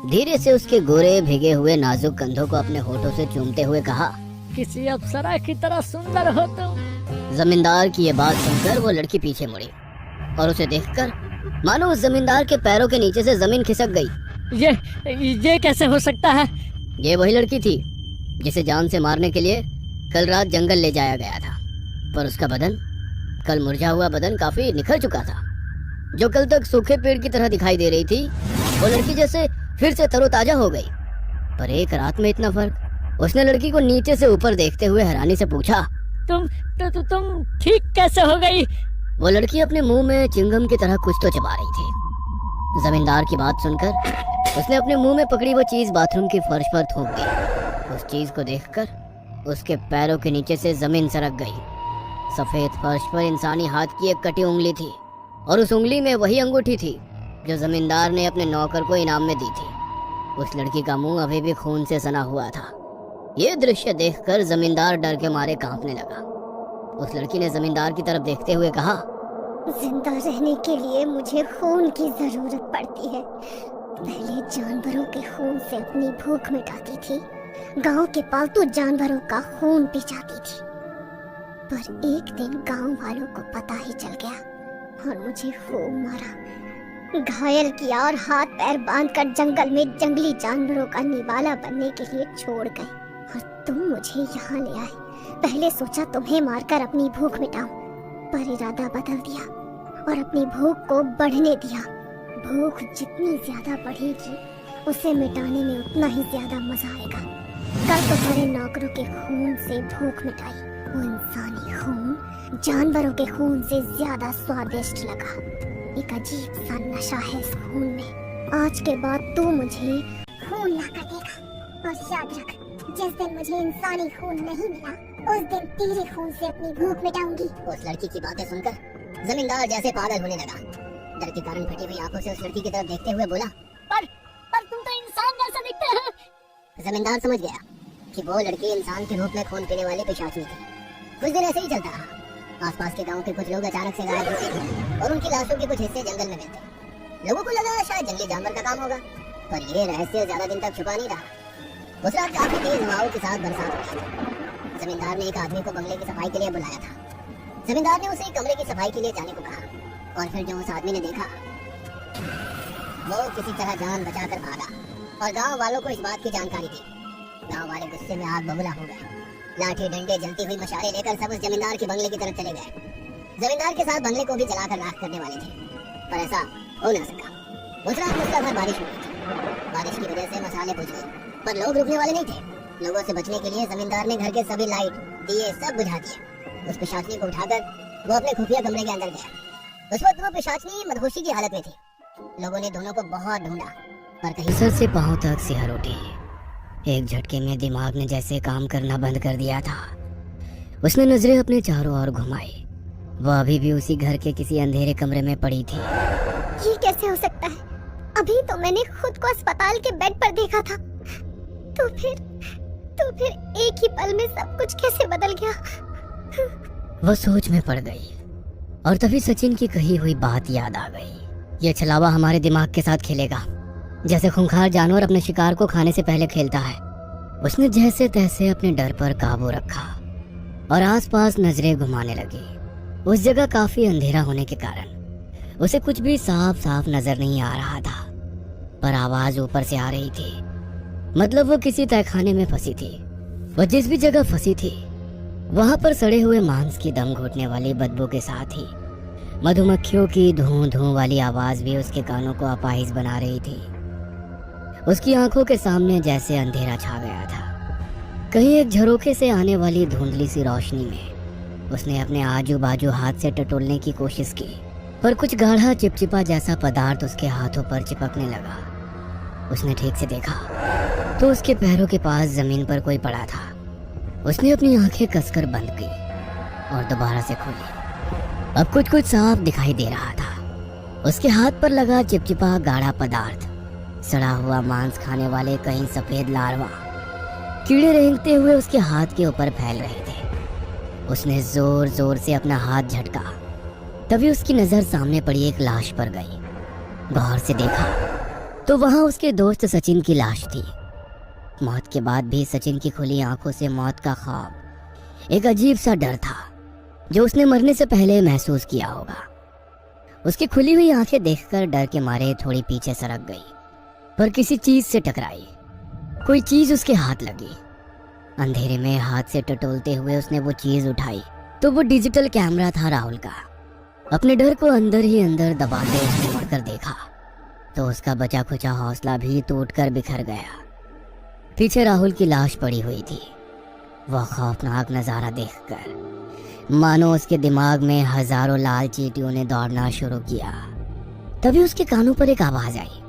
धीरे से उसके गोरे भीगे हुए नाजुक कंधों को अपने होठों से चूमते हुए कहा, किसी अप्सरा की तरह सुंदर हो तुम। जमींदार की ये बात सुनकर वो लड़की पीछे मुड़ी और उसे देखकर मानो उस जमींदार के पैरों के नीचे से जमीन खिसक गई। ये कैसे हो सकता है? ये वही लड़की थी जिसे जान से मारने के लिए कल रात जंगल ले जाया गया था, पर उसका बदन, कल मुरझा हुआ बदन काफी निखर चुका था। जो कल तक सूखे पेड़ की तरह दिखाई दे रही थी, वो लड़की जैसे फिर से तरोताजा हो गई। पर एक रात में इतना फर्क। उसने लड़की को नीचे से ऊपर देखते हुए हैरानी से पूछा, तुम ठीक कैसे हो गई? वो लड़की अपने मुंह में चिंगम की तरह कुछ तो चबा रही थी। जमींदार की बात सुनकर उसने अपने मुंह में पकड़ी वो चीज बाथरूम की फर्श पर थूक दी। उस चीज को देखकर उसके पैरों के नीचे से जमीन सरक गई। सफेद फर्श पर इंसानी हाथ की एक कटी उंगली थी और उस उंगली में वही अंगूठी थी जो जमींदार ने अपने नौकर को इनाम में दी थी। उस लड़की का मुंह अभी भी खून से सना हुआ था। ये दृश्य देखकर जमींदार डर के मारे कांपने लगा। उस लड़की ने जमींदार की तरफ देखते हुए कहा, जिंदा रहने के लिए मुझे खून की जरूरत पड़ती है। पहले जानवरों के खून से अपनी भूख मिटाती थी, गांव के पालतू जानवरों का खून पी जाती थी। पर एक दिन गांव वालों को पता ही चल गया और मुझे खूब मारा, घायल किया और हाथ पैर बांधकर जंगल में जंगली जानवरों का निवाला बनने के लिए छोड़ गए। और तुम मुझे यहाँ ले आए। पहले सोचा तुम्हें मारकर अपनी भूख मिटाऊं, पर इरादा बदल दिया और अपनी भूख को बढ़ने दिया। भूख जितनी ज्यादा बढ़ेगी, उसे मिटाने में उतना ही ज्यादा मजा आएगा। कल तुम्हारे नौकरों के खून से भूख मिटाई। वो इंसानी खून जानवरों के खून से ज्यादा स्वादिष्ट लगा। एक अजीब सा नशा है इस खून में। आज के बाद तू मुझे खून ला कर देगा और याद रख, जिस दिन मुझे इंसानी खून नहीं मिला, उस दिन तेरे खून से अपनी भूख मिटाऊंगी। उस लड़की की बातें सुनकर जमींदार जैसे पागल होने लगा। डर के कारण फटी हुई आंखों से उस लड़की की तरफ देखते हुए बोला, पर तुम तो इंसान जैसा दिखते हैं। जमींदार समझ गया कि वो लड़की इंसान के रूप में खून पीने वाली पिशाचनी थी। कुछ दिन ऐसे ही चलता रहा। आसपास के गांव के कुछ लोग अचानक से गायब होते थे और उनकी लाशों के कुछ हिस्से जंगल में मिलते। लोगों को लगा शायद जंगली जानवर का काम होगा, पर यह रहस्य ज्यादा दिन तक छुपा नहीं रहा। उस रात काफी तेज हवाओं के साथ बरसात हो रही थी। जमींदार ने एक आदमी को बंगले की सफाई के लिए बुलाया था। जमींदार ने उसे कमरे की सफाई के लिए जाने को कहा और फिर जो उस आदमी ने देखा, वो किसी तरह जान बचाकर भागा और गांव वालों को इस बात की जानकारी दी। गांव वाले गुस्से में आग बबूला हो गए। लाठी डंडे जलती हुई मशाले लेकर सब उस जमींदार के बंगले की तरफ चले गए। जमींदार के साथ बंगले को भी जलाकर राख करने वाले थे, पर ऐसा हो न सका। उस रात मूसलाधार बारिश हुई थी। बारिश की वजह से मसाले बुझ गए, पर लोग रुकने वाले नहीं थे। लोगों से बचने के लिए जमींदार ने घर के सभी लाइट दिए सब बुझा दिए। उस पिशाचनी को उठाकर वो अपने खुफिया कमरे के अंदर गया। उस वक्त वो पिशाचनी मदहोशी की हालत में थी। लोगों ने दोनों को बहुत ढूंढा, पर कहीं सर से पांव तक सिहर उठी। एक झटके में दिमाग ने जैसे काम करना बंद कर दिया था। उसने नजरें अपने चारों ओर घुमाई। वह अभी भी उसी घर के किसी अंधेरे कमरे में पड़ी थी। ये कैसे हो सकता है? अभी तो मैंने खुद को अस्पताल के बेड पर देखा था। तो फिर एक ही पल में सब कुछ कैसे बदल गया? वह सोच में पड़ गई और तभी सचिन की कही हुई बात याद आ गई। यह छलावा हमारे दिमाग के साथ खेलेगा, जैसे खूंखार जानवर अपने शिकार को खाने से पहले खेलता है। उसने जैसे तैसे अपने डर पर काबू रखा और आसपास नजरें घुमाने लगी। उस जगह काफी अंधेरा होने के कारण उसे कुछ भी साफ साफ नजर नहीं आ रहा था, पर आवाज ऊपर से आ रही थी। मतलब वो किसी तहखाने में फंसी थी। वह जिस भी जगह फंसी थी वहां पर सड़े हुए मांस की दम घुटने वाली बदबू के साथ ही मधुमक्खियों की धूं धूं वाली आवाज भी उसके कानों को अपाहिज बना रही थी। उसकी आंखों के सामने जैसे अंधेरा छा गया था। कहीं एक झरोखे से आने वाली धुंधली सी रोशनी में उसने अपने आजू बाजू हाथ से टटोलने की कोशिश की, पर कुछ गाढ़ा चिपचिपा जैसा पदार्थ उसके हाथों पर चिपकने लगा। उसने ठीक से देखा तो उसके पैरों के पास जमीन पर कोई पड़ा था। उसने अपनी आंखें कसकर बंद की और दोबारा से खोली। अब कुछ कुछ साफ दिखाई दे रहा था। उसके हाथ पर लगा चिपचिपा गाढ़ा पदार्थ सड़ा हुआ मांस खाने वाले कई सफेद लार्वा कीड़े रेंगते हुए उसके हाथ के ऊपर फैल रहे थे। उसने जोर जोर से अपना हाथ झटका, तभी उसकी नजर सामने पड़ी एक लाश पर गई। गौर से देखा तो वहां उसके दोस्त सचिन की लाश थी। मौत के बाद भी सचिन की खुली आंखों से मौत का ख्वाब, एक अजीब सा डर था जो उसने मरने से पहले महसूस किया होगा। उसकी खुली हुई आंखें देखकर डर के मारे थोड़ी पीछे सरक गई, पर किसी चीज से टकराई। कोई चीज उसके हाथ लगी। अंधेरे में हाथ से टटोलते हुए उसने वो चीज उठाई तो वो डिजिटल कैमरा था राहुल का। अपने डर को अंदर ही अंदर दबाते उसने मुड़कर देखा तो उसका बचा खुचा हौसला भी टूटकर बिखर गया। पीछे राहुल की लाश पड़ी हुई थी। वह खौफनाक नजारा देखकर मानो उसके दिमाग में हजारों लाल चींटियों ने दौड़ना शुरू किया। तभी उसके कानों पर एक आवाज आई।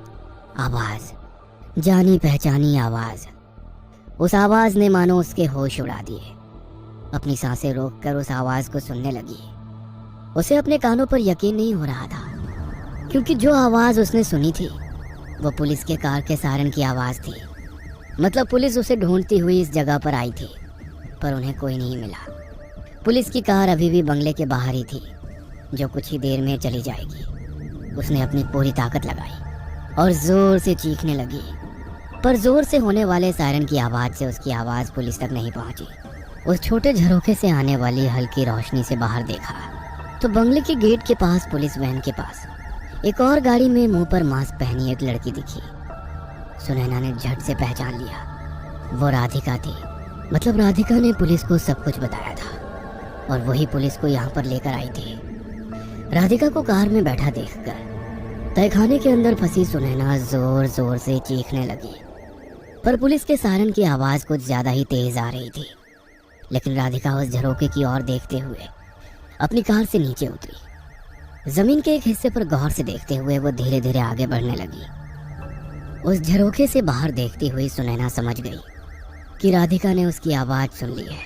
आवाज, जानी पहचानी आवाज। उस आवाज ने मानो उसके होश उड़ा दिए। अपनी सांसें रोककर उस आवाज को सुनने लगी। उसे अपने कानों पर यकीन नहीं हो रहा था, क्योंकि जो आवाज उसने सुनी थी वो पुलिस के कार के सायरन की आवाज थी। मतलब पुलिस उसे ढूंढती हुई इस जगह पर आई थी, पर उन्हें कोई नहीं मिला। पुलिस की कार अभी भी बंगले के बाहर ही थी, जो कुछ ही देर में चली जाएगी। उसने अपनी पूरी ताकत लगाई और जोर से चीखने लगी, पर जोर से होने वाले सायरन की आवाज से उसकी आवाज पुलिस तक नहीं पहुंची। उस छोटे झरोखे से आने वाली हल्की रोशनी से बाहर देखा तो बंगले के गेट के पास पुलिस वैन के पास एक और गाड़ी में मुंह पर मास्क पहनी एक लड़की दिखी। सुनैना ने झट से पहचान लिया, वो राधिका थी। मतलब राधिका ने पुलिस को सब कुछ बताया था और वही पुलिस को यहाँ पर लेकर आई थी। राधिका को कार में बैठा देखकर तहखाने के अंदर फंसी सुनैना जोर जोर से चीखने लगी, पर पुलिस के सायरन की आवाज कुछ ज्यादा ही तेज आ रही थी। लेकिन राधिका उस झरोखे की ओर देखते हुए अपनी कार से नीचे उतरी। जमीन के एक हिस्से पर गौर से देखते हुए वो धीरे धीरे आगे बढ़ने लगी। उस झरोखे से बाहर देखती हुई सुनैना समझ गई कि राधिका ने उसकी आवाज सुन ली है।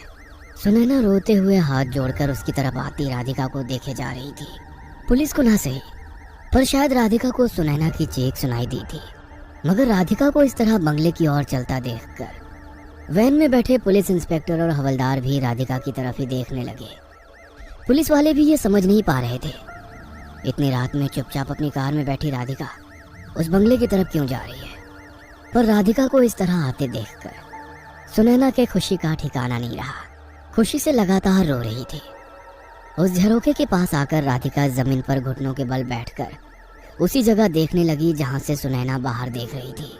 सुनैना रोते हुए हाथ जोड़कर उसकी तरफ आती राधिका को देखे जा रही थी। पुलिस को ना सही, पर शायद राधिका को सुनैना की चीख सुनाई दी थी। मगर राधिका को इस तरह बंगले की ओर चलता देखकर वैन में बैठे पुलिस इंस्पेक्टर और हवलदार भी राधिका की तरफ ही देखने लगे। पुलिस वाले भी ये समझ नहीं पा रहे थे, इतनी रात में चुपचाप अपनी कार में बैठी राधिका उस बंगले की तरफ क्यों जा रही है। पर राधिका को इस तरह आते देखकर सुनैना के खुशी का ठिकाना नहीं रहा। खुशी से लगातार रो रही थी। उस झरोखे के पास आकर राधिका जमीन पर घुटनों के बल बैठकर उसी जगह देखने लगी जहां से सुनैना बाहर देख रही थी।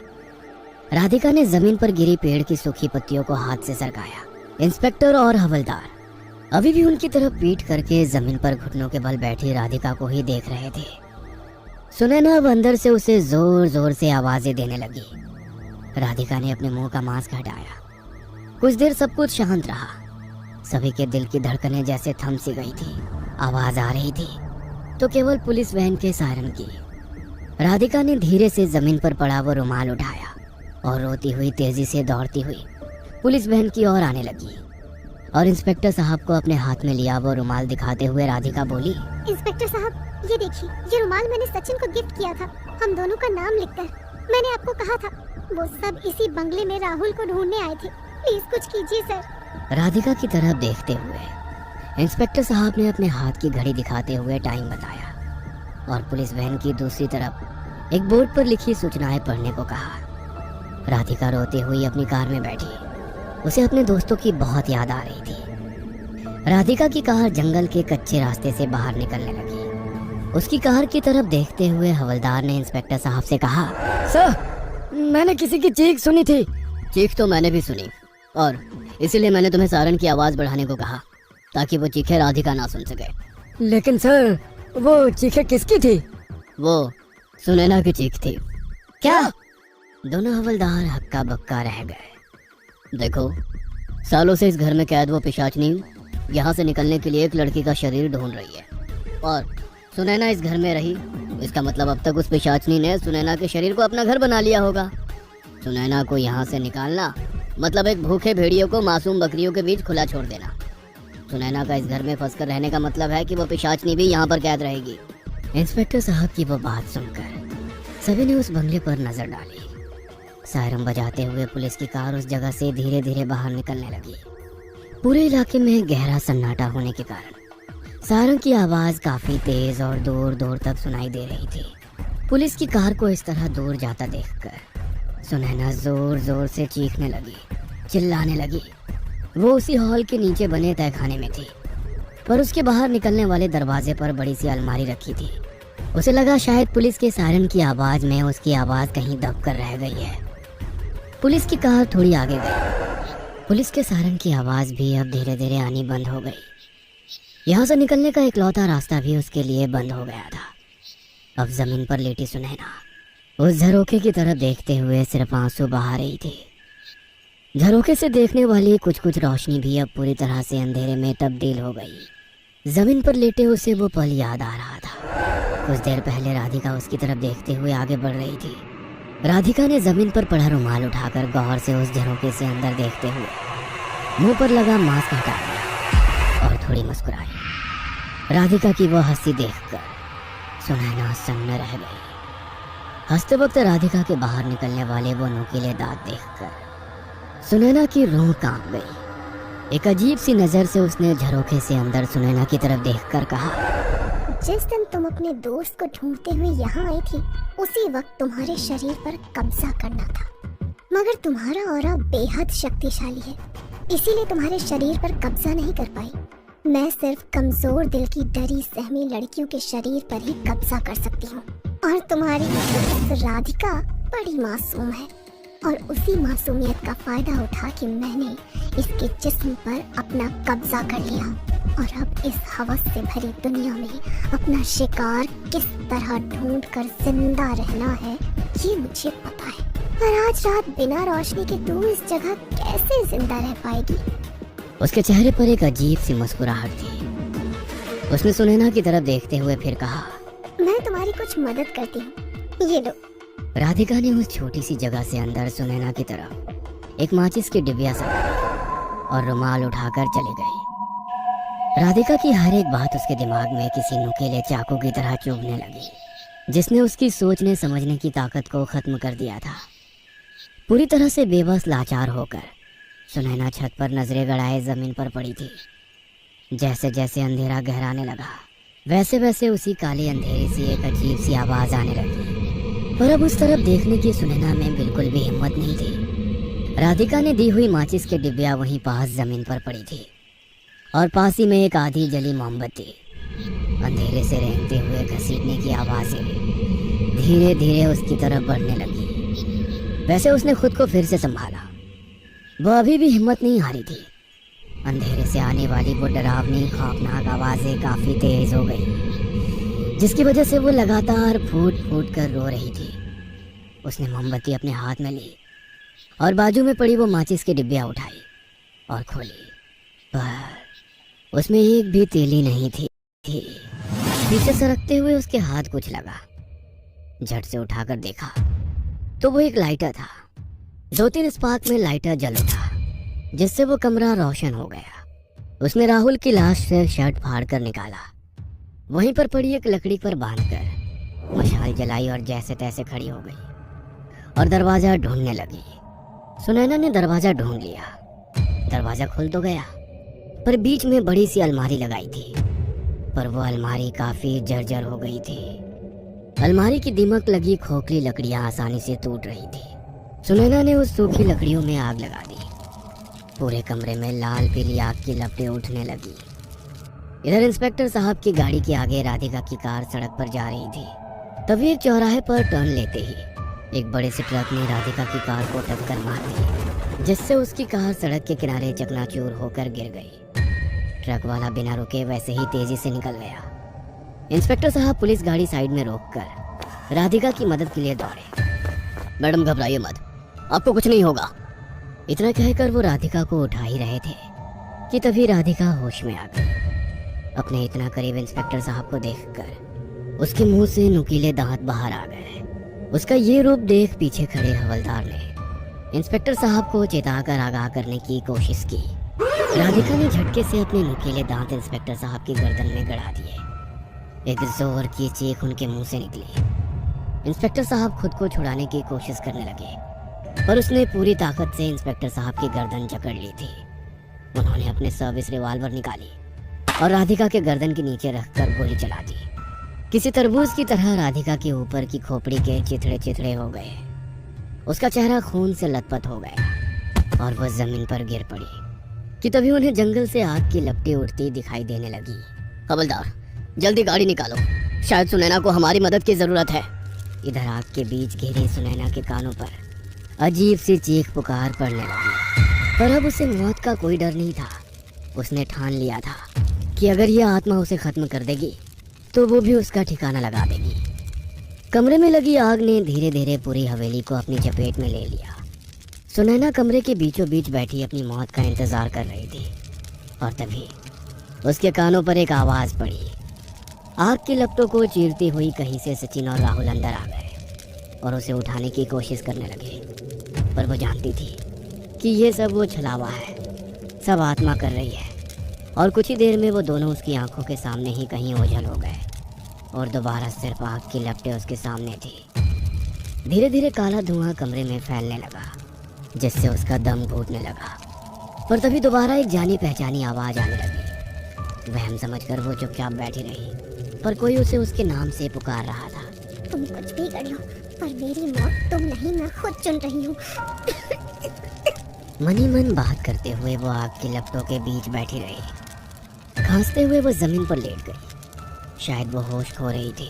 राधिका ने जमीन पर गिरी पेड़ की सूखी पत्तियों को हाथ से सरकाया। इंस्पेक्टर और हवलदार अभी भी उनकी तरफ पीठ करके जमीन पर घुटनों के बल बैठी राधिका को ही देख रहे थे। सुनैना अब अंदर से उसे जोर जोर से आवाजें देने लगी। राधिका ने अपने मुंह का मास्क हटाया। कुछ देर सब कुछ शांत रहा। सभी के दिल की धड़कनें जैसे थम सी गई थी। आवाज आ रही थी तो केवल पुलिस वैन के सायरन की। राधिका ने धीरे से जमीन पर पड़ा वो रुमाल उठाया और रोती हुई तेजी से दौड़ती हुई पुलिस वैन की ओर आने लगी और इंस्पेक्टर साहब को अपने हाथ में लिया वो रुमाल दिखाते हुए राधिका बोली, इंस्पेक्टर साहब, ये देखिए, ये रुमाल मैंने सचिन को गिफ्ट किया था, हम दोनों का नाम लिखकर। मैंने आपको कहा था, वो सब इसी बंगले में राहुल को ढूंढने आए थे। प्लीज कुछ कीजिए सर। राधिका की तरफ देखते हुए इंस्पेक्टर साहब ने अपने हाथ की घड़ी दिखाते हुए टाइम बताया और पुलिस वैन की दूसरी तरफ एक बोर्ड पर लिखी सूचनाएं पढ़ने को कहा। राधिका रोती हुई अपनी कार में बैठी उसे अपने दोस्तों की बहुत याद आ रही थी। राधिका की कार जंगल के कच्चे रास्ते से बाहर निकलने लगी। उसकी कार की तरफ देखते हुए हवलदार ने इंस्पेक्टर साहब से कहा, सर, मैंने किसी की चीख सुनी थी। चीख तो मैंने भी सुनी और इसीलिए मैंने तुम्हें सायरन की आवाज बढ़ाने को कहा ताकि वो चीखें राधिका ना सुन सके। लेकिन सर, वो चीखें किसकी थी? वो सुनैना की चीख थी। क्या? दोनों हवलदार हक्का बक्का रह गए। देखो, सालों से इस घर में कैद वो पिशाचनी यहाँ से निकलने के लिए एक लड़की का शरीर ढूंढ रही है और सुनैना इस घर में रही। इसका मतलब अब तक उस पिशाचनी ने सुनैना के शरीर को अपना घर बना लिया होगा। सुनैना को यहाँ से निकालना मतलब एक भूखे भेड़ियों को मासूम बकरियों के बीच खुला छोड़ देना। सुनैना का इस घर में फंसकर रहने का मतलब है कि वो पिशाचनी भी यहाँ पर कैद रहेगी। इंस्पेक्टर साहब की वो बात सुनकर सभी ने उस बंगले पर नजर डाली। सायरन बजाते हुए पुलिस की कार उस जगह से धीरे धीरे बाहर निकलने लगी। पूरे इलाके में गहरा सन्नाटा होने के कारण सायरन की आवाज काफी तेज और दूर दूर तक सुनाई दे रही थी। पुलिस की कार को इस तरह दूर जाता देखकर सुनैना जोर जोर से चीखने लगी, चिल्लाने लगी। वो उसी हॉल के नीचे बने तहखाने में थी, पर उसके बाहर निकलने वाले दरवाजे पर बड़ी सी अलमारी रखी थी। उसे लगा शायद पुलिस के सायरन की आवाज में उसकी आवाज कहीं दब कर रह गई है। पुलिस की कार थोड़ी आगे गई। पुलिस के सायरन की आवाज भी अब धीरे धीरे आनी बंद हो गई। यहाँ से निकलने का इकलौता रास्ता भी उसके लिए बंद हो गया था। अब जमीन पर लेटी सुनैना उस झरोखे की तरफ देखते हुए सिर्फ आंसू बहा रही थी। झरोखे से देखने वाली कुछ कुछ रोशनी भी अब पूरी तरह से अंधेरे में तब्दील हो गई। जमीन पर लेटे उसे वो पल याद आ रहा था। कुछ देर पहले राधिका उसकी तरफ देखते हुए आगे बढ़ रही थी। राधिका ने जमीन पर पड़ा रुमाल उठाकर गौर से उस झरोखे से अंदर देखते हुए मुंह पर लगा मास्क हटा दिया और थोड़ी मुस्कुराई। राधिका की वो हंसी देखकर सुनैना सन्न रह गई। हंसते वक्त राधिका के बाहर निकलने वाले वो नुकीले दांत देखकर सुनैना की रूह कांप गई। एक अजीब सी नजर से उसने झरोखे से अंदर सुनैना की तरफ देखकर कहा, जिस दिन तुम अपने दोस्त को ढूंढते हुए यहाँ आई थी, उसी वक्त तुम्हारे शरीर पर कब्जा करना था, मगर तुम्हारा ऑरा बेहद शक्तिशाली है, इसीलिए तुम्हारे शरीर पर कब्जा नहीं कर पाई। मैं सिर्फ कमजोर दिल की डरी सहमी लड़कियों के शरीर पर ही कब्जा कर सकती हूँ, और तुम्हारी राधिका बड़ी मासूम है, और उसी मासूमियत का फायदा उठा के मैंने इसके जिस्म पर अपना कब्जा कर लिया, और अब इस हवस से भरी दुनिया में अपना शिकार किस तरह ढूंढकर जिंदा रहना है ये मुझे पता है। पर आज रात बिना रोशनी के तू इस जगह कैसे जिंदा रह पाएगी? उसके चेहरे पर एक अजीब सी मुस्कुराहट थी। उसने सुनैना की तरफ देखते हुए फिर कहा, मैं तुम्हारी कुछ मदद करती हूँ, ये लो। राधिका ने उस छोटी सी जगह से अंदर सुनैना की तरफ एक माचिस की डिबिया से और रुमाल उठाकर चली गई। राधिका की हर एक बात उसके दिमाग में किसी नुकीले चाकू की तरह चुभने लगी, जिसने उसकी सोचने समझने की ताकत को खत्म कर दिया था। पूरी तरह से बेबस लाचार होकर सुनैना छत पर नजरें गड़ाए जमीन पर पड़ी थी। जैसे जैसे अंधेरा गहराने लगा वैसे वैसे उसी काले अंधेरे से एक अजीब सी आवाज आने लगी, पर अब उस तरफ देखने की सुनैना में बिल्कुल भी हिम्मत नहीं थी। राधिका ने दी हुई माचिस की डिबिया वहीं पास जमीन पर पड़ी थी, और पास ही में एक आधी जली मोमबत्ती। अंधेरे से रेंगते हुए घसीटने की आवाजें धीरे धीरे उसकी तरफ बढ़ने लगी। वैसे उसने खुद को फिर से संभाला। वह अभी भी हिम्मत नहीं हारी थी। अंधेरे से आने वाली वो डरावनी खौफनाक आवाजें काफी तेज हो गई, जिसकी वजह से वो लगातार फूट फूट कर रो रही थी। उसने मोमबत्ती अपने हाथ में ली और बाजू में पड़ी वो माचिस की डिब्बिया उठाई और खोली, पर उसमें एक भी तीली नहीं थी। पीछे सरकते हुए उसके हाथ कुछ लगा। झट से उठाकर देखा तो वो एक लाइटर था। 2-3 स्पार्क में लाइटर जल उठा, जिससे वो कमरा रोशन हो गया। उसने राहुल की लाश से शर्ट फाड़ कर निकाला, वहीं पर पड़ी एक लकड़ी पर बांधकर मशाल जलाई और जैसे तैसे खड़ी हो गई और दरवाजा ढूंढने लगी। सुनैना ने दरवाजा ढूंढ लिया। दरवाजा खुल तो गया, पर बीच में बड़ी सी अलमारी लगाई थी, पर वो अलमारी काफी जर्जर हो गई थी। अलमारी की दीमक लगी खोखली लकड़ियां आसानी से टूट रही थी। सुनैना ने उस सूखी लकड़ियों में आग लगा दी। पूरे कमरे में लाल पीली आग की लपटें उठने लगी। इधर इंस्पेक्टर साहब की गाड़ी के आगे राधिका की कार सड़क पर जा रही थी। तभी एक चौराहे पर टर्न लेते ही एक बड़े से ट्रक ने राधिका की कार को टक्कर मार दी, जिससे उसकी कार सड़क के किनारे चकनाचूर होकर गिर गई। ट्रक वाला बिना रुके वैसे ही तेजी से निकल गया। इंस्पेक्टर साहब पुलिस गाड़ी साइड में रोककर राधिका की मदद के लिए दौड़े। मैडम घबराइए मत, आपको कुछ नहीं होगा। इतना कहकर वो राधिका को उठा ही रहे थे कि तभी राधिका होश में आ गई। अपने इतना करीब इंस्पेक्टर साहब को देखकर उसके मुंह से नुकीले दांत बाहर आ गए। उसका ये रूप देख पीछे खड़े हवलदार ने इंस्पेक्टर साहब को चेताकर आगाह करने की कोशिश की। राधिका ने झटके से अपने नुकीले दांत इंस्पेक्टर साहब की गर्दन में गड़ा दिए। एक जोर की चीख उनके मुंह से निकली। इंस्पेक्टर साहब खुद को छुड़ाने की कोशिश करने लगे, पर उसने पूरी ताकत से इंस्पेक्टर साहब की गर्दन जकड़ ली थी। उन्होंने अपने सर्विस रिवॉल्वर निकाली और राधिका के गर्दन के नीचे रखकर गोली चला दी। किसी तरबूज की तरह राधिका के ऊपर की खोपड़ी के चिथड़े चिथड़े हो गए। उसका चेहरा खून से लथपथ हो गया और वह जमीन पर गिर पड़ी कि तभी उन्हें जंगल से आग की लपटें उठती दिखाई देने लगी। हवलदार, जल्दी गाड़ी निकालो, शायद सुनैना को हमारी मदद की जरूरत है। इधर आग के बीच घिरे सुनैना के कानों पर अजीब सी चीख पुकार पड़ने लगी, पर अब उसे मौत का कोई डर नहीं था। उसने ठान लिया था कि अगर यह आत्मा उसे खत्म कर देगी तो वो भी उसका ठिकाना लगा देगी। कमरे में लगी आग ने धीरे धीरे पूरी हवेली को अपनी चपेट में ले लिया। सुनैना कमरे के बीचों बीच बैठी अपनी मौत का इंतजार कर रही थी और तभी उसके कानों पर एक आवाज पड़ी। आग की लपटों को चीरती हुई कहीं से सचिन और राहुल अंदर आ गए और उसे उठाने की कोशिश करने लगे, पर वो जानती थी कि ये सब वो छलावा है, सब आत्मा कर रही है। और कुछ ही देर में वो दोनों उसकी आंखों के सामने ही कहीं ओझल हो गए और दोबारा सिर्फ आग की लपटें उसके सामने थी। धीरे धीरे काला धुआं कमरे में फैलने लगा, जिससे उसका दम घुटने लगा। पर तभी दोबारा एक जानी पहचानी आवाज आने लगी। वहम समझकर वो चुपचाप बैठी रही, पर कोई उसे उसके नाम से पुकार रहा था। तुम कुछ भी कर लो, पर मेरी मौत तुम नहीं, मैं खुद चुन रही हूँ। मनी मन बात करते हुए वो आग की लपटों के बीच बैठी रही। खांसते हुए वो जमीन पर लेट गई। शायद वो होश खो रही थी।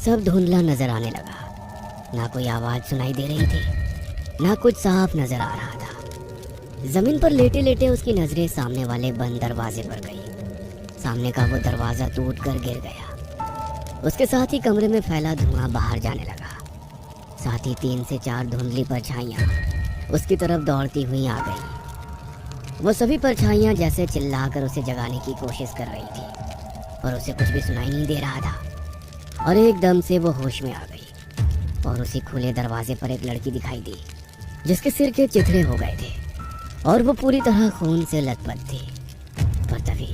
सब धुंधला नजर आने लगा। ना कोई आवाज सुनाई दे रही थी, ना कुछ साफ नजर आ रहा था। जमीन पर लेटे लेटे उसकी नजरें सामने वाले बंद दरवाजे पर गई। सामने का वो दरवाजा टूटकर गिर गया। उसके साथ ही कमरे में फैला धुआं बाहर जाने लगा। साथ ही 3 से 4 धुंधली परछाइयां उसकी तरफ दौड़ती हुई आ गई। वो सभी परछाइयां जैसे चिल्लाकर उसे जगाने की कोशिश कर रही थी, पर उसे कुछ भी सुनाई नहीं दे रहा था। और एकदम से वो होश में आ गई और उसी खुले दरवाजे पर एक लड़की दिखाई दी, जिसके सिर के चिथड़े हो गए थे और वो पूरी तरह खून से लथपथ थी। पर तभी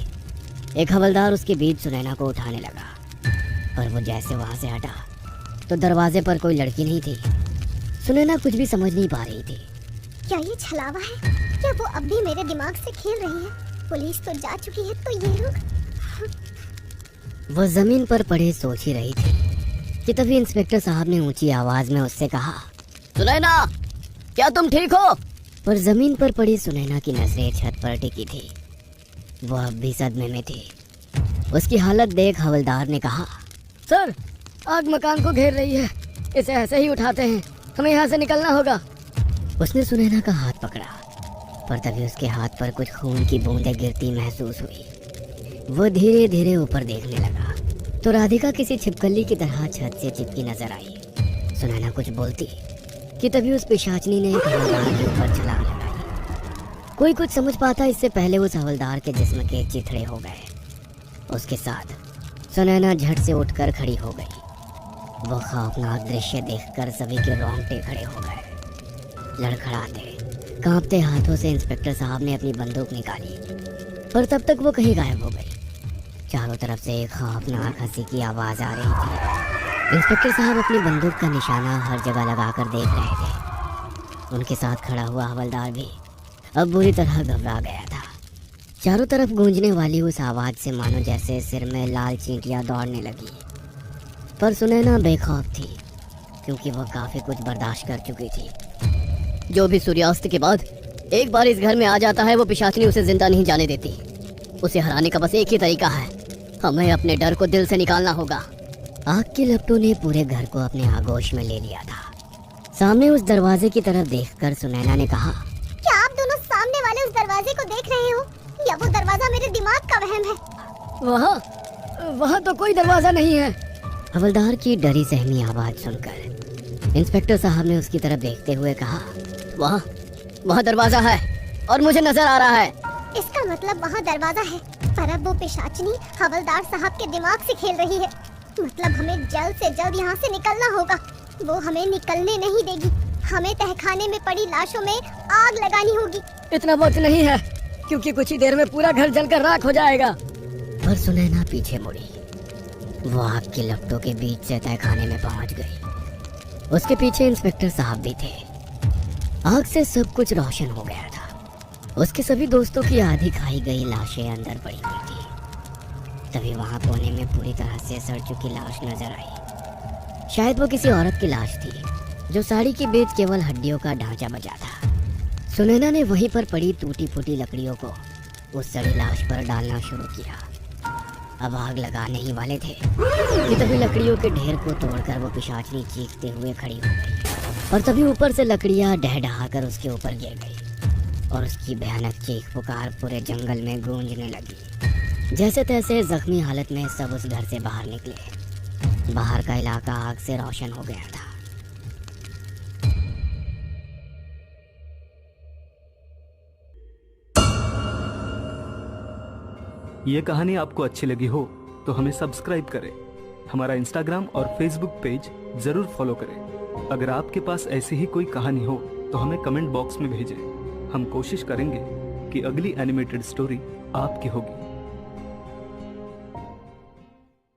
एक हवलदार उसके बीच सुनैना को उठाने लगा, पर वो जैसे वहां से हटा तो दरवाजे पर कोई लड़की नहीं थी। सुनैना कुछ भी समझ नहीं पा रही थी। क्या ये छलावा है? क्या वो अब भी मेरे दिमाग से खेल रही है? पुलिस तो जा चुकी है, तो ये लोग। वो जमीन पर पड़े सोच ही रही थी कि तभी इंस्पेक्टर साहब ने ऊंची आवाज में उससे कहा, सुनैना, क्या तुम ठीक हो? पर जमीन पर पड़ी सुनैना की नजरें छत पर टिकी थी। वो अब भी सदमे में थी। उसकी हालत देख हवलदार ने कहा, सर, आग मकान को घेर रही है, इसे ऐसे ही उठाते हैं, हमें यहाँ से निकलना होगा। उसने सुनैना का हाथ पकड़ा, पर तभी उसके हाथ पर कुछ खून की बूंदें गिरती महसूस हुई। वो धीरे धीरे ऊपर देखने लगा तो राधिका किसी छिपकली की तरह छत से चिपकी नजर आई। सुनैना कुछ बोलती कि तभी उस पिशाचनी ने एक हवलदार के ऊपर छलांग लगाई। कोई कुछ समझ पाता इससे पहले उस हवलदार के जिस्म के चिथड़े हो गए। उसके साथ सुनैना झट से उठकर खड़ी हो गई। वो खौफनाक दृश्य देखकर सभी के रोंगटे खड़े हो गए। लड़खड़ाते कांपते हाथों से इंस्पेक्टर साहब ने अपनी बंदूक निकाली, पर तब तक वो कहीं गायब हो गई। चारों तरफ से एक खौफनाक हंसी की आवाज आ रही थी। इंस्पेक्टर साहब अपनी बंदूक का निशाना हर जगह लगाकर देख रहे थे। उनके साथ खड़ा हुआ हवलदार भी अब बुरी तरह घबरा गया था। चारों तरफ गूंजने वाली उस आवाज से मानो जैसे सिर में लाल चींटियां दौड़ने लगी। पर सुनैना बेखौफ थी, क्योंकि वह काफी कुछ बर्दाश्त कर चुकी थी। जो भी सूर्यास्त के बाद एक बार इस घर में आ जाता है वो पिशाचनी उसे जिंदा नहीं जाने देती। उसे हराने का बस एक ही तरीका है, हमें अपने डर को दिल से निकालना होगा। आग के लपटों ने पूरे घर को अपने आगोश में ले लिया था। सामने उस दरवाजे की तरफ देखकर सुनैना ने कहा, क्या आप दोनों सामने वाले उस दरवाजे को देख रहे हो या वो दरवाजा मेरे दिमाग का वहम है? वहाँ तो कोई दरवाजा नहीं है। हवलदार की डरी सहमी आवाज सुनकर इंस्पेक्टर साहब ने उसकी तरफ देखते हुए कहा, वहाँ दरवाजा है और मुझे नजर आ रहा है। इसका मतलब वहाँ दरवाजा है, पर अब वो पिशाचनी हवलदार साहब के दिमाग से खेल रही है। मतलब हमें जल्द से जल्द यहाँ से निकलना होगा। वो हमें निकलने नहीं देगी। हमें तहखाने में पड़ी लाशों में आग लगानी होगी। इतना वक्त नहीं है, क्योंकि कुछ ही देर में पूरा घर जलकर राख हो जाएगा। पर सुनैना पीछे मुड़ी। वो आग के लपटों के बीच से तहखाने में पहुंच गई। उसके पीछे इंस्पेक्टर साहब भी थे। आग से सब कुछ रोशन हो गया था। उसके सभी दोस्तों की आधी खाई गई लाशें अंदर पड़ी हुई थी। तभी वहां कोने में पूरी तरह से सड़ चुकी लाश नजर आई। शायद वो किसी औरत की लाश थी, जो साड़ी के बीच केवल हड्डियों का ढांचा बचा था। सुनैना ने वहीं पर पड़ी टूटी फूटी लकड़ियों को उस सड़ी लाश पर डालना शुरू किया। अब आग लगाने ही वाले थे कि तभी लकड़ियों के ढेर को तोड़कर वो पिशाचनी चीखते हुए खड़ी हो गई। और तभी ऊपर से लकड़ियां ढह कर उसके ऊपर गिर गई और उसकी भयानक चीख पुकार पूरे जंगल में गूंजने लगी। जैसे तैसे जख्मी हालत में सब उस घर से बाहर निकले। बाहर का इलाका आग से रोशन हो गया था। ये कहानी आपको अच्छी लगी हो तो हमें सब्सक्राइब करें। हमारा इंस्टाग्राम और फेसबुक पेज जरूर फॉलो करें। अगर आपके पास ऐसी ही कोई कहानी हो तो हमें कमेंट बॉक्स में भेजें। हम कोशिश करेंगे कि अगली एनिमेटेड स्टोरी आपकी होगी।